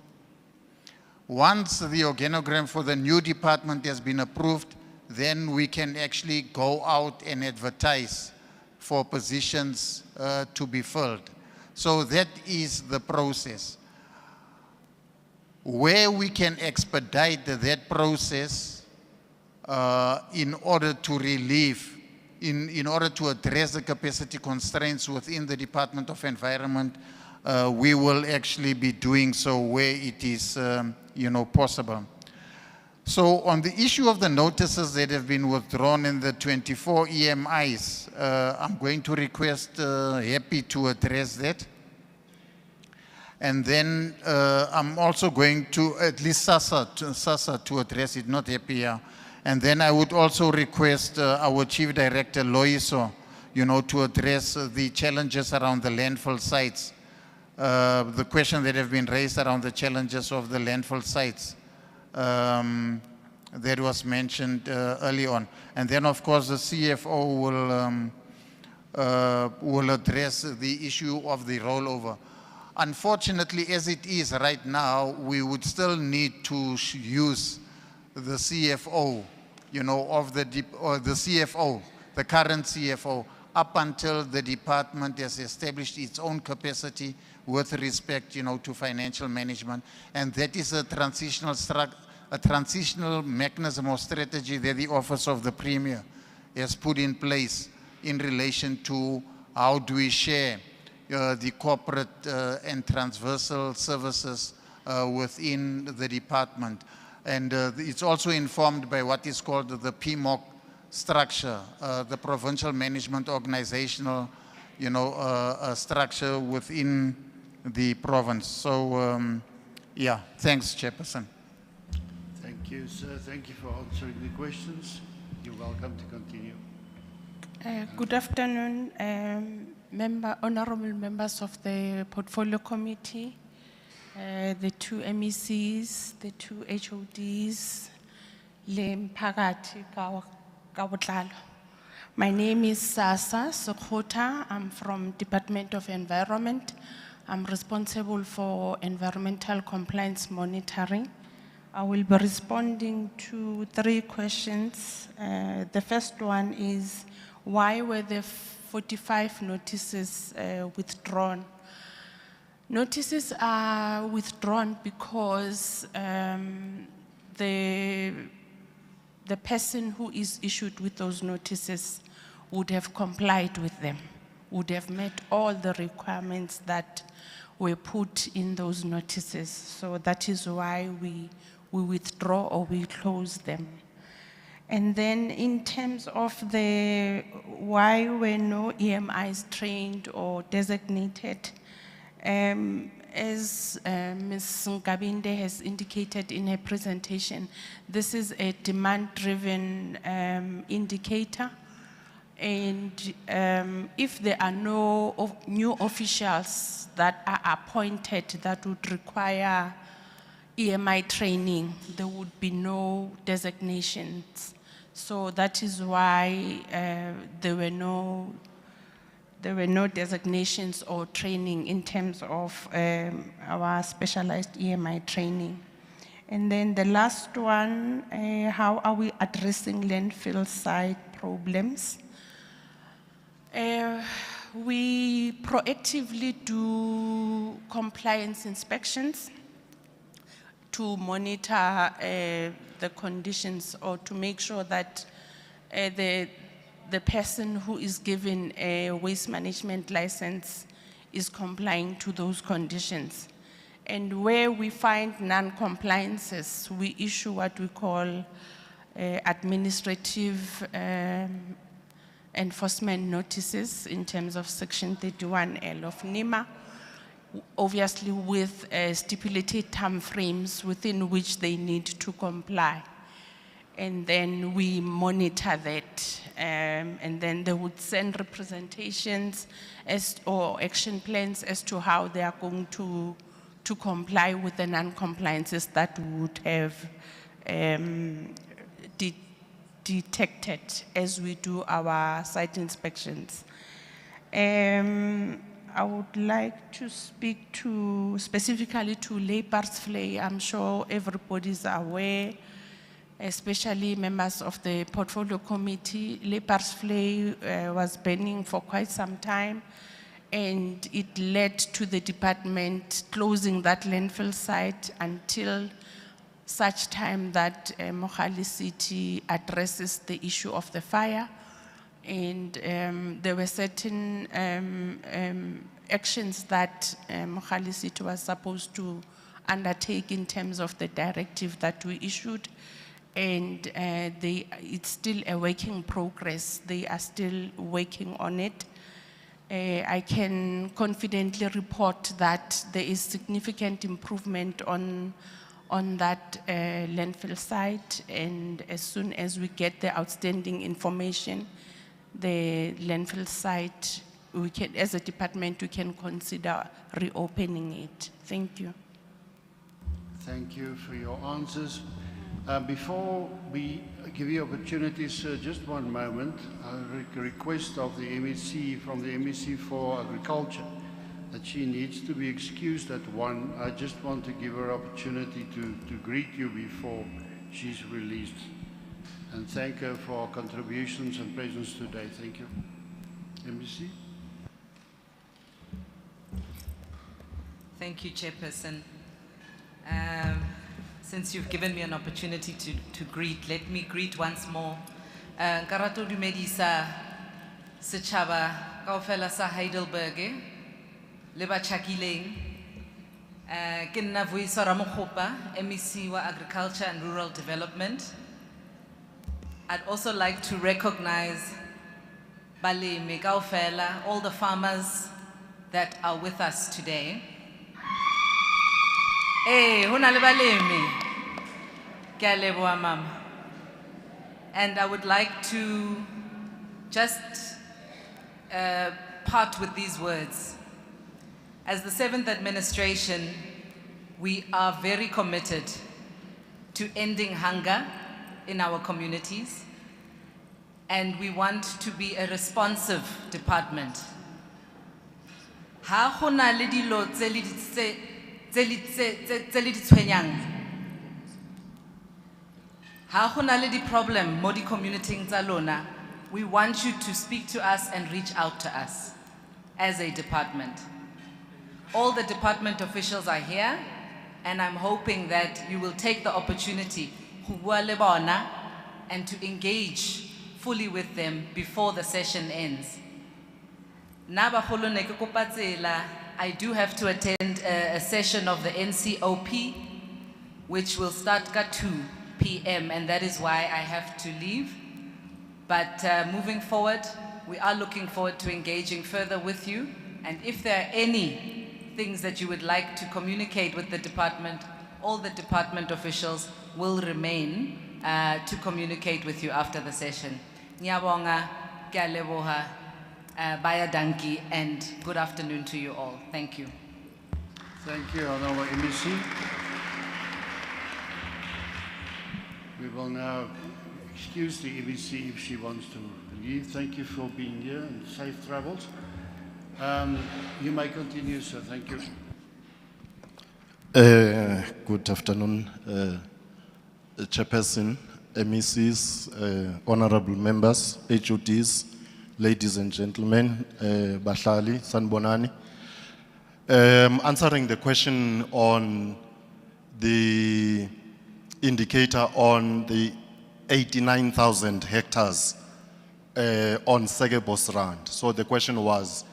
Once the organogram for the new department has been approved, then we can actually go out and advertise for positions to be filled. So that is the process. Where we can expedite that process in order to relieve, in order to address the capacity constraints within the Department of Environment, we will actually be doing so where it is possible. So on the issue of the notices that have been withdrawn in the 24 EMIs, I'm going to request Happy to address that. And then I'm also going to, at least Sasa to address it, not Happy here. And then I would also request our Chief Director, Loiso, to address the challenges around the landfill sites. The question that have been raised around the challenges of the landfill sites that was mentioned early on. And then, of course, the CFO will address the issue of the rollover. Unfortunately, as it is right now, we would still need to use the CFO, the CFO, the current CFO, up until the department has established its own capacity with respect, to financial management. And that is a transitional mechanism or strategy that the Office of the Premier has put in place in relation to how do we share the corporate and transversal services within the department. And it's also informed by what is called the PMOC structure, the provincial management organizational, structure within the province. So, yeah, thanks, Chairperson. Thank you, sir. Thank you for answering the questions. You're welcome to continue. Good afternoon, honorable members of the Portfolio Committee, the two MECs, the two HODs, le mphakathi ka botlalo. My name is Sasa Sokota. I'm from Department of Environment. I'm responsible for environmental compliance monitoring. I will be responding to 3 questions. The first one is, why were the 45 notices withdrawn? Notices are withdrawn because the person who is issued with those notices would have complied with them, would have met all the requirements that were put in those notices. So that is why we withdraw or we close them. And then in terms of the why were no EMIs trained or designated, as Ms. Nkabinde has indicated in her presentation, this is a demand-driven indicator. And if there are no new officials that are appointed that would require EMI training, there would be no designations. So that is why there were no designations or training in terms of our specialized EMI training. And then the last one, how are we addressing landfill site problems? We proactively do compliance inspections to monitor the conditions or to make sure that the person who is given a waste management license is complying to those conditions. And where we find non-compliances, we issue what we call administrative enforcement notices in terms of Section 31L of NEMA, obviously with stipulated time frames within which they need to comply. And then we monitor that, and then they would send representations or action plans as to how they are going to comply with the non-compliances that we would have detected as we do our site inspections. I would like to speak specifically to labor's flay. I'm sure everybody's aware, especially members of the Portfolio Committee. Labor's flay was burning for quite some time, and it led to the department closing that landfill site until such time that Mogale City addresses the issue of the fire. And there were certain actions that Mogale City was supposed to undertake in terms of the directive that we issued. And it's still a work in progress. They are still working on it. I can confidently report that there is significant improvement on that landfill site, and as soon as we get the outstanding information, the landfill site, we can, as a department, we can consider reopening it. Thank you. Thank you for your answers. Before we give you opportunities, just one moment. A request of the MEC, from the MEC for Agriculture, that she needs to be excused at 1. I just want to give her opportunity to greet you before she's released. And thank her for her contributions and presence today. Thank you. MEC. Thank you, Chairperson. Since you've given me an opportunity to greet, let me greet once more. Nkarato dumedisa setjhaba kaofela sa Heidelberg le ba tjhakileng. Ke nna Vuisa Ramokgopa, MEC wa Agriculture and Rural Development. I'd also like to recognize balemi kaofela, all the farmers that are with us today. Hey, hona le balemi. Ke a leboha mama. And I would like to just part with these words. As the 7th administration, we are very committed to ending hunger in our communities, and we want to be a responsive department. Ha ho na le dilo tse le di tshwenyang, ha ho na le di problem mo di community tsa lona, we want you to speak to us and reach out to us as a department. All the department officials are here, and I'm hoping that you will take the opportunity ho bua le bona and to engage fully with them before the session ends. Na bagolo ne ke kopa tsela, I do have to attend a session of the NCOP, which will start at 2 p.m., and that is why I have to leave. But moving forward, we are looking forward to engaging further with you, and if there are any things that you would like to communicate with the department, all the department officials will remain to communicate with you after the session. Ngiyabonga, ke a leboha, baya danki, and good afternoon to you all. Thank you. Thank you, Honorable MEC. We will now excuse the MEC if she wants to leave. Thank you for being here and safe travels. You may continue, sir. Thank you. Good afternoon, Chairperson, MECs, honorable members, HODs, ladies and gentlemen, Bahlali, Sanbonani. Answering the question on the indicator on the 89,000 hectares on Segebos Rand. So the question was,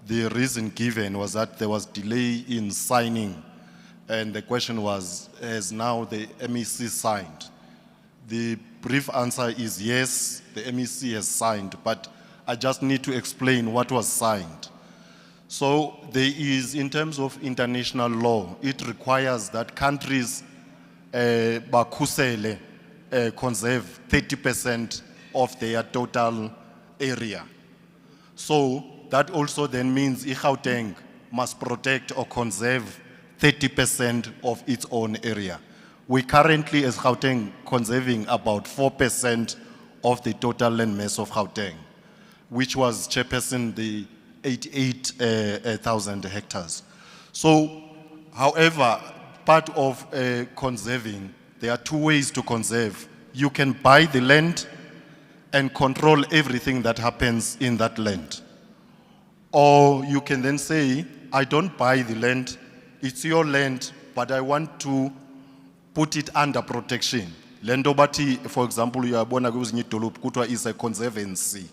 the reason given was that there was delay in signing, and the question was, has now the MEC signed? The brief answer is yes, the MEC has signed, but I just need to explain what was signed. So there is, in terms of international law, it requires that countries bakusele conserve 30% of their total area. So that also then means Gauteng must protect or conserve 30% of its own area. We currently, as Gauteng, conserving about 4% of the total land mass of Gauteng, which was, Chairperson, the 88,000 hectares. So, however, part of conserving, there are two ways to conserve. You can buy the land and control everything that happens in that land. Or you can then say, I don't buy the land, it's your land, but I want to put it under protection. Lendobati, for example, is a conservancy.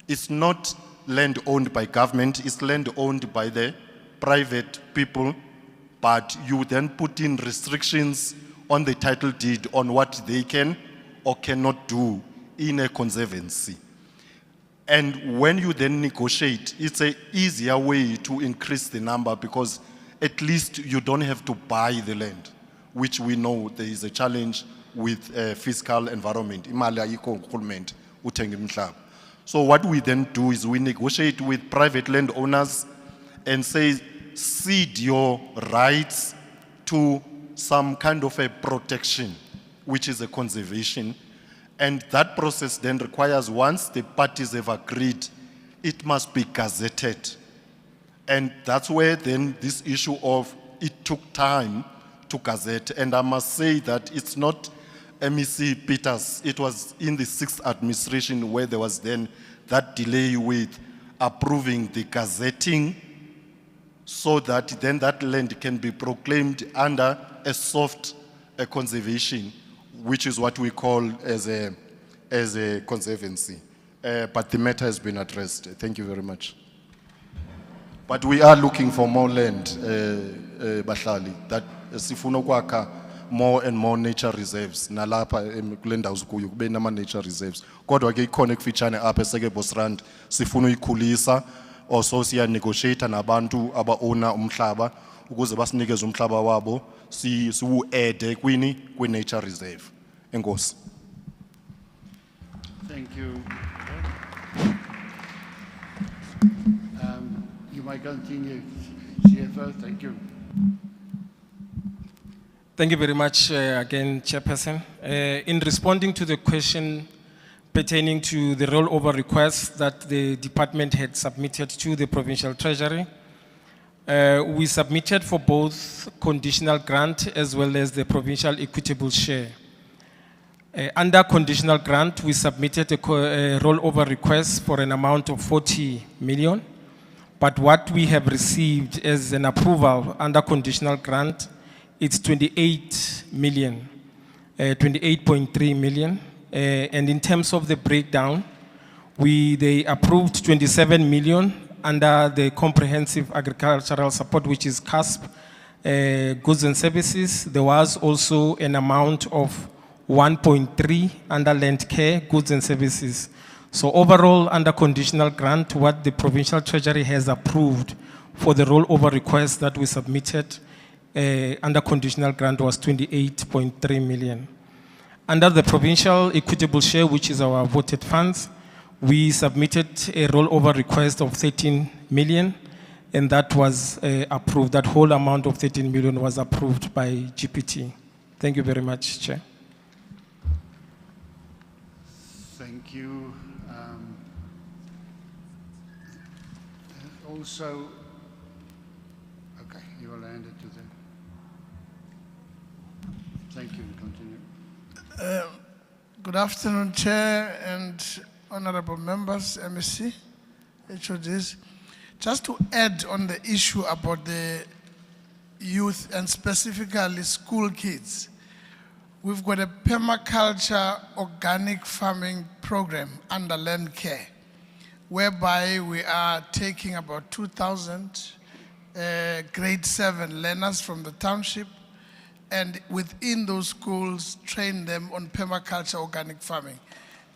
It's not land owned by government, it's land owned by the private people, but you then put in restrictions on the title deed on what they can or cannot do in a conservancy. And when you then negotiate, it's an easier way to increase the number, because at least you don't have to buy the land, which we know there is a challenge with fiscal environment. So what we then do is we negotiate with private landowners and say, cede your rights to some kind of a protection, which is a conservation. And that process then requires, once the parties have agreed, it must be gazetted. And that's where then this issue of it took time to gazette. And I must say that it's not MEC Peters, it was in the 6th administration where there was then that delay with approving the gazetting, so that then that land can be proclaimed under a soft conservation, which is what we call as a conservancy. But the matter has been addressed. Thank you very much. But we are looking for more land, Bahlali, that Sifuno Kwaka more and more nature reserves. Nalapa kulenda uzikuyo kube nama nature reserves. Kodwa ke ikhona ekufitshane apha eseke Bosrand sifuna uyikhulisa also siya negotiate nabantu aba owner umhlaba ukuze basinikeze umhlaba wabo siwu add kwini kwi nature reserve. Enkosi. Thank you. You might continue, CFO. Thank you. Thank you very much again, Chairperson. In responding to the question pertaining to the rollover request that the department had submitted to the Provincial Treasury, we submitted for both conditional grant as well as the provincial equitable share. Under conditional grant, we submitted a rollover request for an amount of 40 million. But what we have received as an approval under conditional grant, it's 28 million, 28.3 million. And in terms of the breakdown, they approved 27 million under the comprehensive agricultural support, which is CASP, goods and services. There was also an amount of 1.3 under land care, goods and services. So overall, under conditional grant, what the Provincial Treasury has approved for the rollover request that we submitted under conditional grant was 28.3 million. Under the provincial equitable share, which is our voted funds, we submitted a rollover request of 13 million, and that was approved. That whole amount of 13 million was approved by GPT. Thank you very much, Chair. Thank you. Also, okay, you will hand it to them. Thank you. Continue. Good afternoon, Chair and honorable members, MEC, HODs. Just to add on the issue about the youth and specifically school kids, we've got a permaculture organic farming program under land care, whereby we are taking about 2,000 grade 7 learners from the township, and within those schools, train them on permaculture organic farming.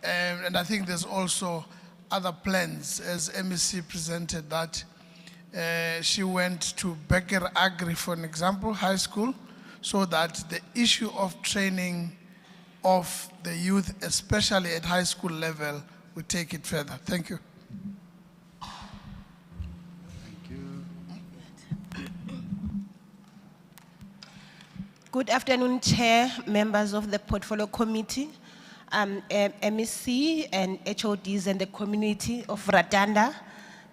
And I think there's also other plans, as MEC presented that she went to Becker Agri, for an example, high school, so that the issue of training of the youth, especially at high school level, we take it further. Thank you. Good afternoon, Chair, members of the Portfolio Committee, MEC and HODs and the community of Ratanda,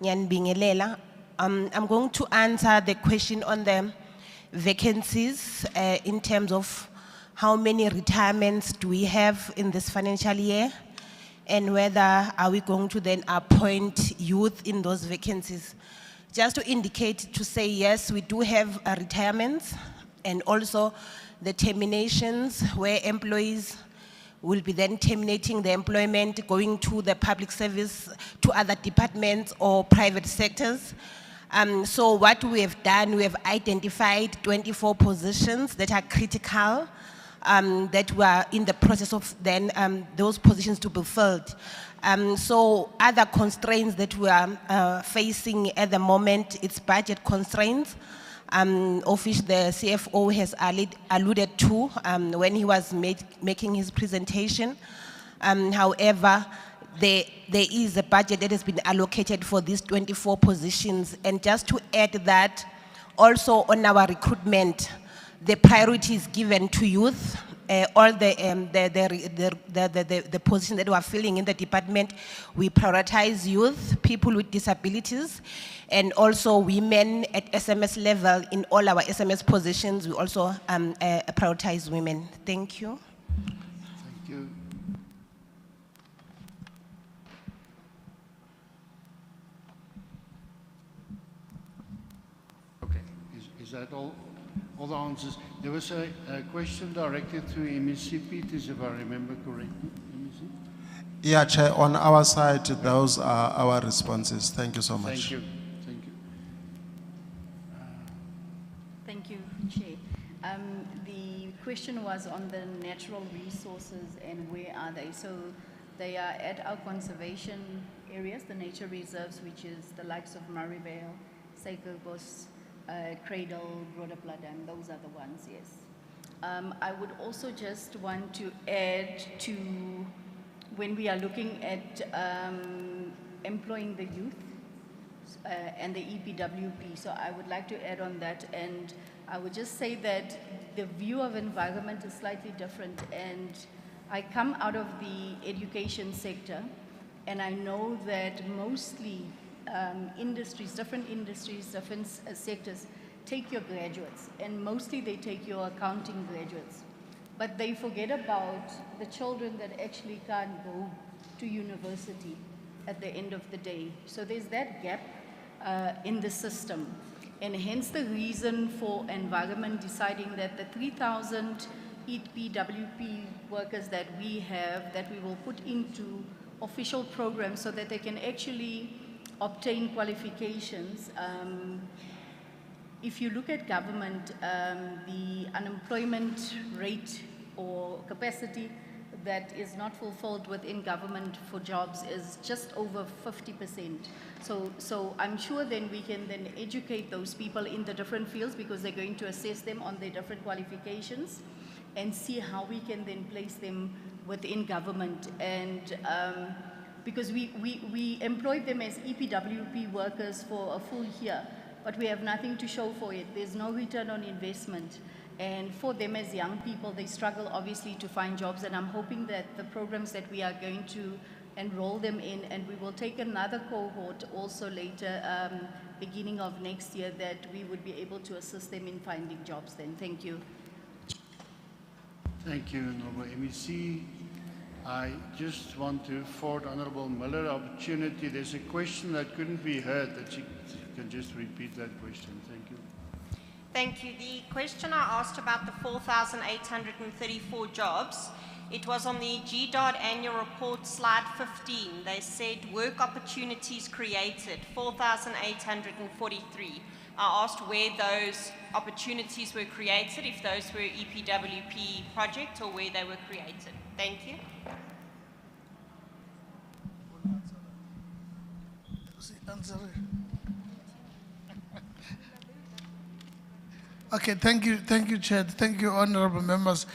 Nyanbingelela. I'm going to answer the question on the vacancies in terms of how many retirements do we have in this financial year, and whether are we going to then appoint youth in those vacancies. Just to indicate, to say yes, we do have retirements, and also the terminations where employees will be then terminating the employment, going to the public service, to other departments or private sectors. So what we have done, we have identified 24 positions that are critical, that were in the process of then those positions to be filled. So other constraints that we are facing at the moment, it's budget constraints, of which the CFO has alluded to when he was making his presentation. However, there is a budget that has been allocated for these 24 positions. And just to add that, also on our recruitment, the priority is given to youth. All the positions that we are filling in the department, we prioritize youth, people with disabilities, and also women at SMS level. In all our SMS positions, we also prioritize women. Thank you. Thank you. Okay, is that all the answers? There was a question directed to MEC Peters, if I remember correctly. MEC? Yeah, Chair, on our side, those are our responses. Thank you so much. Thank you. Thank you. Thank you, Chair. The question was on the natural resources and where are they? So they are at our conservation areas, the nature reserves, which is the likes of Murrayvale, Seikobos, Cradle, Rhodopladam, those are the ones, yes. I would also just want to add to when we are looking at employing the youth and the EPWP. So I would like to add on that, and I would just say that the view of environment is slightly different, and I come out of the education sector, and I know that mostly industries, different sectors take your graduates, and mostly they take your accounting graduates. But they forget about the children that actually can't go to university at the end of the day. So there's that gap in the system. And hence the reason for environment deciding that the 3,000 EPWP workers that we have, that we will put into official programs so that they can actually obtain qualifications. If you look at government, the unemployment rate or capacity that is not fulfilled within government for jobs is just over 50%. So I'm sure then we can then educate those people in the different fields, because they're going to assess them on their different qualifications and see how we can then place them within government. And because we employed them as EPWP workers for a full year, but we have nothing to show for it. There's no return on investment. And for them as young people, they struggle obviously to find jobs. And I'm hoping that the programs that we are going to enroll them in, and we will take another cohort also later, beginning of next year, that we would be able to assist them in finding jobs then. Thank you. Thank you, Honourable MEC. I just want to afford Honourable Miller the opportunity. There's a question that couldn't be heard, that she can just repeat that question. Thank you. Thank you. The question I asked about the 4,834 jobs, it was on the GDOT annual report, slide 15. They said work opportunities created, 4,843. I asked where those opportunities were created, if those were EPWP projects or where they were created. Thank you. Okay, thank you, Chair. Thank you, honorable members.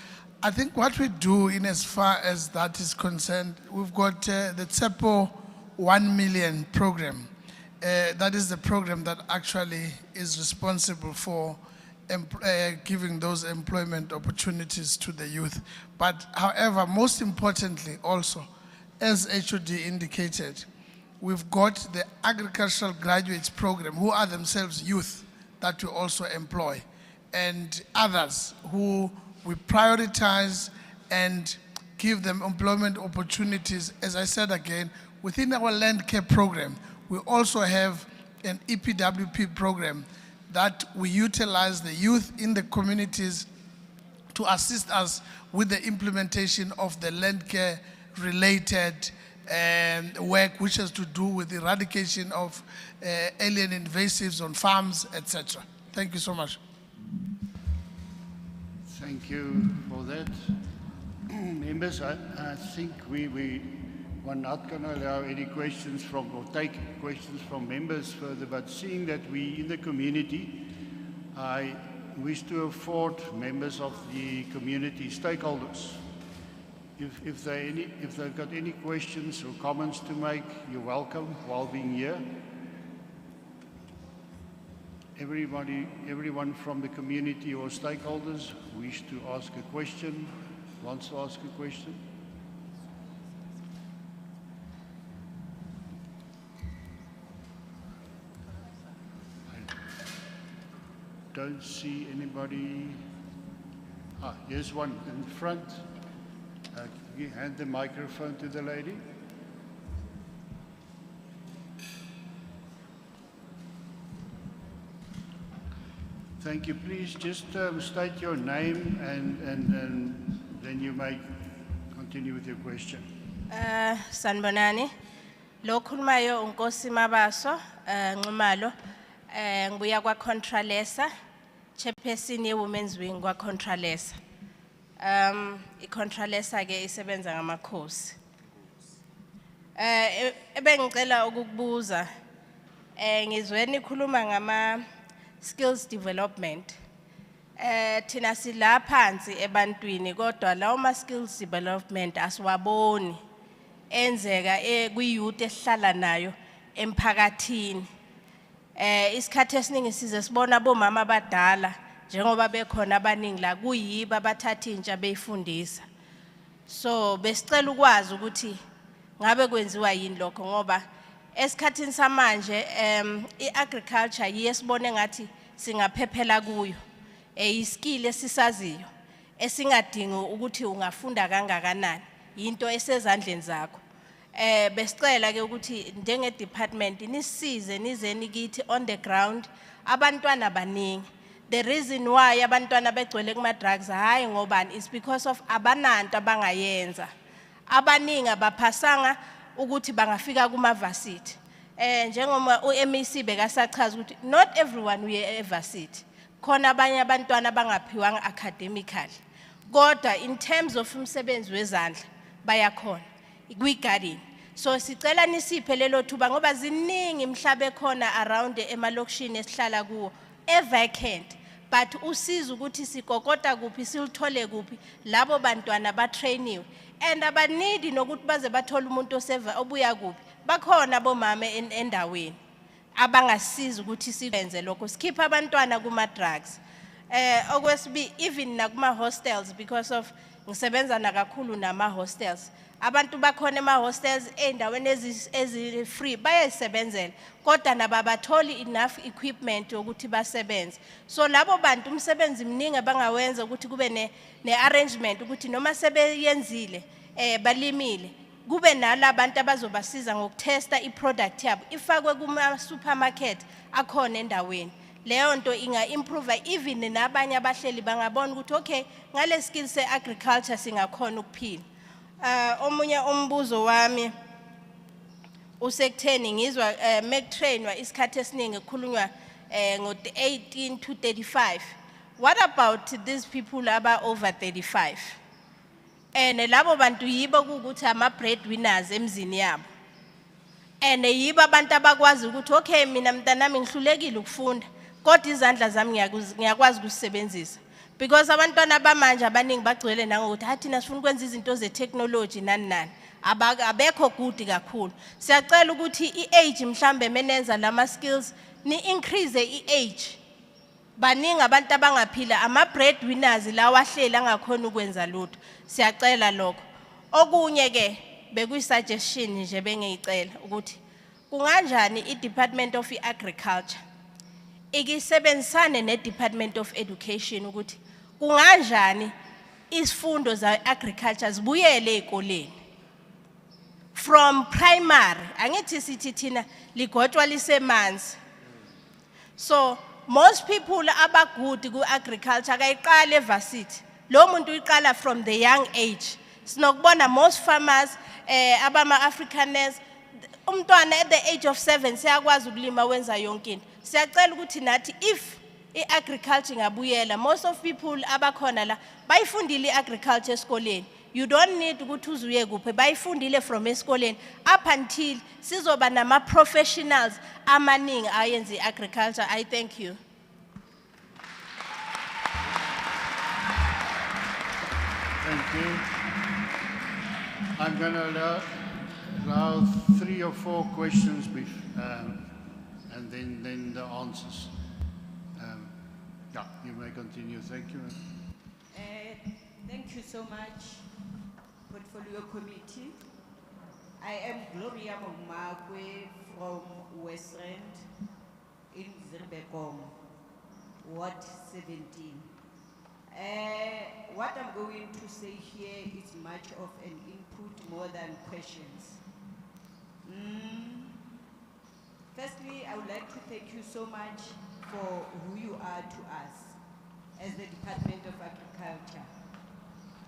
I think what we do in as far as that is concerned, we've got the TSEPO 1 million program. That is the program that actually is responsible for giving those employment opportunities to the youth. But however, most importantly also, as HOD indicated, we've got the agricultural graduates program, who are themselves youth, that we also employ, and others who we prioritize and give them employment opportunities. As I said again, within our land care program, we also have an EPWP program that we utilize the youth in the communities to assist us with the implementation of the land care related work, which has to do with the eradication of alien invasives on farms, etc. Thank you so much. Thank you for that. Members, I think we are not going to allow any questions from, or take questions from members further, but seeing that we in the community, I wish to afford members of the community stakeholders, if they've got any questions or comments to make, you're welcome while being here. Everyone from the community or stakeholders wish to ask a question, wants to ask a question. I don't see anybody. Here's one in front. Can you hand the microphone to the lady? Thank you. Please just state your name and then you may continue with your question. Sanbonani, lokhulumayo uNkosi Mabaso, Nxumalo, ngibuya kwa Contralesa, chairperson ye Women's Wing kwa Contralesa. I-Contralesa ke isebenza ngamakhosi. Ebengicela ukukubuza, ngizwe nikhuluma ngama skills development. Thina sila phansi ebantwini kodwa lawo ma skills development asiwaboni enzeka kwi-youth esihlala nayo emphakathini. Isikhathi esiningi size sibona bomama abadala njengoba bekhona abaningi la kuyibo abathatha intsha beyifundisa. So besicela ukwazi ukuthi ngabe kwenziwa yini lokho ngoba esikhathini samanje i-agriculture yesibone ngathi singaphephela kuyo. Iskill esisaziyo esingadingi ukuthi ungafunda kangakanani into esezandleni zakho. Besicela ke ukuthi njenge department nisize nizeni kithi on the ground abantwana baningi. The reason why abantwana begcwele kuma drugs hayi ngobani is because of abananto abangayenza. Abaningi abaphasanga ukuthi bangafika kuma varsity. Njengoma uMEC bekasachaza ukuthi not everyone uye evarsity. Khona abanye abantwana bangaphiwanga academically. Kodwa in terms of umsebenzi wezandla bayakhona kwi-garden. So sicela nisiphe lelo thuba ngoba ziningi imhlaba ekhona around emalokishini esihlala kuwo vacant. But usiza ukuthi sikokota kuphi silithole kuphi labo bantwana batrainiwe. And abanidi nokuthi baze bathola umuntu obuya kuphi. Bakhona bomama endaweni abangasiza ukuthi sibenze lokho sikhipha abantwana kuma drugs. Okwesibi even nakuma hostels because of ngisebenza nakakhulu nama hostels. Abantu bakhona ema hostels endaweni ezi free bayayisebenzela kodwa nababatholi enough equipment ukuthi basebenze. So labo bantu umsebenzi mningi abangawenza ukuthi kube ne arrangement ukuthi noma sebeyenzile balimile kube nalabantu abazobasiza ngokutesta iproduct yabo ifakwe kuma supermarket akhona endaweni. Leyo nto inga improve even nabanye abahleli bangabona ukuthi okay ngale skill se agriculture singakhona ukuphila. Omunye umbuzo wami usekutheni ngizwa mekutrainwa isikhathi esiningi kukhulunywa ngo-18 to 35. What about these people aba over 35? Labo bantu yibo ukuthi ama breadwinners emzini yabo. Yibo abantu abakwazi ukuthi okay mina mntanami ngihlulekile ukufunda kodwa izandla zami ngiyakwazi ukusebenzisa. Because abantwana abamanje abaningi bagcwele nangokuthi hathi nasifuna ukwenza izinto ze-technology nani. Abekho good kakhulu. Siyacela ukuthi i-age mhlambe menenza lama skills ni-increase i-age. Baningi abantu abangaphila ama-breadwinners lawa ahleli angakhona ukwenza lutho. Siyacela lokho. Okunye ke bekuyi-suggestion nje bengiyicela ukuthi kunganjani i-Department of Agriculture ikisebenzisane ne-Department of Education ukuthi kunganjani isifundo za agriculture zibuyele ezikoleni from primary. Angithi sithi thina ligotshwa lisemanzi. So most people abagood ku agriculture kayiqala evarsity. Lo muntu uyiqala from the young age. Sinokubona most farmers abama Afrikaners umntwana at the age of 7 siyakwazi ukulima wenza yonke into. Siyacela ukuthi nathi if i-agriculture ngabuyela most of people abakhona la bayifundile i-agriculture esikoleni. You don't need ukuthi uzuye kuphi bayifundile from esikoleni up until sizoba nama professionals amaningi ayenza i-agriculture. I thank you. Thank you. I'm going to allow 3 or 4 questions and then the answers. Yeah, you may continue. Thank you. Thank you so much, Portfolio Committee. I am Gloria Mogmakwe from West Rand in Zirbekom, Ward 17. What I'm going to say here is much of an input more than questions. Firstly, I would like to thank you so much for who you are to us as the Department of Agriculture.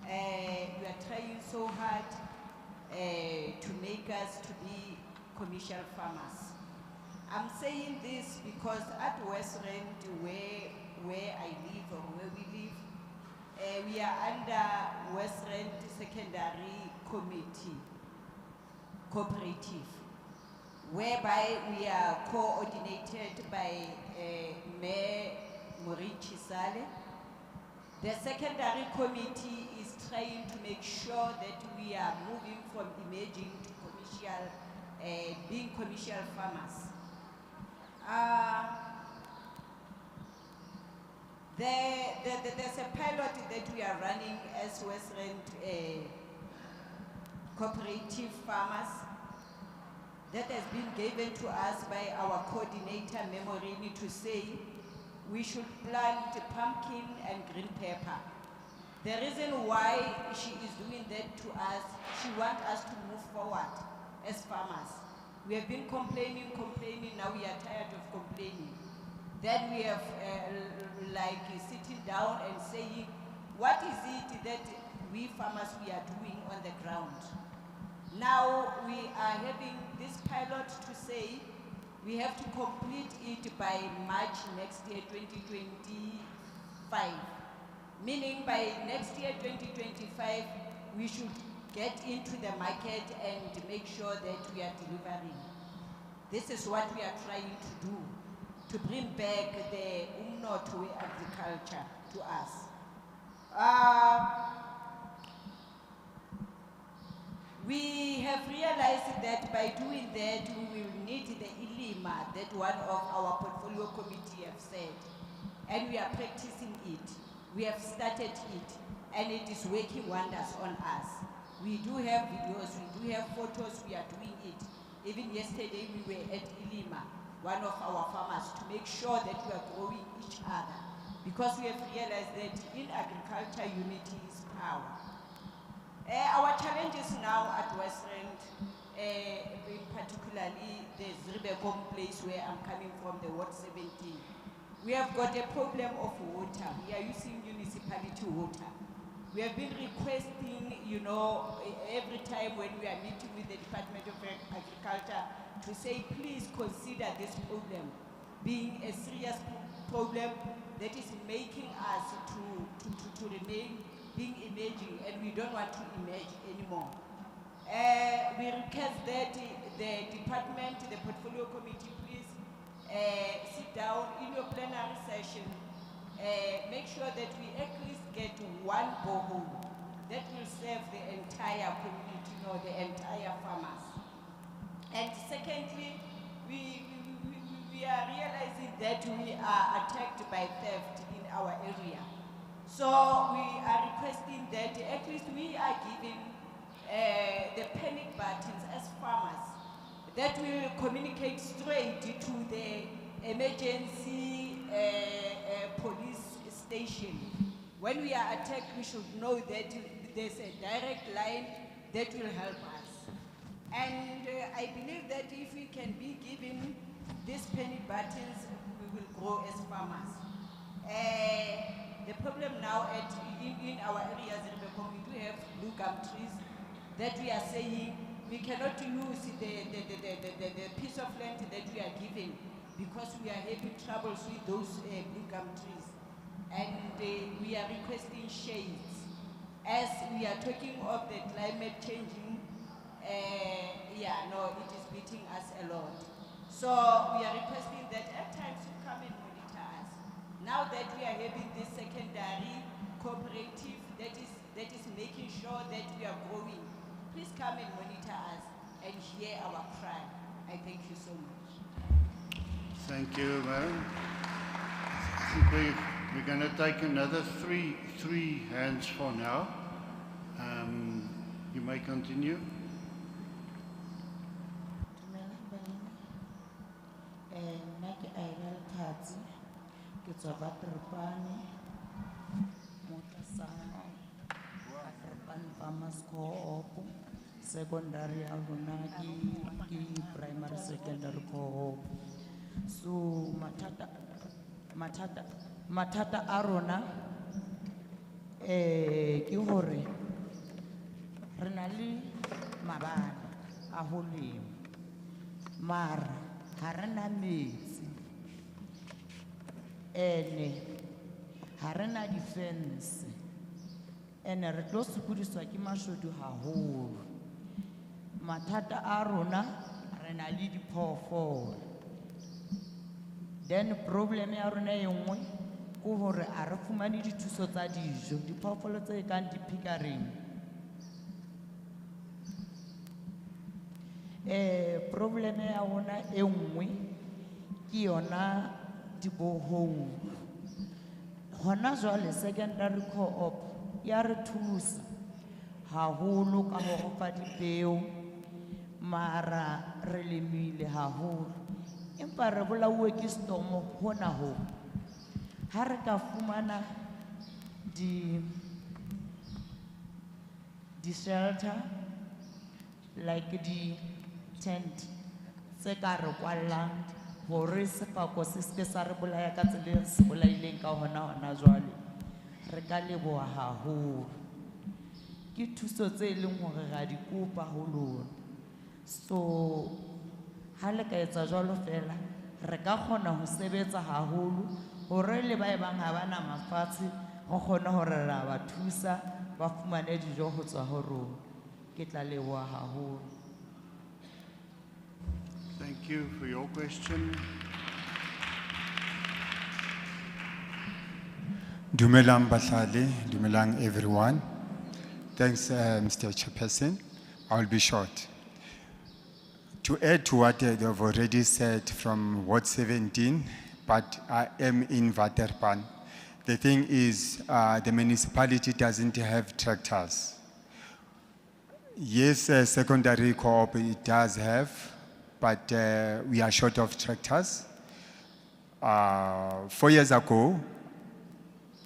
You are trying so hard to make us to be commercial farmers. I'm saying this because at West Rand, where I live or where we live, We are under West Rand Secondary Committee, cooperative, whereby we are coordinated by Mayor Morichi Sale. The secondary committee is trying to make sure that we are moving from emerging to commercial, being commercial farmers. There's a pilot that we are running as West Rand cooperative farmers that has been given to us by our coordinator, Memorini, to say we should plant pumpkin and green pepper. The reason why she is doing that to us, she wants us to move forward as farmers. We have been complaining, now we are tired of complaining. Then we have like sitting down and saying, what is it that we farmers we are doing on the ground? Now we are having this pilot to say we have to complete it by March next year, 2025. Meaning by next year, 2025, we should get into the market and make sure that we are delivering. This is what we are trying to do, to bring back the umnotho agriculture to us. We have realized that by doing that, we will need the ILIMA that one of our portfolio committee have said. And we are practicing it. We have started it, and it is working wonders on us. We do have videos, we do have photos, we are doing it. Even yesterday we were at ILIMA, one of our farmers, to make sure that we are growing each other. Because we have realized that in agriculture, unity is power. Our challenges now at West Rand, particularly the Zribekom place where I'm coming from, the Ward 17, we have got a problem of water. We are using municipality water. We have been requesting, you know, every time when we are meeting with the Department of Agriculture to say, please consider this problem being a serious problem that is making us to remain being emerging, and we don't want to emerge anymore. We request that the department, the portfolio committee, please sit down in your plenary session, make sure that we at least get one borehole that will serve the entire community, or the entire farmers. And secondly, we are realizing that we are attacked by theft in our area. So we are requesting that at least we are giving the panic buttons as farmers that will communicate straight to the emergency police station. When we are attacked, we should know that there's a direct line that will help us. And I believe that if we can be given these panic buttons, we will grow as farmers. The problem now in our areas, we do have blue gum trees that we are saying we cannot use the piece of land that we are given because we are having troubles with those blue gum trees. And we are requesting shades. As we are talking of the climate changing, it is beating us a lot. So we are requesting that at times you come and monitor us. Now that we are having this secondary cooperative that is making sure that we are growing, please come and monitor us and hear our cry. I thank you so much. Thank you, Madam. I think we're going to take another three hands for now. You may continue. Farmers Co-op, secondary alunaki, primary secondary co-op. So matata arona ki hore re na le mabane a ho lema mara ha re na metsi ene ha re na defense ene re tlo sokodiswa ke mashodu haholo. Mathata a rona re na le diphoofolo. Then problem ya rona e nngwe ke hore a re fumane dithuso tsa dijo, diphoofolo tse kang di-piggery. Problem ya rona e nngwe ke yona di-borehole. Hona jwale secondary co-op ya re thusa haholo ka ho fa dipeo, mara re lemile haholo. Empa re bolauwe ke storm hona ho. Ha re ka fumana di-shelter, like di-tent, tse ka re kwallang hore sefako se ske sa re bolaya ka tsela e se bolaileng ka hona jwale, re ka leboha haholo. Ke thuso tse leng hore ra di kopa ho lona. So ha le ka etsa jwalo fela, re ka kgona ho sebetsa haholo hore le ba ebang ha bana mafatshe ho kgona hore ra ba thusa ba fumane dijo ho tswa ho rona. Ke tla leboha haholo. Thank you for your question. Dumelang bahlali, dumelang everyone. Thanks, Mr. Chairperson. I will be short. To add to what they've already said from Ward 17, but I am in Waterpan. The thing is, the municipality doesn't have tractors. Yes, secondary co-op it does have, but we are short of tractors. 4 years ago,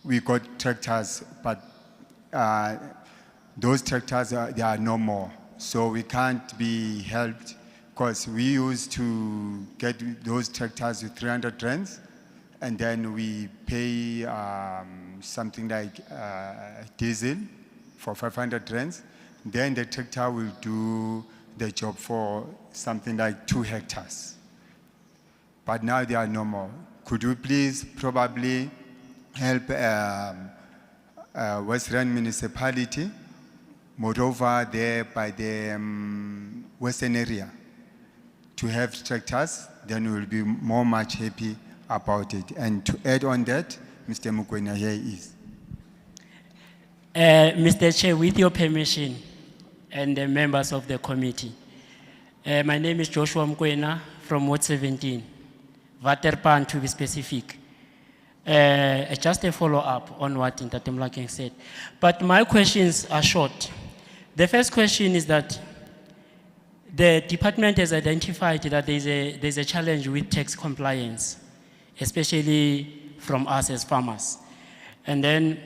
we got tractors, but those tractors, they are no more. So we can't be helped because we used to get those tractors with 300 rands, and then we pay something like diesel for 500 rands. Then the tractor will do the job for something like 2 hectares. But now there are no more. Could you please probably help West Rand municipality, moreover there by the western area, to have tractors? Then we'll be much happy about it. And to add on that, Mr. Mukwena here is. Mr. Chair, with your permission and the members of the committee, my name is Joshua Mukwena from Ward 17, Waterpan to be specific. Just a follow-up on what Ntate Mlakeng said. But my questions are short. The first question is that the department has identified that there's a challenge with tax compliance, especially from us as farmers. And then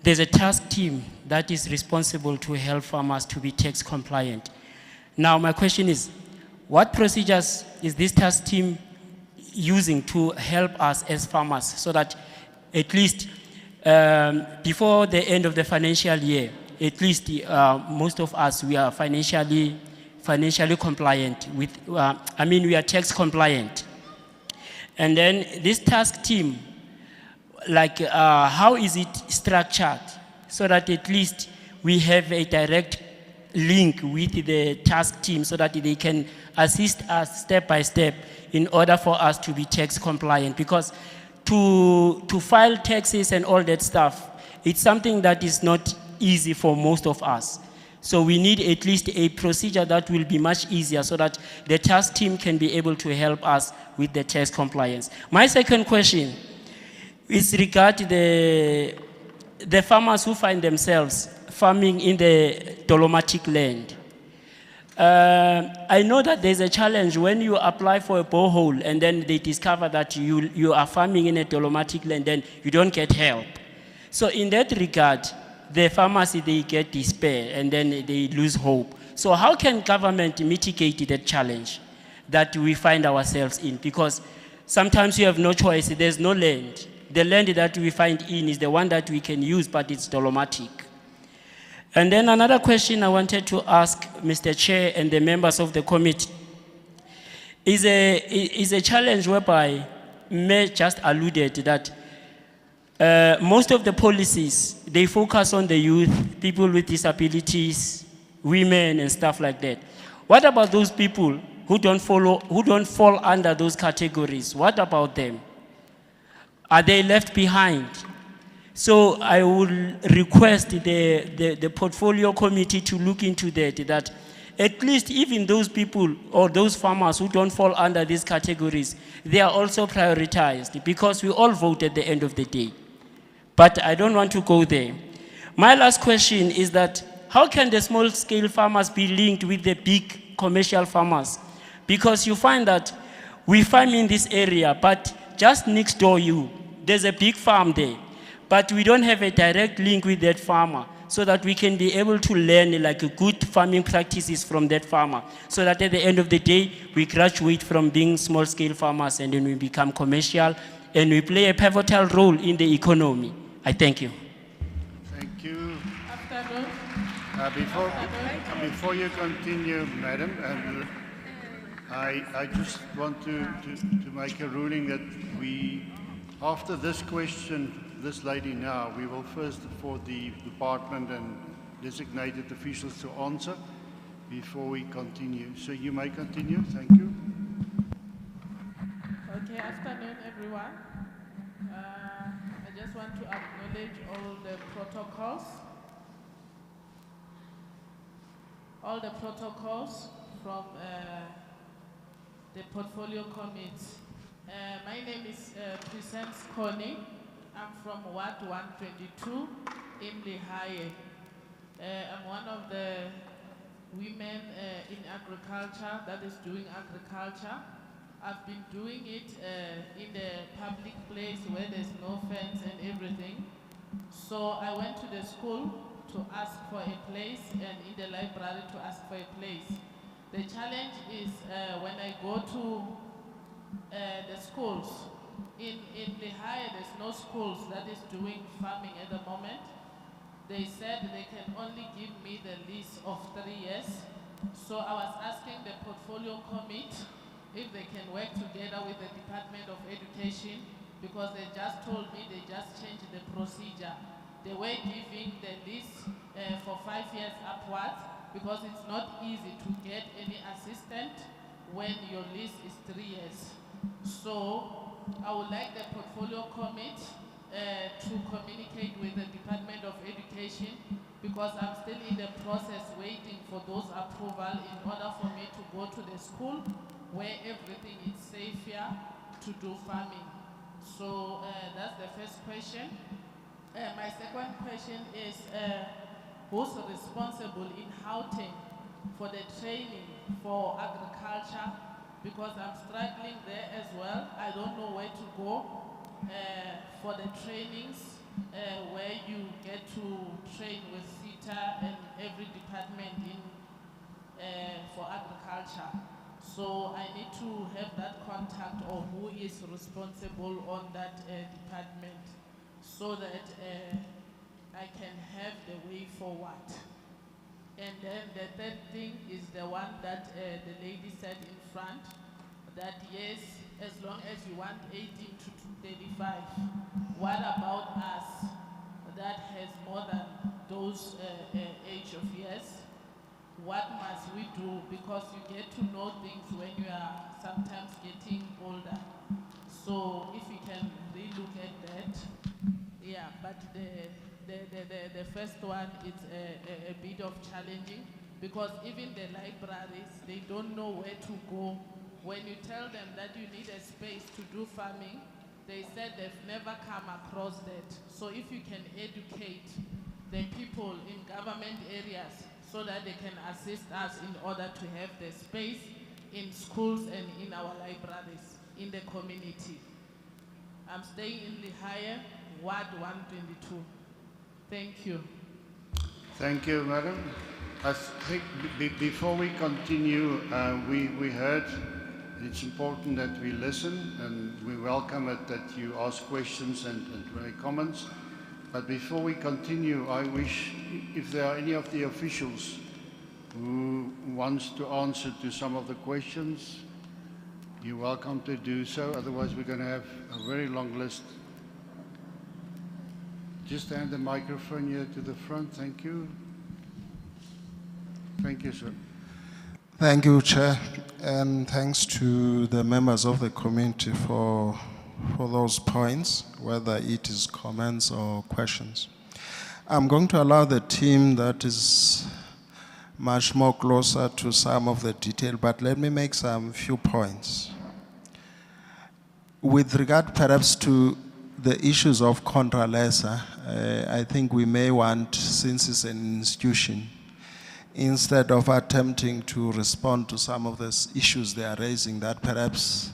there's a task team that is responsible to help farmers to be tax compliant. Now my question is, what procedures is this task team using to help us as farmers so that at least before the end of the financial year, at least most of us, we are financially compliant with, we are tax compliant. And then this task team, like how is it structured so that at least we have a direct link with the task team so that they can assist us step by step in order for us to be tax compliant? Because to file taxes and all that stuff, it's something that is not easy for most of us. So we need at least a procedure that will be much easier so that the task team can be able to help us with the tax compliance. My second question is regarding the farmers who find themselves farming in the dolomitic land. I know that there's a challenge when you apply for a borehole and then they discover that you are farming in a dolomitic land, then you don't get help. So in that regard, the farmers, they get despair and then they lose hope. So how can government mitigate that challenge that we find ourselves in? Because sometimes you have no choice, there's no land. The land that we find in is the one that we can use, but it's dolomitic. And then another question I wanted to ask Mr. Chair and the members of the committee is a challenge whereby Mayor just alluded that Most of the policies, they focus on the youth, people with disabilities, women and stuff like that. What about those people who don't fall under those categories? What about them? Are they left behind? So I would request the portfolio committee to look into that at least even those people or those farmers who don't fall under these categories, they are also prioritized because we all vote at the end of the day. But I don't want to go there. My last question is that how can the small scale farmers be linked with the big commercial farmers? Because you find that we farm in this area, but just next door there's a big farm there, but we don't have a direct link with that farmer so that we can be able to learn like good farming practices from that farmer, so that at the end of the day, we graduate from being small scale farmers and then we become commercial and we play a pivotal role in the economy. I thank you. Thank you. Afternoon. Before you continue, Madam, I just want to make a ruling that after this question, this lady now, we will first for the department and designated officials to answer before we continue. So you may continue. Thank you. Okay, afternoon, everyone. I just want to acknowledge all the protocols from the portfolio committee. My name is Presence Connie. I'm from Ward 122 in Lehigh. I'm one of the women in agriculture that is doing agriculture. I've been doing it in the public place where there's no fence and everything. So I went to the school to ask for a place and in the library to ask for a place. The challenge is when I go to the schools, in Lehigh, there's no schools that is doing farming at the moment. They said they can only give me the lease of 3 years. So I was asking the portfolio committee if they can work together with the Department of Education, because they just told me they just changed the procedure. They were giving the lease for 5 years upwards because it's not easy to get any assistant when your lease is 3 years. So I would like the portfolio committee to communicate with the Department of Education, because I'm still in the process waiting for those approval in order for me to go to the school where everything is safe here to do farming. So that's the first question. My second question is who's responsible in Gauteng for the training for agriculture, because I'm struggling there as well. I don't know where to go for the trainings where you get to train with CETA and every department for agriculture. So I need to have that contact of who is responsible on that department so that I can have the way forward. And then the third thing is the one that the lady said in front, that yes, as long as you want 18 to 35, what about us that has more than those age of years? What must we do? Because you get to know things when you are sometimes getting older. So if you can relook at that, yeah, but the first one is a bit of challenging, because even the libraries, they don't know where to go. When you tell them that you need a space to do farming, they said they've never come across that. So if you can educate the people in government areas so that they can assist us in order to have the space in schools and in our libraries, in the community. I'm staying in Lehigh, Ward 122. Thank you. Thank you, Madam. I think before we continue, we heard it's important that we listen, and we welcome it that you ask questions and make comments. But before we continue, I wish, if there are any of the officials who wants to answer to some of the questions, you're welcome to do so. Otherwise, we're going to have a very long list. Just hand the microphone here to the front. Thank you. Thank you, sir. Thank you, Chair, and thanks to the members of the committee for those points, whether it is comments or questions. I'm going to allow the team that is much more closer to some of the detail, but let me make some few points. With regard perhaps to the issues of Contralesa, I think we may want, since it's an institution, instead of attempting to respond to some of the issues they are raising, that perhaps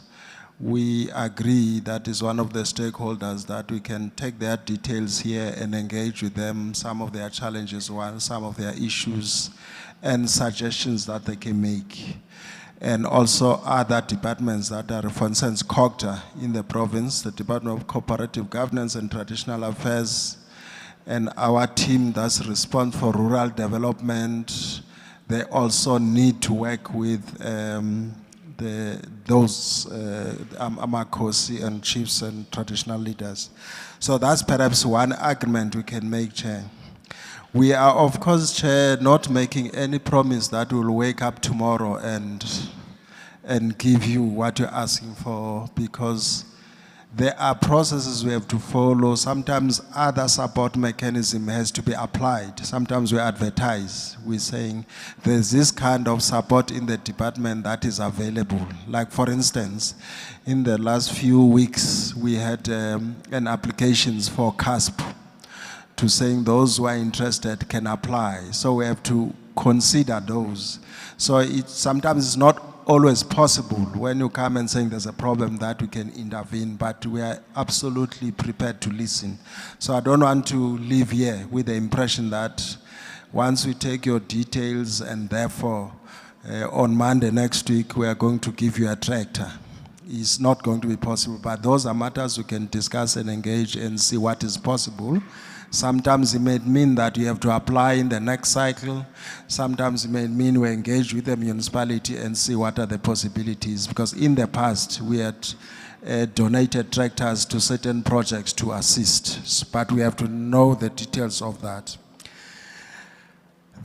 we agree that is one of the stakeholders, that we can take their details here and engage with them, some of their challenges, some of their issues, and suggestions that they can make. And also other departments that are, for instance, COGTA in the province, the Department of Cooperative Governance and Traditional Affairs, and our team that's responsible for rural development. They also need to work with those Amakosi and chiefs and traditional leaders. So that's perhaps one argument we can make, Chair. We are, of course, Chair, not making any promise that we'll wake up tomorrow and give you what you're asking for, because there are processes we have to follow. Sometimes other support mechanism has to be applied. Sometimes we advertise. We're saying there's this kind of support in the department that is available. Like, for instance, in the last few weeks, we had an applications for CASP to saying those who are interested can apply. So we have to consider those. So sometimes it's not always possible when you come and saying there's a problem that we can intervene, but we are absolutely prepared to listen. So I don't want to leave here with the impression that once we take your details and therefore on Monday next week we are going to give you a tractor. It's not going to be possible, but those are matters we can discuss and engage and see what is possible. Sometimes it may mean that you have to apply in the next cycle. Sometimes it may mean we engage with the municipality and see what are the possibilities. Because in the past, we had donated tractors to certain projects to assist, but we have to know the details of that.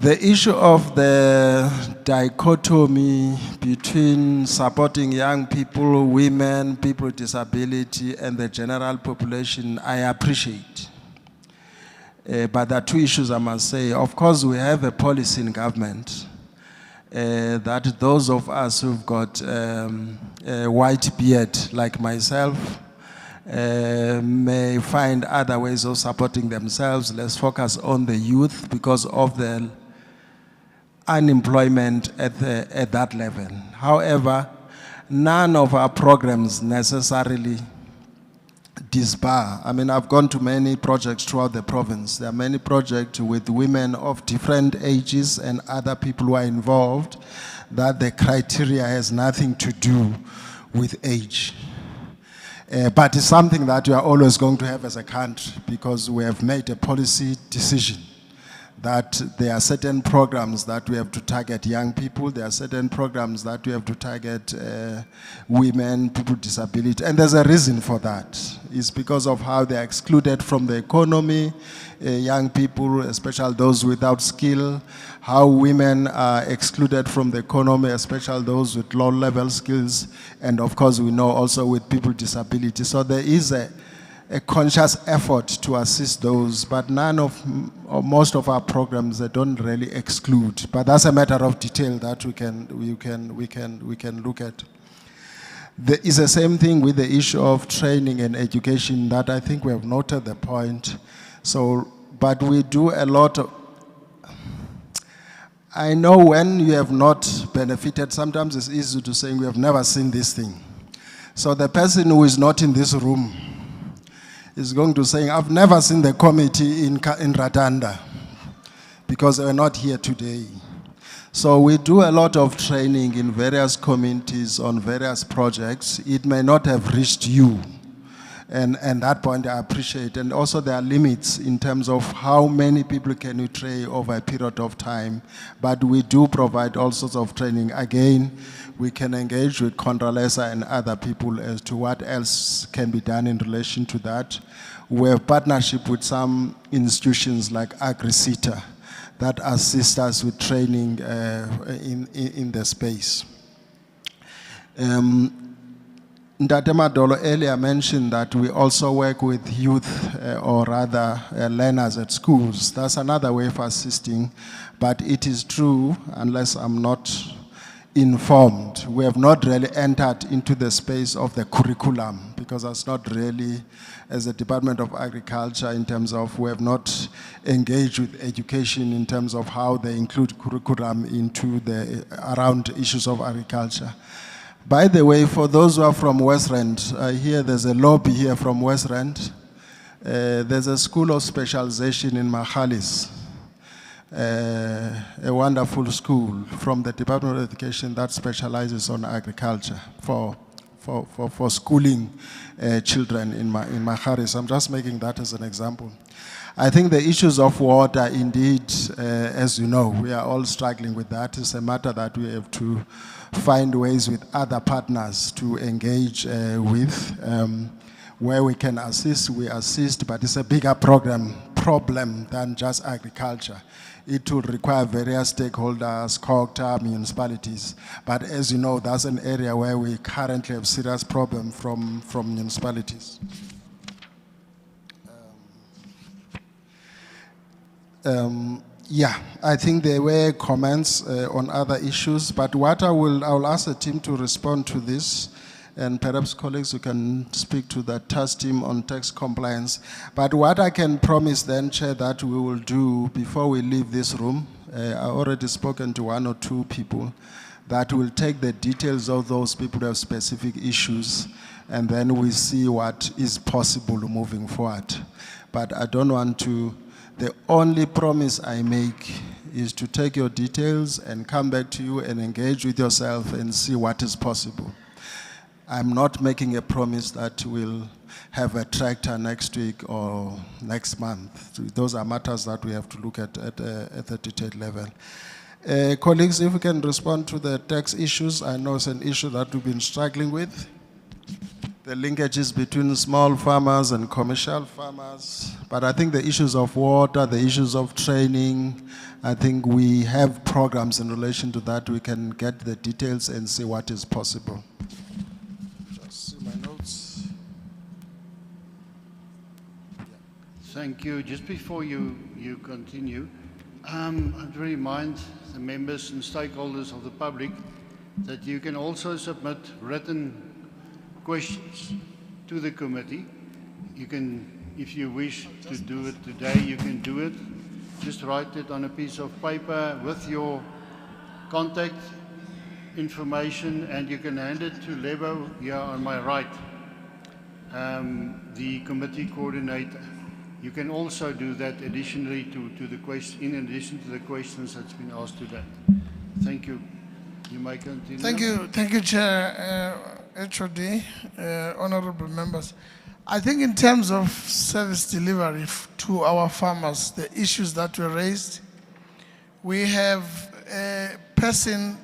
The issue of the dichotomy between supporting young people, women, people with disability, and the general population, I appreciate. But there are two issues I must say. Of course, we have a policy in government that those of us who've got a white beard like myself may find other ways of supporting themselves. Let's focus on the youth because of the unemployment at that level. However, none of our programs necessarily disbar. I mean, I've gone to many projects throughout the province. There are many projects with women of different ages and other people who are involved that the criteria has nothing to do with age. But it's something that we are always going to have as a country because we have made a policy decision that there are certain programs that we have to target young people, there are certain programs that we have to target women, people with disability, and there's a reason for that. It's because of how they are excluded from the economy, young people, especially those without skill, how women are excluded from the economy, especially those with low-level skills, and of course we know also with people with disability. So there is a conscious effort to assist those, but none of, or most of our programs, they don't really exclude. But that's a matter of detail that we can look at. There is the same thing with the issue of training and education that I think we have noted the point. So, but we do a lot of, I know when you have not benefited, sometimes it's easy to say we have never seen this thing. So the person who is not in this room is going to say, I've never seen the committee in Ratanda because they were not here today. So we do a lot of training in various communities on various projects. It may not have reached you. And that point I appreciate. And also there are limits in terms of how many people can you train over a period of time. But we do provide all sorts of training. Again, we can engage with Contralesa and other people as to what else can be done in relation to that. We have partnership with some institutions like AgriCita that assist us with training in the space. Ntate Madolo earlier mentioned that we also work with youth or rather learners at schools. That's another way of assisting, but it is true, unless I'm not informed, we have not really entered into the space of the curriculum, because that's not really, as a Department of Agriculture, in terms of we have not engaged with education in terms of how they include curriculum into the around issues of agriculture. By the way, for those who are from West Rand, here there's a lobby here from West Rand. There's a school of specialization in Mahalis, a wonderful school from the Department of Education that specializes on agriculture for schooling children in Mahalis. I'm just making that as an example. I think the issues of water, indeed, as you know, we are all struggling with that. It's a matter that we have to find ways with other partners to engage with. Where we can assist, we assist, but it's a bigger problem than just agriculture. It will require various stakeholders, COGTA, municipalities. But as you know, that's an area where we currently have serious problem from municipalities. Yeah, I think there were comments on other issues, but what I'll ask the team to respond to this, and perhaps colleagues who can speak to the task team on tax compliance. But what I can promise then, Chair, that we will do before we leave this room, I already spoken to one or two people, that will take the details of those people who have specific issues, and then we see what is possible moving forward. But I don't want to. The only promise I make is to take your details and come back to you and engage with yourself and see what is possible. I'm not making a promise that we'll have a tractor next week or next month. Those are matters that we have to look at the detailed level. Colleagues, if we can respond to the tax issues, I know it's an issue that we've been struggling with. The linkages between small farmers and commercial farmers. But I think the issues of water, the issues of training, I think we have programs in relation to that. We can get the details and see what is possible. Just see my notes. Thank you. Just before you continue, I'd remind the members and stakeholders of the public that you can also submit written questions to the committee. You can, if you wish to do it today, you can do it. Just write it on a piece of paper with your contact information, and you can hand it to Lebo here on my right, the committee coordinator. You can also do that additionally to the question, in addition to the questions that's been asked today. Thank you. You may continue. Thank you, Chair. HOD, honorable members. I think in terms of service delivery to our farmers, the issues that were raised, we have a person,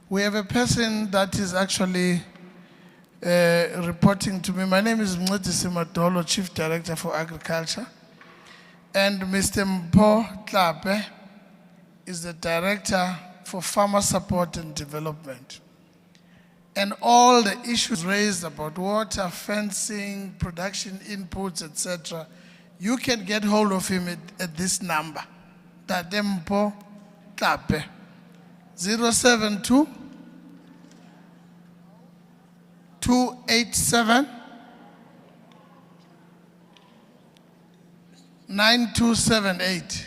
we have a person that is actually reporting to me. My name is Mncedisi Madolo, Chief Director for Agriculture, and Mr. Mpo Tlape is the Director for Farmer Support and Development. And all the issues raised about water, fencing, production inputs, etc., you can get hold of him at this number, Tadempo Tape, 072 287 9278.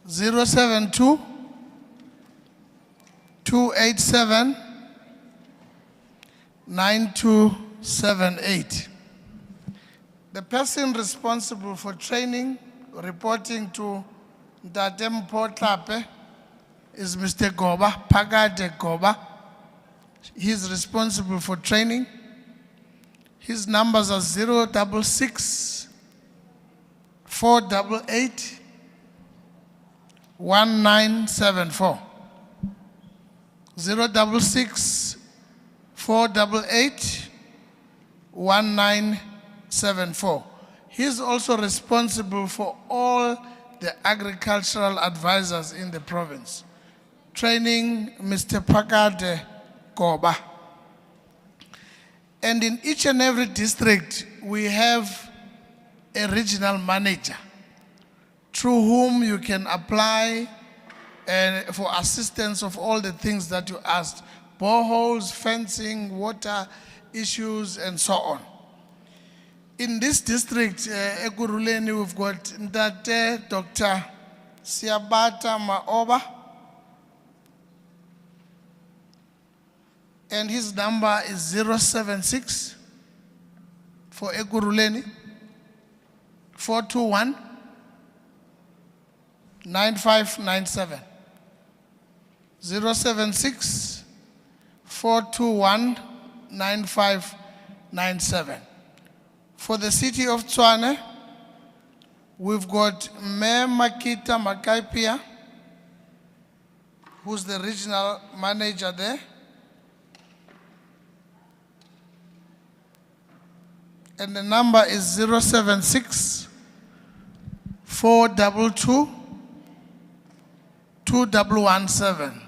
072 287 9278. The person responsible for training, reporting to Ntate Mpho Tlape, is Mr. Goba, Pagade Goba. He's responsible for training. His numbers are 066 488 1974. 066 488 1974. He's also responsible for all the agricultural advisors in the province. Training Mr. Pakade Koba. And in each and every district, we have a regional manager through whom you can apply for assistance of all the things that you asked. Boreholes, fencing, water issues, and so on. In this district, Ekurhuleni, we've got Ndate Dr. Siabata Maoba. And his number is 076 for Ekurhuleni 421 9597. 076 421 9597. For the city of Tshwane, we've got Mayor Makita Makaipia, who's the regional manager there. And the number is 076 422 2117.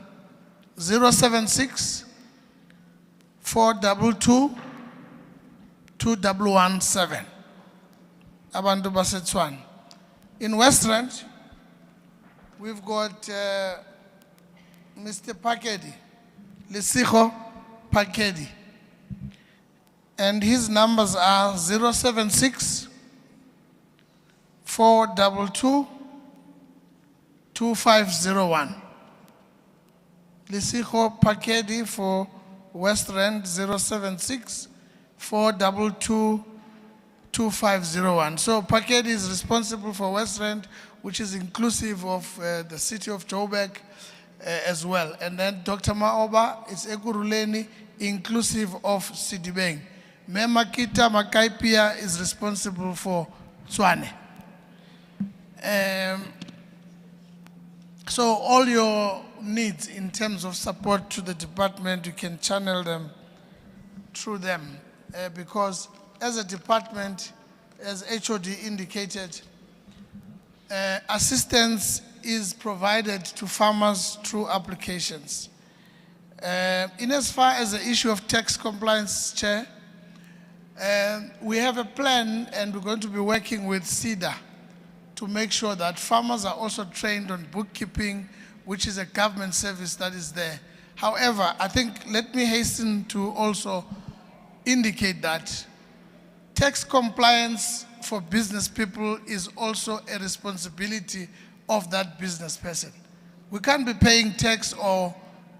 076 422 2117. Abantu baseTshwane. In Westland, we've got Mr. Pakedi, Lesigo Pakedi. And his numbers are 076 422 2501. Lesigo Pakedi for Westland 076 422 2501. So Pakedi is responsible for Westland, which is inclusive of the city of Joburg as well. And then Dr. Maoba is Ekurhuleni, inclusive of Sidibeng. Memakita Makaipia is responsible for Tshwane. So all your needs in terms of support to the department, you can channel them through them. Because as a department, as HOD indicated, assistance is provided to farmers through applications. In as far as the issue of tax compliance, Chair, we have a plan, and we're going to be working with CEDA to make sure that farmers are also trained on bookkeeping, which is a government service that is there. However, I think let me hasten to also indicate that tax compliance for business people is also a responsibility of that business person. We can't be paying tax or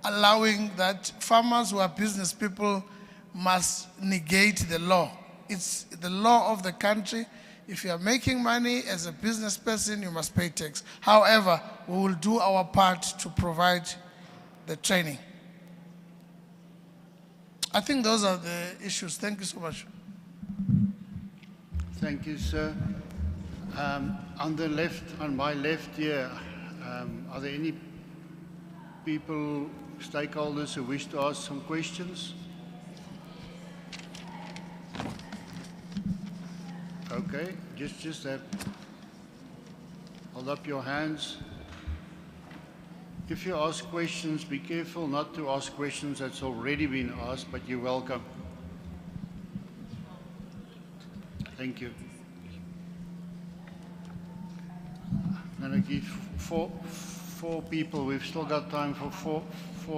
allowing that farmers who are business people must negate the law. It's the law of the country. If you are making money as a business person, you must pay tax. However, we will do our part to provide the training. I think those are the issues. Thank you so much. Thank you, sir. On the left, on my left here, are there any people, stakeholders who wish to ask some questions? Okay, just hold up your hands. If you ask questions, be careful not to ask questions that's already been asked, but you're welcome. Thank you. I'm going to give four people. We've still got time for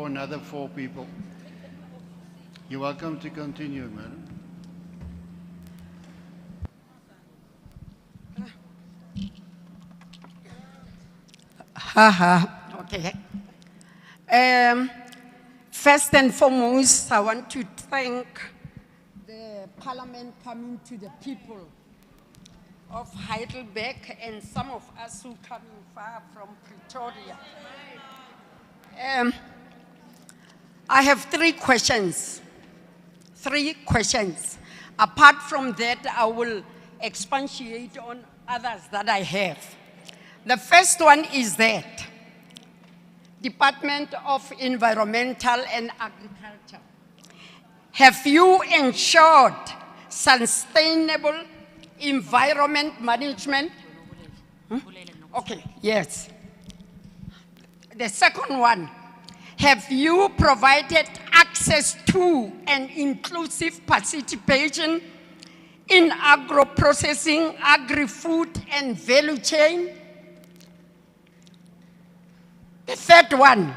another four people. You're welcome to continue, madam. Okay. First and foremost, I want to thank the Parliament coming to the people of Heidelberg and some of us who coming far from Pretoria. I have three questions. Apart from that, I will expatiate on others that I have. The first one is that Department of Environmental and Agriculture have you ensured sustainable environment management? Okay, yes. The second one, have you provided access to and inclusive participation in agro-processing, agri-food and value chain? The third one,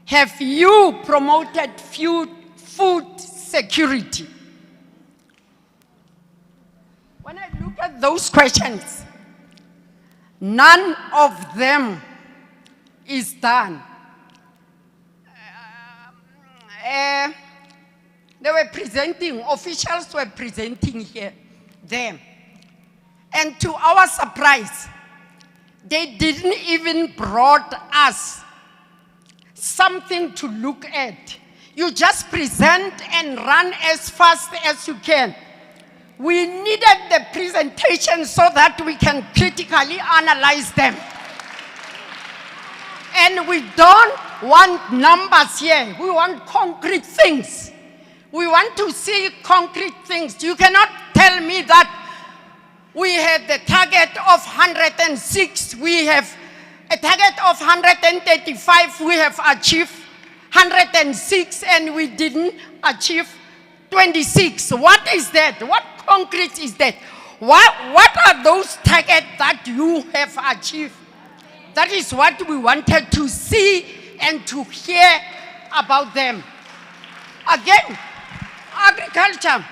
have you promoted food security? When I look at those questions, none of them is done. They were presenting, officials were presenting here, them. And to our surprise, they didn't even brought us something to look at. You just present and run as fast as you can. We needed the presentation so that we can critically analyze them. And we don't want numbers here. We want concrete things. We want to see concrete things. You cannot tell me that we had the target of 106, we have a target of 135, we have achieved 106 and we didn't achieve 26. What is that? What concrete is that? What are those targets that you have achieved? That is what we wanted to see and to hear about them. Again, agriculture.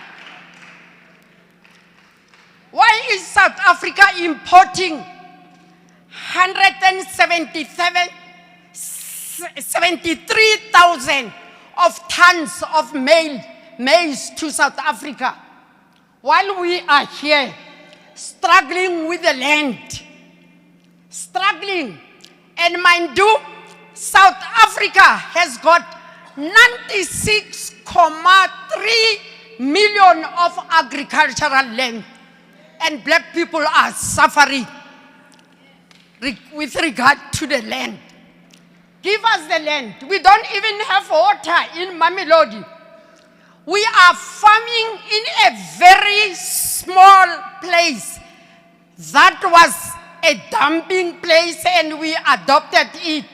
Why is South Africa importing 73,000 of tons of maize to South Africa, while we are here struggling with the land? Struggling. And mind you, South Africa has got 96.3 million of agricultural land. And black people are suffering with regard to the land. Give us the land. We don't even have water in Mamelodi. We are farming in a very small place. That was a dumping place and we adopted it.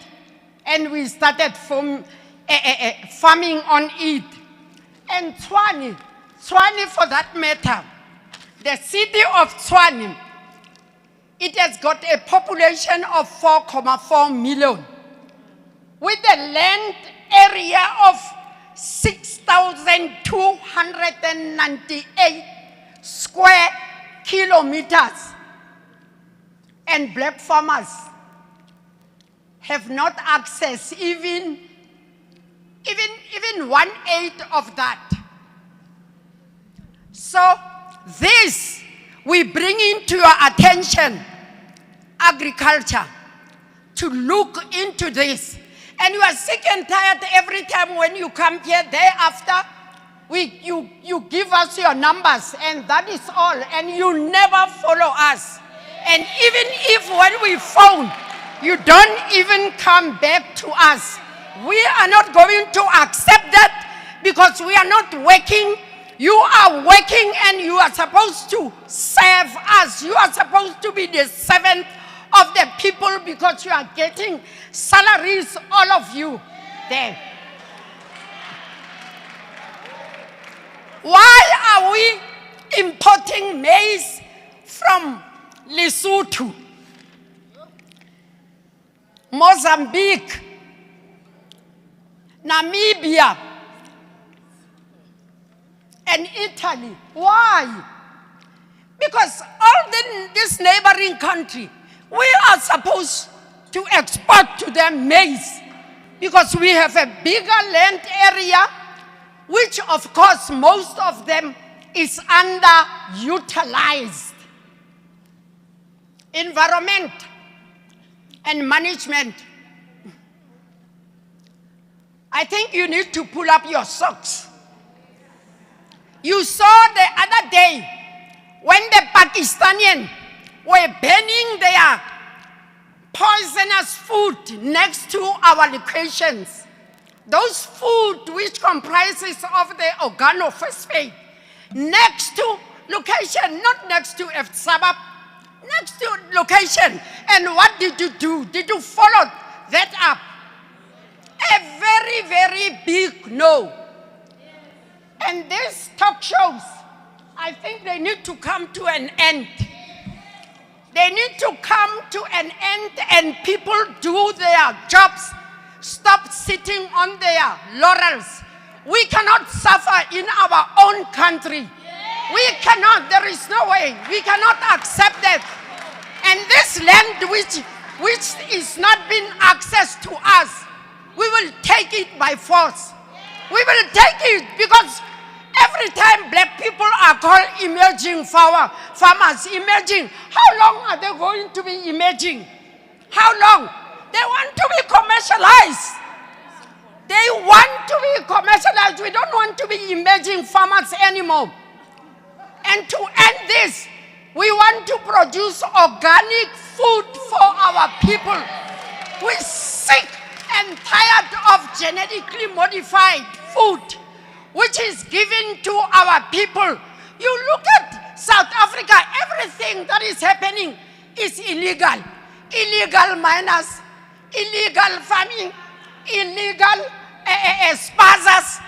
And we started farming on it. And Tshwane for that matter, the city of Tshwane, it has got a population of 4.4 million with a land area of 6,298 square kilometers. And black farmers have not access even 1/8 of that. So this we bring into your attention, agriculture, to look into this. And you are sick and tired every time when you come here, thereafter, you give us your numbers and that is all. And you never follow us. And even if when we phone, you don't even come back to us. We are not going to accept that because we are not working. You are working and you are supposed to serve us. You are supposed to be the servant of the people because you are getting salaries, all of you there. Why are we importing maize from Lesotho, Mozambique, Namibia, and Italy? Why? Because all this neighboring country, we are supposed to export to them maize because we have a bigger land area, which of course most of them is underutilized. Environment and management. I think you need to pull up your socks. You saw the other day when the Pakistani were burning their poisonous food next to our locations. those food which comprises of the organophosphate next to location, not next to a suburb, next to location. And what did you do? Did you follow that up? A very, very big no. And these talk shows, I think they need to come to an end. They need to come to an end and people do their jobs. Stop sitting on their laurels. We cannot suffer in our own country. We cannot, there is no way. We cannot accept that. And this land which is not being accessed to us, we will take it by force. We will take it because every time black people are called emerging farmers, emerging, how long are they going to be emerging? How long? They want to be commercialized. They want to be commercialized. We don't want to be emerging farmers anymore. And to end this, we want to produce organic food for our people. We're sick and tired of genetically modified food, which is given to our people. You look at South Africa, everything that is happening is illegal. Illegal miners, illegal farming, illegal spazas,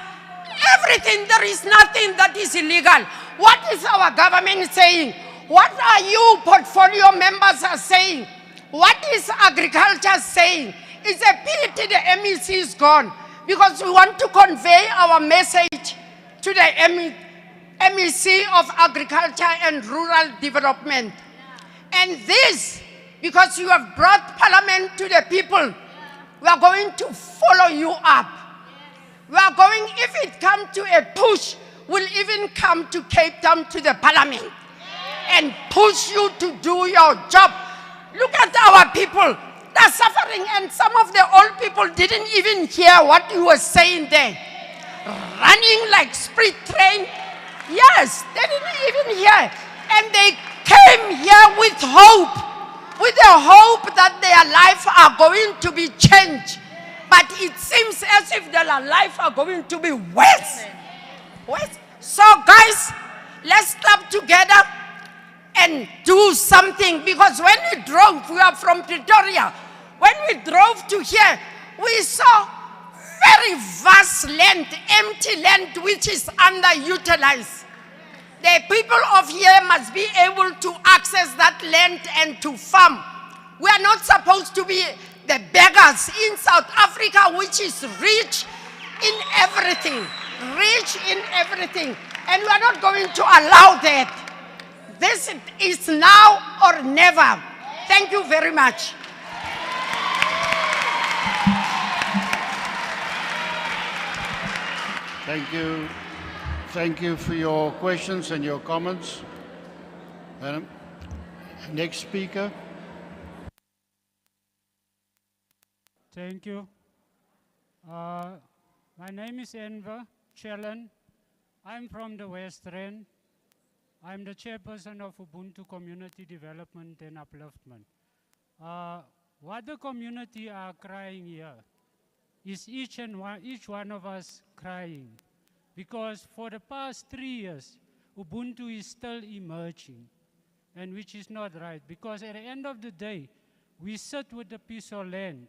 everything. There is nothing that is illegal. What is our government saying? What are you portfolio members are saying? What is agriculture saying? It's a pity the MEC is gone because we want to convey our message to the MEC of Agriculture and Rural Development. And this, because you have brought Parliament to the people, we are going to follow you up. We are going, if it comes to a push, we'll even come to Cape Town to the Parliament and push you to do your job. Look at our people. They're suffering, and some of the old people didn't even hear what you were saying there. Running like sprint train. Yes, they didn't even hear. And they came here with hope, with the hope that their life are going to be changed. But it seems as if their life are going to be worse. Worse. So guys, let's club together and do something, because when we drove, we are from Pretoria, when we drove to here, we saw very vast land, empty land, which is underutilized. The people of here must be able to access that land and to farm. We are not supposed to be the beggars in South Africa, which is rich in everything. Rich in everything. And we are not going to allow that. This is now or never. Thank you very much. Thank you. Thank you for your questions and your comments. Next speaker. Thank you. My name is Enver Chellan. I'm from the West Rand. I'm the chairperson of Ubuntu Community Development and Upliftment. What the community are crying here is each one of us crying, because for the past 3 years, Ubuntu is still emerging, and which is not right, because at the end of the day, we sit with a piece of land,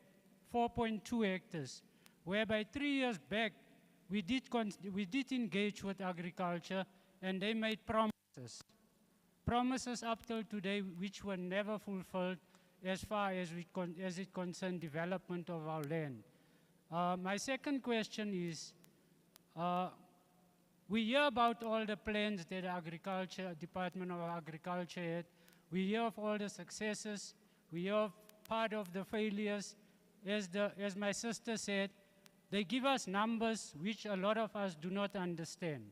4.2 hectares, whereby 3 years back, we did engage with agriculture, and they made promises. Promises up till today which were never fulfilled as far as it concerned development of our land. My second question is, we hear about all the plans that the Department of Agriculture had. We hear of all the successes. We hear of part of the failures. As my sister said, they give us numbers which a lot of us do not understand.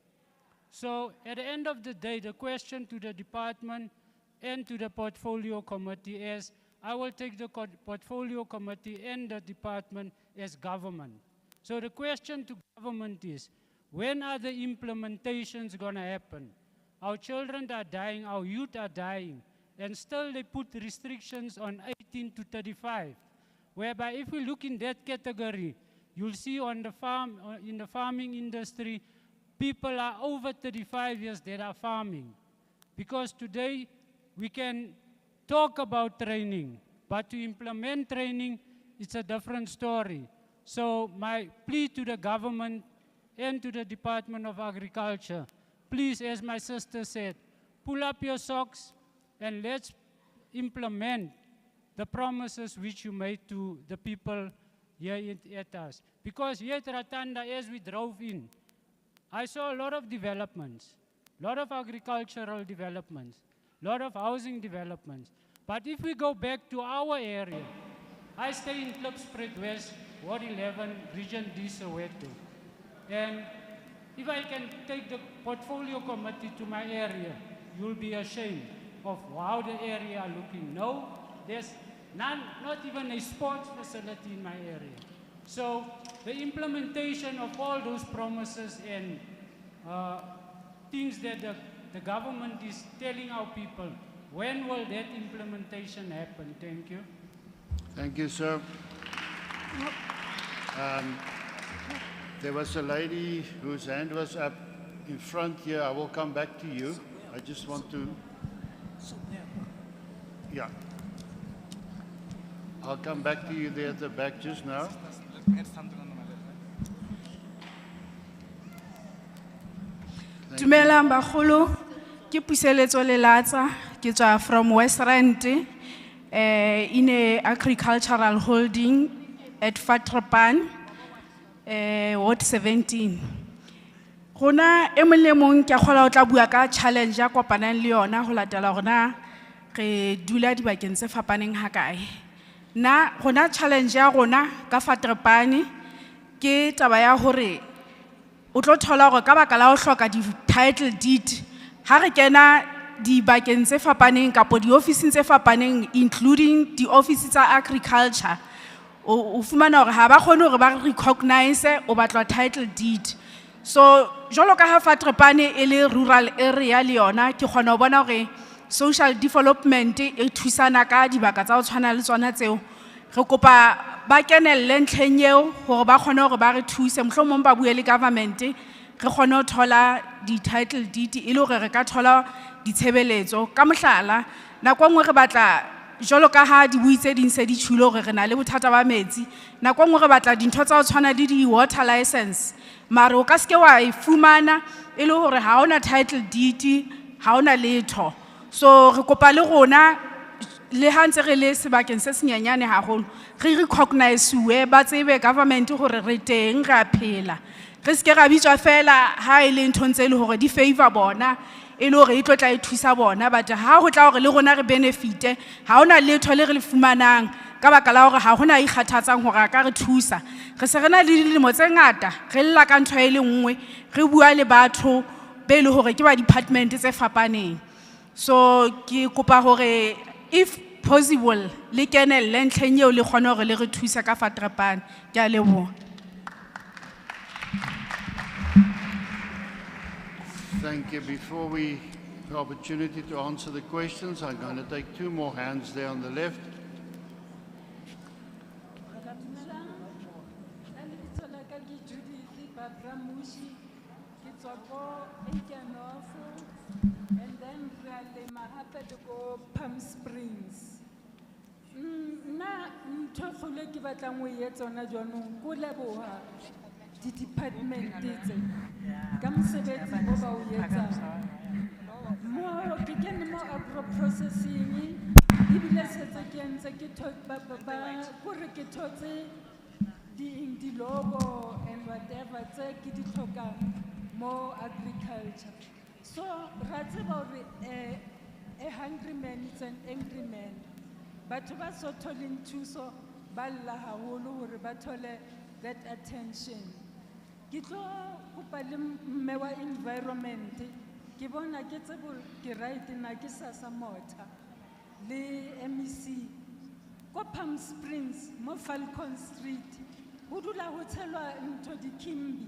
So at the end of the day, the question to the department and to the portfolio committee is, I will take the portfolio committee and the department as government. So the question to government is, when are the implementations going to happen? Our children are dying, our youth are dying, and still they put restrictions on 18 to 35, whereby if we look in that category, You'll see on the farm, in the farming industry, people are over 35 years that are farming. Because today, we can talk about training, but to implement training, it's a different story. So my plea to the government and to the Department of Agriculture, please, as my sister said, pull up your socks and let's implement the promises which you made to the people here at us. Because here at Ratanda, as we drove in, I saw a lot of developments, a lot of agricultural developments, a lot of housing developments. But if we go back to our area, I stay in Klipspread West, Ward 11, Region D, Soweto. And if I can take the portfolio committee to my area, you'll be ashamed of how the area are looking. No, there's none, not even a sports facility in my area. So the implementation of all those promises and things that the government is telling our people, when will that implementation happen? Thank you. Thank you, sir. There was a lady whose hand was up in front here. I will come back to you. I just want to... Yeah. I'll come back to you there at the back just now. Dumelang bagolo, ke Puseletso Lelatsa, ke tswa from West Rand, in a agricultural holding at Fatrapan, Ward 17. Rona e mong le mong ke a kgola o tla bua ka challenge ya kopanang le yona ho latela rona re dula dibakeng tse fapaneng hakae. Na rona challenge ya rona ka Fatrapan ke taba ya hore o tlo thola hore ka baka la ho hloka di title deed ha re kena dibakeng tse fapaneng kapo di office tse fapaneng including di office tsa agriculture o fumana hore ha ba kgone hore ba recognize o batla title deed. So jolo ka ha Fatrapan e le rural area le yona ke kgona ho bona hore social development e thusana ka dibaka tsa ho tshwana le tsona tseo re kopa ba kenelle ntlheng eo hore ba kgone hore ba re thuse mohlomong ba bue le government re kgone ho thola di title deed e le hore re ka thola ditshebeletso ka mohlala nako nngwe re batla jolo ka ha di buitse ding se di tshilo hore re na le bothata ba metsi nako nngwe re batla dintho tsa ho tshwana le di water license mara o ka se ke wa e fumana e le hore ha ona title deed ha ona letho. So re kopa le rona le ha ntse re le sebakeng se senyanyane haholo re recognize we ba tsebe government hore re teng ra phela re se ke ra bitswa fela ha e le ntho ntse le hore di favor bona e le hore e tlo tla e thusa bona but ha ho tla hore le rona re benefite ha ona letho le re le fumanang ka baka la hore ha hona ikgathatsang hore a ka re thusa re se rena le dilemo tse ngata re lla ka ntho e le nngwe re bua le batho be le hore ke ba department tse fapaneng. So ki kopa hore if possible le kenelle ntlheng eo le kgone hore le re thusa ka Fatrapan ke a leboha. Thank you. Before we have the opportunity to answer the questions, I'm going to take two more hands there on the left. And then really happy to go Palm Springs. Na ntofule ki batlang o etsa ona jonong go leboha di department tse ka mosebetsi bo ba o etsa mo ke kene mo agro processing ibile setse ke ntse ke ba gore ke thotse di logo and whatever tse ke di tlhokang mo agriculture. So ratse ba re a hungry man is an angry man. But ba so tolling thuso ba lla haholo hore ba thole that attention. Ke tlo kopa le mme wa environment ke bona ke tsebo ke right na ke sasa mota le MEC ko Palm Springs mo Falcon Street ho dula ho tshelwa ntho di kimbi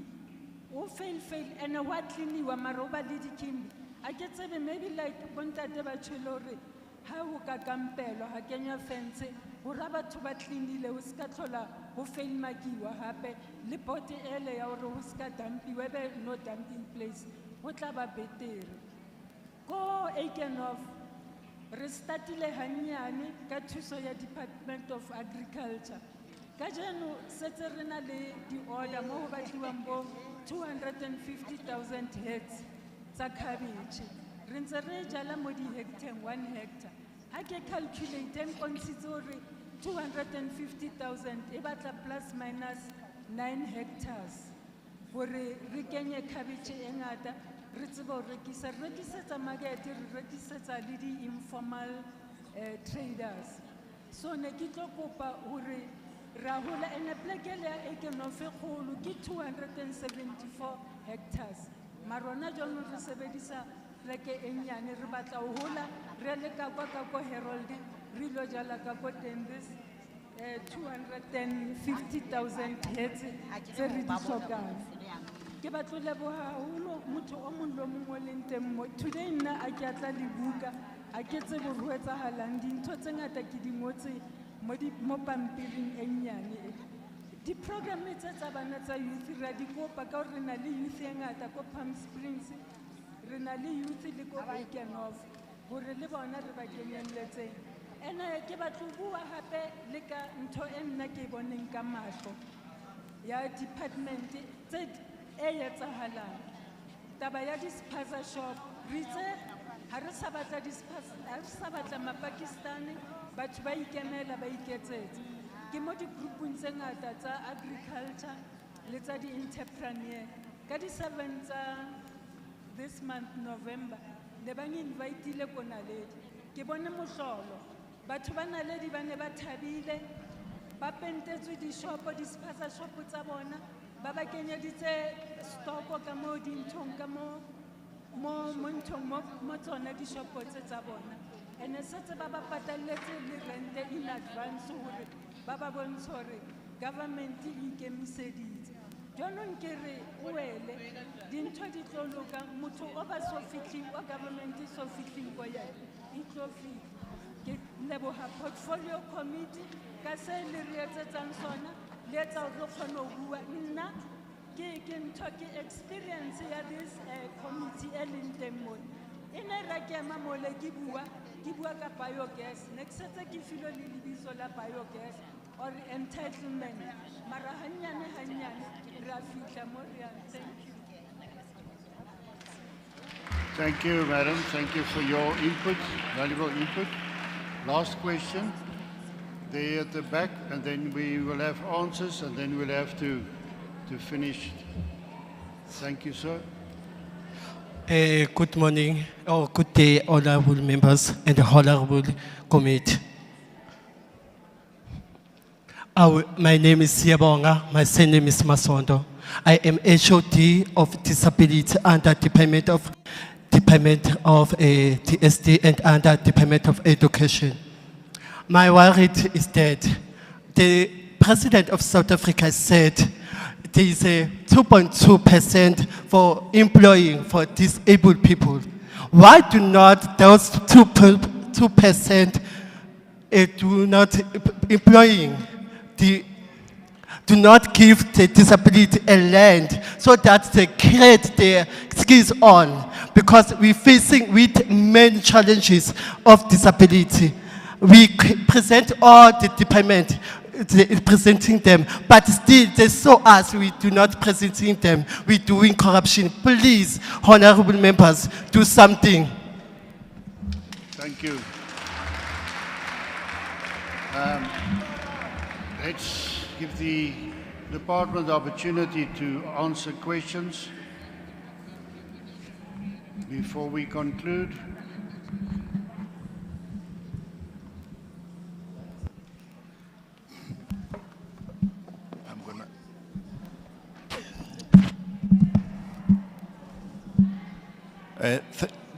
o fail and what clean wa maroba le di kimbi a ke tsebe maybe like bontate ba tshelo re ha ho ka kampelwa ha kenywa fence hore ha batho ba cleanile ho ska tlhola ho failmakiwa hape le port ele ya hore ho ska dumpiwa ebe no dumping place ho tla ba betere ko Eikenhof re startile hanyane ka thuso ya Department of Agriculture ka jeno setse re na le di-order mo ho batliwang bo 250,000 heads tsa cabbage re ntse re jala mo di-hectare 1 hectare ha ke calculate nkontshitse hore 250,000 e batla plus minus 9 hectares hore re kenye cabbage e ngata re tsebe ho rekisa re rekisetsa market re rekisetsa le di-informal traders so ne ke tlo kopa hore ra hola ene pleke le ya Eikenhof e kgolo ke 274 hectares marona jalo re sebedisa pleke e nyane re batla ho hola re le ka kwa Herald re lo jala ka ko Tembis 250,000 heads tse re di hlokang ke batlo leboha haholo motho o mong le mong o leng teng mo today nna a ke atla le buka a ke tsebe ho etsahalang dintho tse ngata ke di ngotse mo pampiring e nyane di-programme tse tsa bana tsa youth ra di kopa ka hore re na le youth e ngata ko Palm Springs re na le youth le ko Eikenhof hore le bona re ba kenyelletseng ene ke batlo bua hape le ka ntho e nna ke boneng ka mahlo ya department tse e etsahalang taba ya dispaza shop re itse ha re sa batla dispaza ha re sa batla mapakistani batho ba ikemela ba iketsetse ke mo di-groupung tse ngata tsa agriculture le tsa di-entrepreneur ka di-7 tsa this month November le ba nginvitile ko Naledi ke bone mohlolo batho ba Naledi ba ne ba thabile ba pentetswe di-shopo dispaza shop tsa bona ba ba kenyeditse stoko ka mo dinthong ka mo tsona di-shopo tse tsa bona ene setse ba ba patalletse le rente in advance hore ba ba bontshe hore government e ikemiseditse jonong ke re o wele dintho di tlo loka motho o ba so fitlhing o government e so fitlhing ko yena e tlo fitlha ke leboha portfolio committee ka se le re etsetsang sona le etsa hore re kgone ho bua nna ke ntho ke experience ya this committee e leng teng mona e ne ra kema mole ke bua ka biogas ne ke setse ke filo le lebiso la biogas or entitlement mara hanyane ra fihla mo re yang thank you Thank you, madam. Thank you for your input, valuable input. Last question. There at the back, and then we will have answers, and then we'll have to finish. Thank you, sir. Good morning, or good day, honorable members and the honorable committee. My name is Siyabonga, my surname is Masondo. I am HOD of Disability under Department of TSD and under Department of Education. My worry is that the President of South Africa said there is a 2.2% for employing for disabled people. Why do not those 2% do not employing do not give the disability a land so that they create their skills on? Because we're facing with many challenges of disability. We present all the department, presenting them, but still they saw us, we do not presenting them, we're doing corruption. Please, honorable members, do something. Thank you. Let's give the department the opportunity to answer questions before we conclude.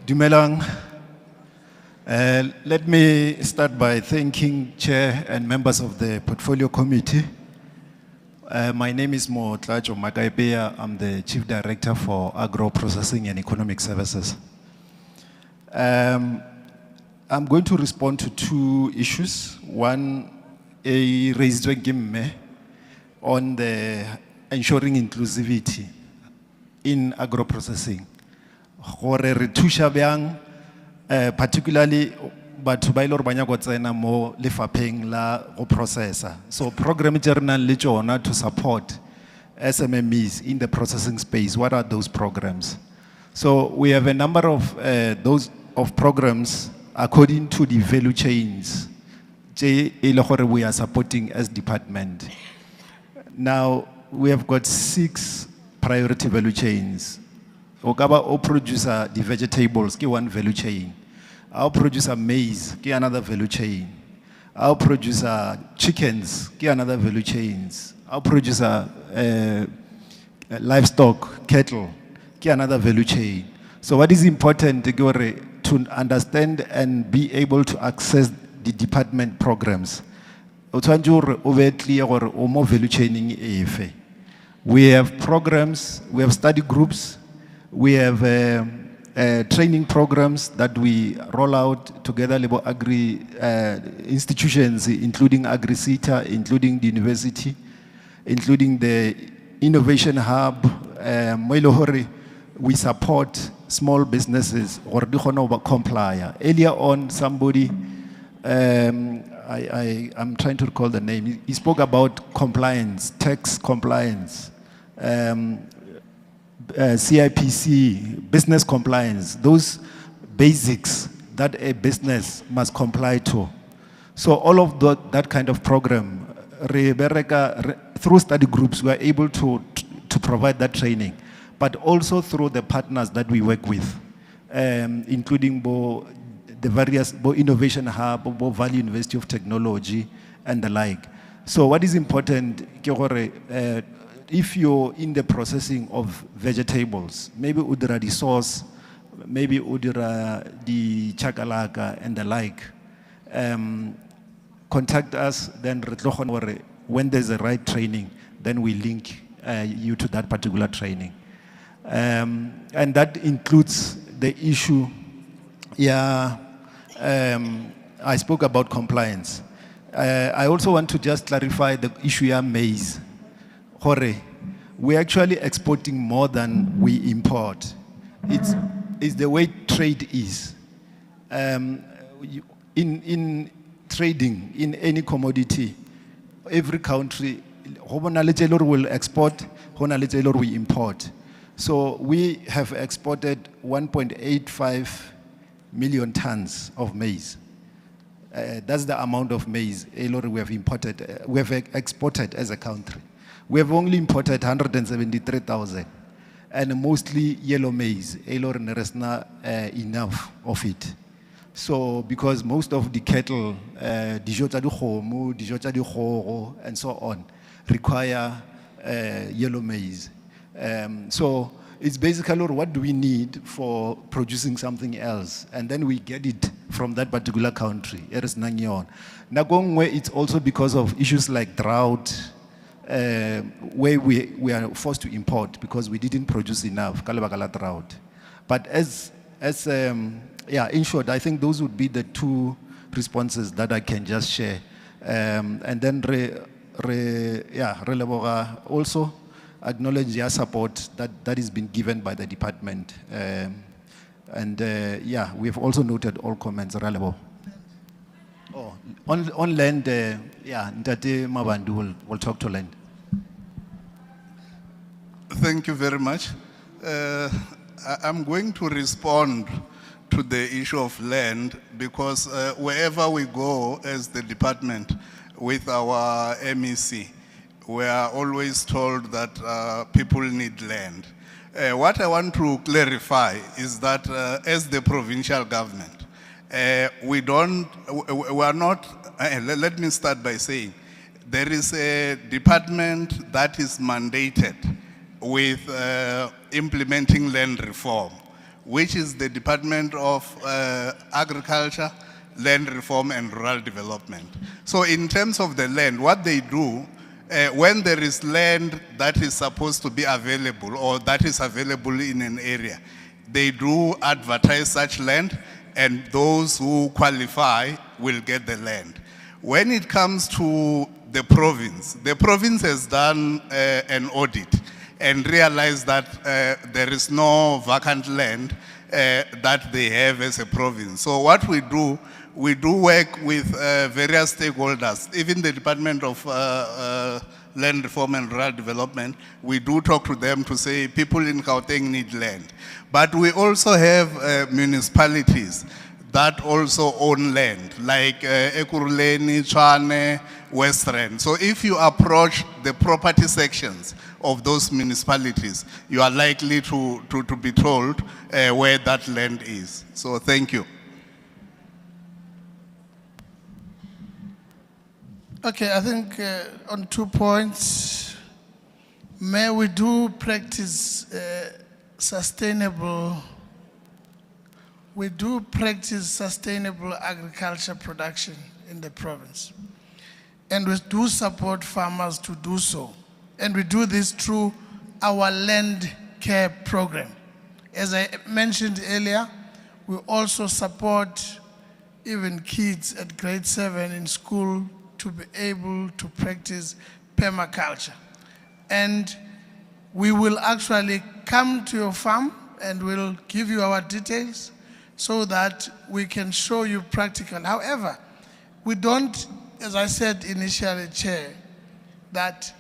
Dumelang. Let me start by thanking Chair and members of the Portfolio Committee. My name is Motlajo Magaibeya. I'm the Chief Director for Agro Processing and Economic Services. I'm going to respond to two issues. One, raised by Gimme on the ensuring inclusivity in agro-processing. Gore re thusha byang, particularly batho ba ile hore ba nyaka go tsena mo lefapheng la go processa. So program journal le tsona to support SMMEs in the processing space. What are those programs? So we have a number of those programs according to the value chains we are supporting as department. Now we have got 6 priority value chains. Okaba o producer the vegetables, ki one value chain. Our producer maize, ki another value chain. Our producer chickens, ki another value chains. Our producer livestock, cattle, ki another value chain. So what is important to understand and be able to access the department programs? We have programs, we have study groups, we have training programs that we roll out together with agri institutions, including AgriCita, including the university, including the innovation hub. We support small businesses or comply. Earlier on, somebody, I'm trying to recall the name, he spoke about compliance, tax compliance, CIPC, business compliance, those basics that a business must comply to. So all of that kind of program, through study groups, we are able to provide that training, but also through the partners that we work with, including the various innovation hub, Valley University of Technology, and the like. So what is important, if you're in the processing of vegetables, maybe udira the sauce, maybe udira the chakalaka and the like, contact us, then when there's a right training, then we link you to that particular training. And that includes the issue, I spoke about compliance. I also want to just clarify the issue of maize. We're actually exporting more than we import. It's the way trade is. In trading, in any commodity, every country will export, we import. So we have exported 1.85 million tons of maize. That's the amount of maize we have imported, we have exported as a country. We have only imported 173,000, and mostly yellow maize. There is not enough of it. So because most of the cattle, and so on, require yellow maize. So it's basically what do we need for producing something else, and then we get it from that particular country. It's also because of issues like drought, where we are forced to import because we didn't produce enough, drought. But in short, I think those would be the two responses that I can just share. And then also acknowledge your support that is been given by the department. We have also noted all comments relevant. Oh, on land, Ntate Mabandu will talk to land. Thank you very much. I'm going to respond to the issue of land because wherever we go as the department with our MEC, we are always told that people need land. What I want to clarify is that as the provincial government, we are not, let me start by saying, there is a department that is mandated with implementing land reform, which is the Department of Agriculture, Land Reform and Rural Development. So in terms of the land, what they do, when there is land that is supposed to be available or that is available in an area, they do advertise such land and those who qualify will get the land. When it comes to the province has done an audit and realized that there is no vacant land that they have as a province. So what we do work with various stakeholders, even the Department of Land Reform and Rural Development. We do talk to them to say people in Gauteng need land. But we also have municipalities that also own land, like Ekurhuleni, Tshwane, Western. So if you approach the property sections of those municipalities, you are likely to be told where that land is. So thank you. Okay, I think on 2 points, may we do practice sustainable agriculture production in the province. And we do support farmers to do so. And we do this through our land care program. As I mentioned earlier, we also support even kids at grade 7 in school to be able to practice permaculture. And we will actually come to your farm and we'll give you our details so that we can show you practical. However, we don't, as I said initially, Chair, that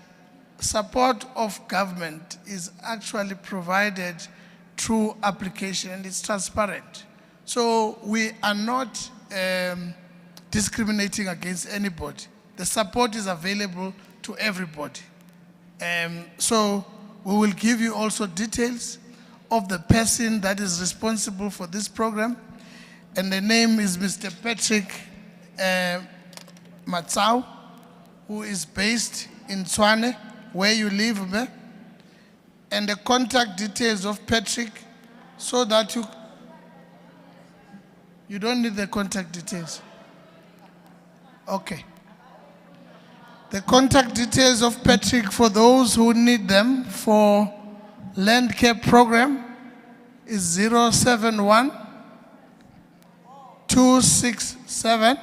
support of government is actually provided through application and it's transparent. So we are not discriminating against anybody. The support is available to everybody. So we will give you also details of the person that is responsible for this program. And the name is Mr. Patrick Matsau, who is based in Tshwane, where you live, and the contact details of Patrick, so that you don't need the contact details. Okay. The contact details of Patrick for those who need them for land care program is 071 267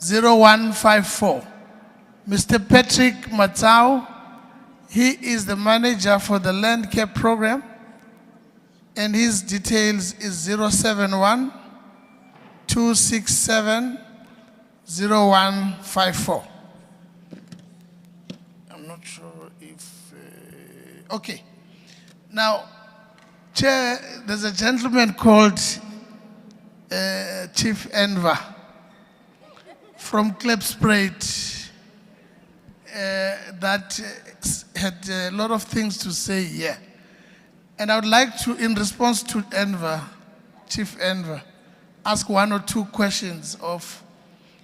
0154. Mr. Patrick Matsau, he is the manager for the land care program, and his details is 071 267 0154. I'm not sure if, okay. Now, Chair, there's a gentleman called Chief Enver from Klipspruit that had a lot of things to say here. And I would like to, in response to Enver, Chief Enver, ask 1 or 2 questions of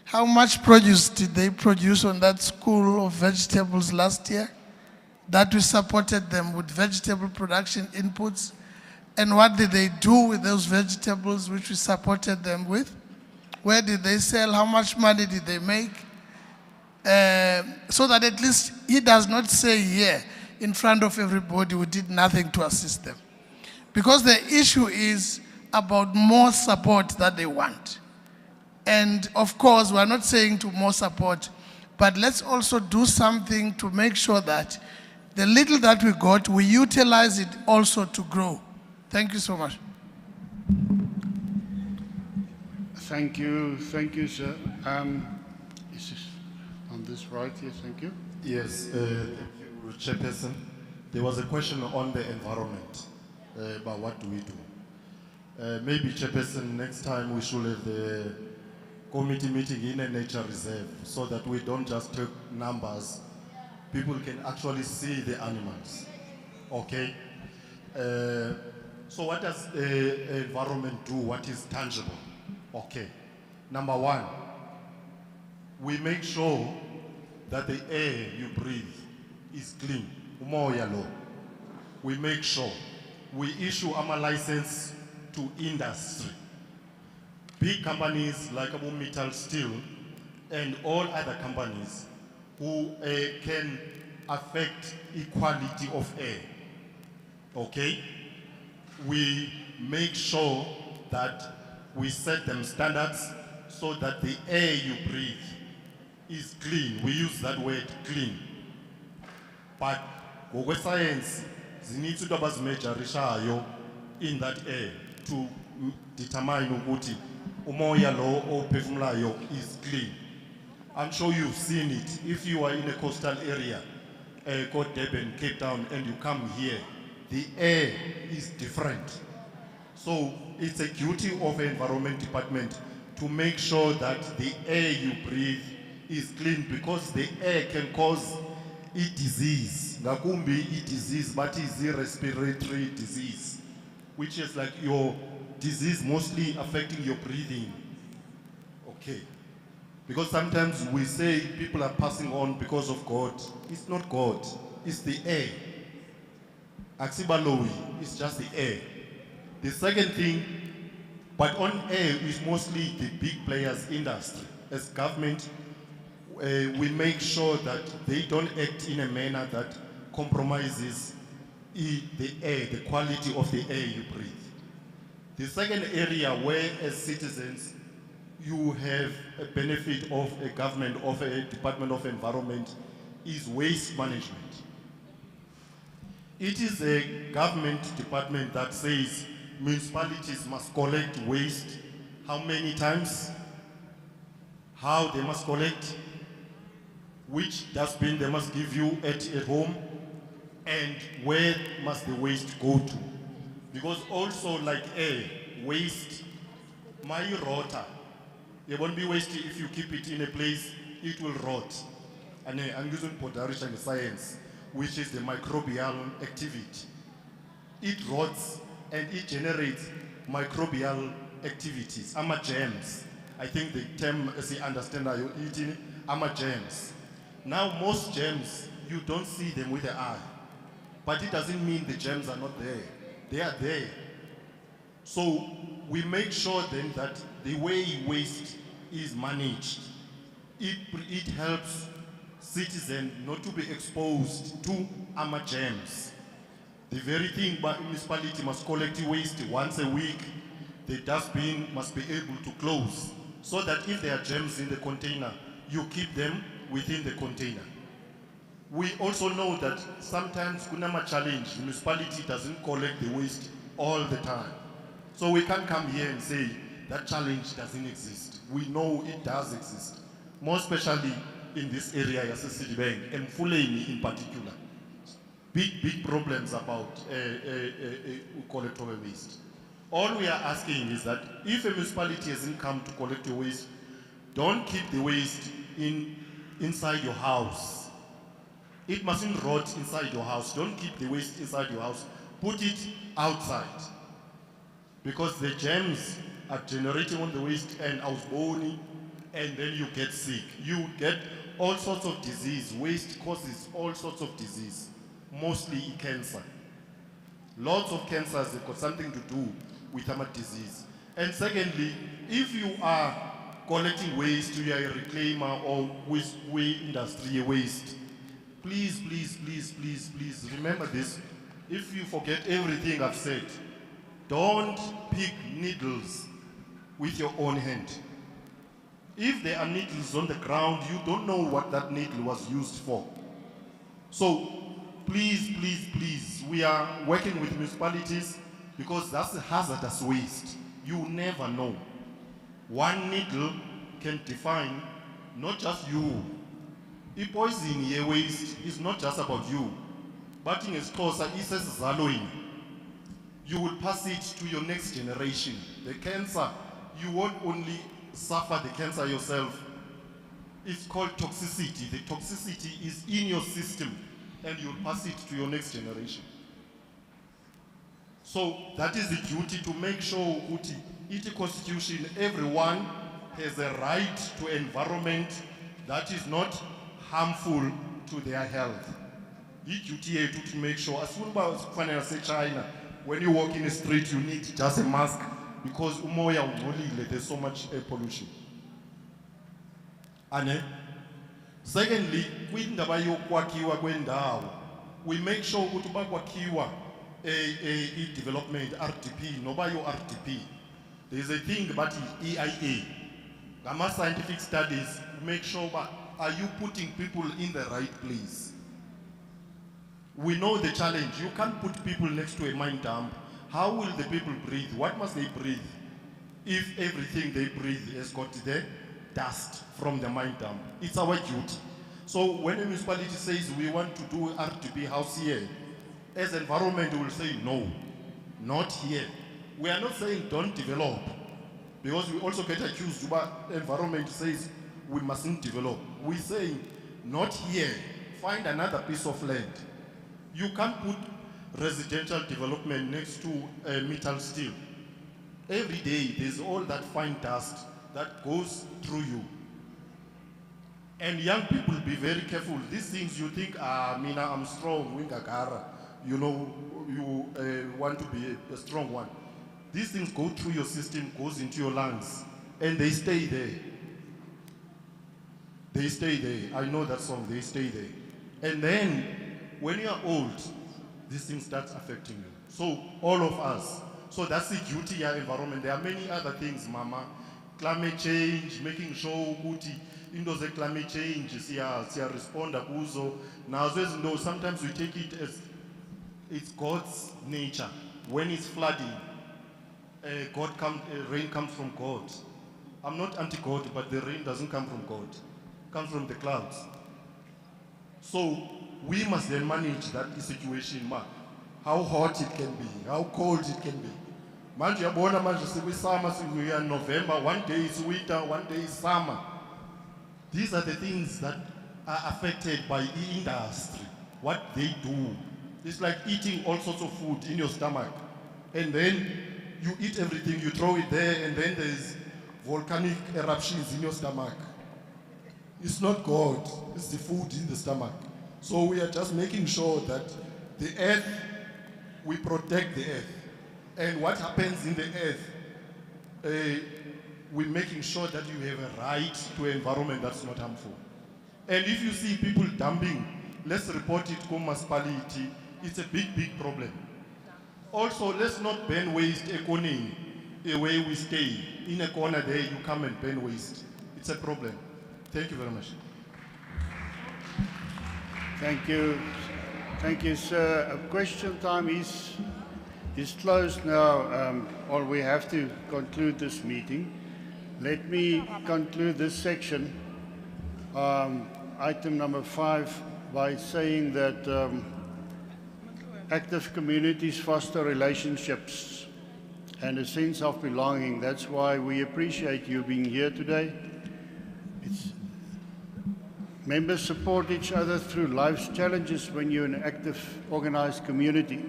how much produce did they produce on that school of vegetables last year that we supported them with vegetable production inputs, and what did they do with those vegetables which we supported them with? Where did they sell? How much money did they make? So that at least he does not say here in front of everybody we did nothing to assist them. Because the issue is about more support that they want. And of course, we're not saying to more support, but let's also do something to make sure that the little that we got, we utilize it also to grow. Thank you so much. Thank you, sir. Is this on this right here? Thank you. Yes, thank you, Chairperson. There was a question on the environment, about what do we do. Maybe, Chairperson, next time we should have the committee meeting in a nature reserve so that we don't just take numbers. People can actually see the animals, okay? So what does the environment do? What is tangible? Okay. Number 1, we make sure that the air you breathe is clean. Umoya law. We make sure we issue our license to industry. Big companies like Metal Steel and all other companies who can affect equality of air. Okay? We make sure that we set them standards so that the air you breathe is clean. We use that word, clean. But science, there needs to be measure in that air to determine ukuthi umoya lo ophefumulayo is clean. I'm sure you've seen it. If you are in a coastal area, go Durban, Cape Town, and you come here, the air is different. So it's a duty of the Environment Department to make sure that the air you breathe is clean, because the air can cause a disease. Ngakumbi a disease, but it's a respiratory disease, which is like your disease mostly affecting your breathing. Okay. Because sometimes we say people are passing on because of God. It's not God, it's the air. Aksibalowi is just the air. The second thing, but on air is mostly the big players industry. As government, we make sure that they don't act in a manner that compromises the air, the quality of the air you breathe. The second area where as citizens you have a benefit of a government, of a Department of Environment, is waste management. It is a government department that says municipalities must collect waste, how many times, how they must collect, which dustbin they must give you at home, and where must the waste go to. Because also like air, waste, my rota, it won't be wasted if you keep it in a place, it will rot. And I'm using Podarish and science, which is the microbial activity. It rots and it generates microbial activities, germs. I think the term, as you understand, are you eating germs. Now most germs, you don't see them with the eye, but it doesn't mean the germs are not there. They are there. So we make sure then that the way waste is managed, it helps citizens not to be exposed to germs. The very thing, but municipality must collect waste once a week. The dustbin must be able to close, so that if there are germs in the container, you keep them within the container. We also know that sometimes kunama challenge, the municipality doesn't collect the waste all the time. So we can't come here and say that challenge doesn't exist. We know it does exist, more especially in this area, City Bank, and Fulani in particular. Big problems about collectible waste. All we are asking is that if a municipality hasn't come to collect the waste, don't keep the waste inside your house. It mustn't rot inside your house. Don't keep the waste inside your house. Put it outside. Because the germs are generating on the waste and ausboni, and then you get sick. You get all sorts of disease. Waste causes all sorts of disease, mostly cancer. Lots of cancers have got something to do with disease. And secondly, if you are collecting waste, you are a reclaimer or waste industry waste, please remember this. If you forget everything I've said, don't pick needles with your own hand. If there are needles on the ground, you don't know what that needle was used for. So please, we are working with municipalities because that's a hazardous waste. You never know. One needle can define not just you. The poison here waste is not just about you, but in a cosa is zaloing. You will pass it to your next generation. The cancer, you won't only suffer the cancer yourself. It's called toxicity. The toxicity is in your system and you'll pass it to your next generation. So that is the duty, to make sure that in the constitution everyone has a right to environment that is not harmful to their health. The duty is to make sure, as soon as say China, when you walk in the street you need just a mask because there's so much air pollution. And secondly, we make sure that a development RDP, no RDP. There's a thing about EIA. Gamma scientific studies make sure, but are you putting people in the right place? We know the challenge. You can't put people next to a mine dump. How will the people breathe? What must they breathe if everything they breathe has got the dust from the mine dump? It's our duty. So when a municipality says we want to do RTP house here, as environment we will say no, not here. We are not saying don't develop, because we also get accused, but environment says we mustn't develop. We say not here, find another piece of land. You can't put residential development next to metal steel. Every day there's all that fine dust that goes through you. And young people, be very careful. These things you think, Mina, I'm strong, Wingagara, you know, you want to be a strong one. These things go through your system, goes into your lungs, and they stay there. They stay there. I know that song, they stay there. And then, when you are old, these things start affecting you. So, all of us. So that's the duty of environment. There are many other things, Mama. Climate change, making sure Guti, into the climate change, respond kuzo. Now, sometimes we take it as it's God's nature. When it's flooding, rain comes from God. I'm not anti-God, but the rain doesn't come from God. It comes from the clouds. So we must then manage that situation, how hot it can be, how cold it can be. Manje yabona manje summer, we are in November, one day is winter, one day is summer. These are the things that are affected by the industry, what they do. It's like eating all sorts of food in your stomach. And then you eat everything, you throw it there, and then there's volcanic eruptions in your stomach. It's not God, it's the food in the stomach. So we are just making sure that the earth, we protect the earth. And what happens in the earth, we're making sure that you have a right to an environment that's not harmful. And if you see people dumping, let's report it to municipality. It's a big, big problem. Also, let's not burn waste economy where we stay. In a corner there, you come and burn waste. It's a problem. Thank you very much. Thank you. Thank you, sir. Question time is closed now, or we have to conclude this meeting. Let me conclude this section, item number 5, by saying that active communities foster relationships and a sense of belonging. That's why we appreciate you being here today. Members support each other through life's challenges when you're in an active, organized community,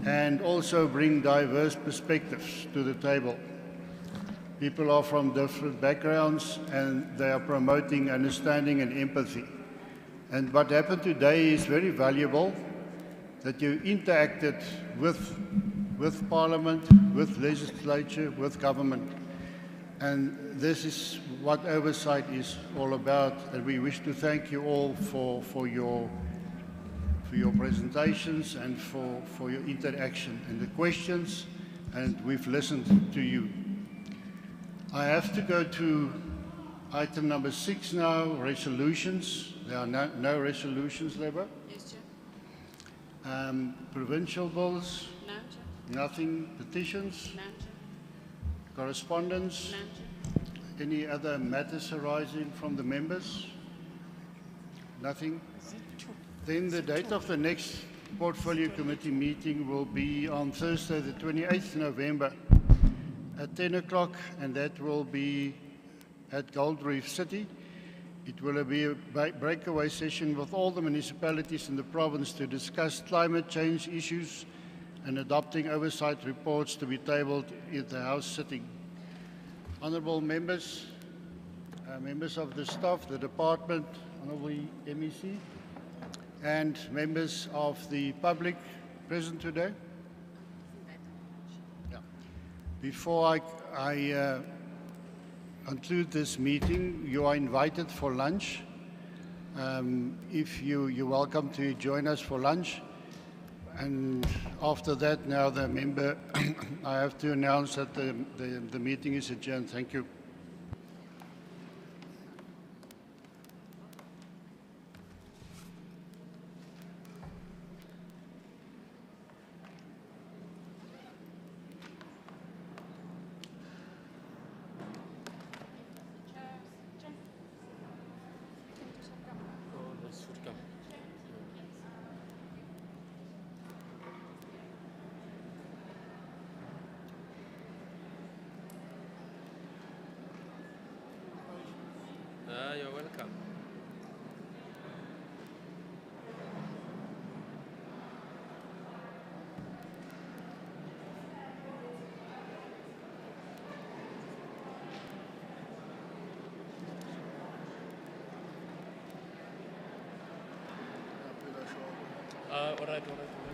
and also bring diverse perspectives to the table. People are from different backgrounds, and they are promoting understanding and empathy. And what happened today is very valuable, that you interacted with Parliament, with Legislature, with government. And this is what oversight is all about, and we wish to thank you all for your presentations and for your interaction and the questions, and we've listened to you. I have to go to item number 6 now, resolutions. There are no resolutions, Leba. Yes, Chair. Provincial bills? No, Chair. Nothing. Petitions? No, Chair. Correspondence? No, Chair. Any other matters arising from the members? Nothing? Then the date of the next Portfolio Committee meeting will be on Thursday, the 28th November at 10 o'clock, and that will be at Gold Reef City. It will be a breakaway session with all the municipalities in the province to discuss climate change issues and adopting oversight reports to be tabled at the House sitting. Honourable members, members of the staff, the department, Honourable MEC, and members of the public present today. Yeah. Before I conclude this meeting, you are invited for lunch. If you're welcome to join us for lunch. And after that, now the member, I have to announce that the meeting is adjourned. Thank you. You're welcome. All right.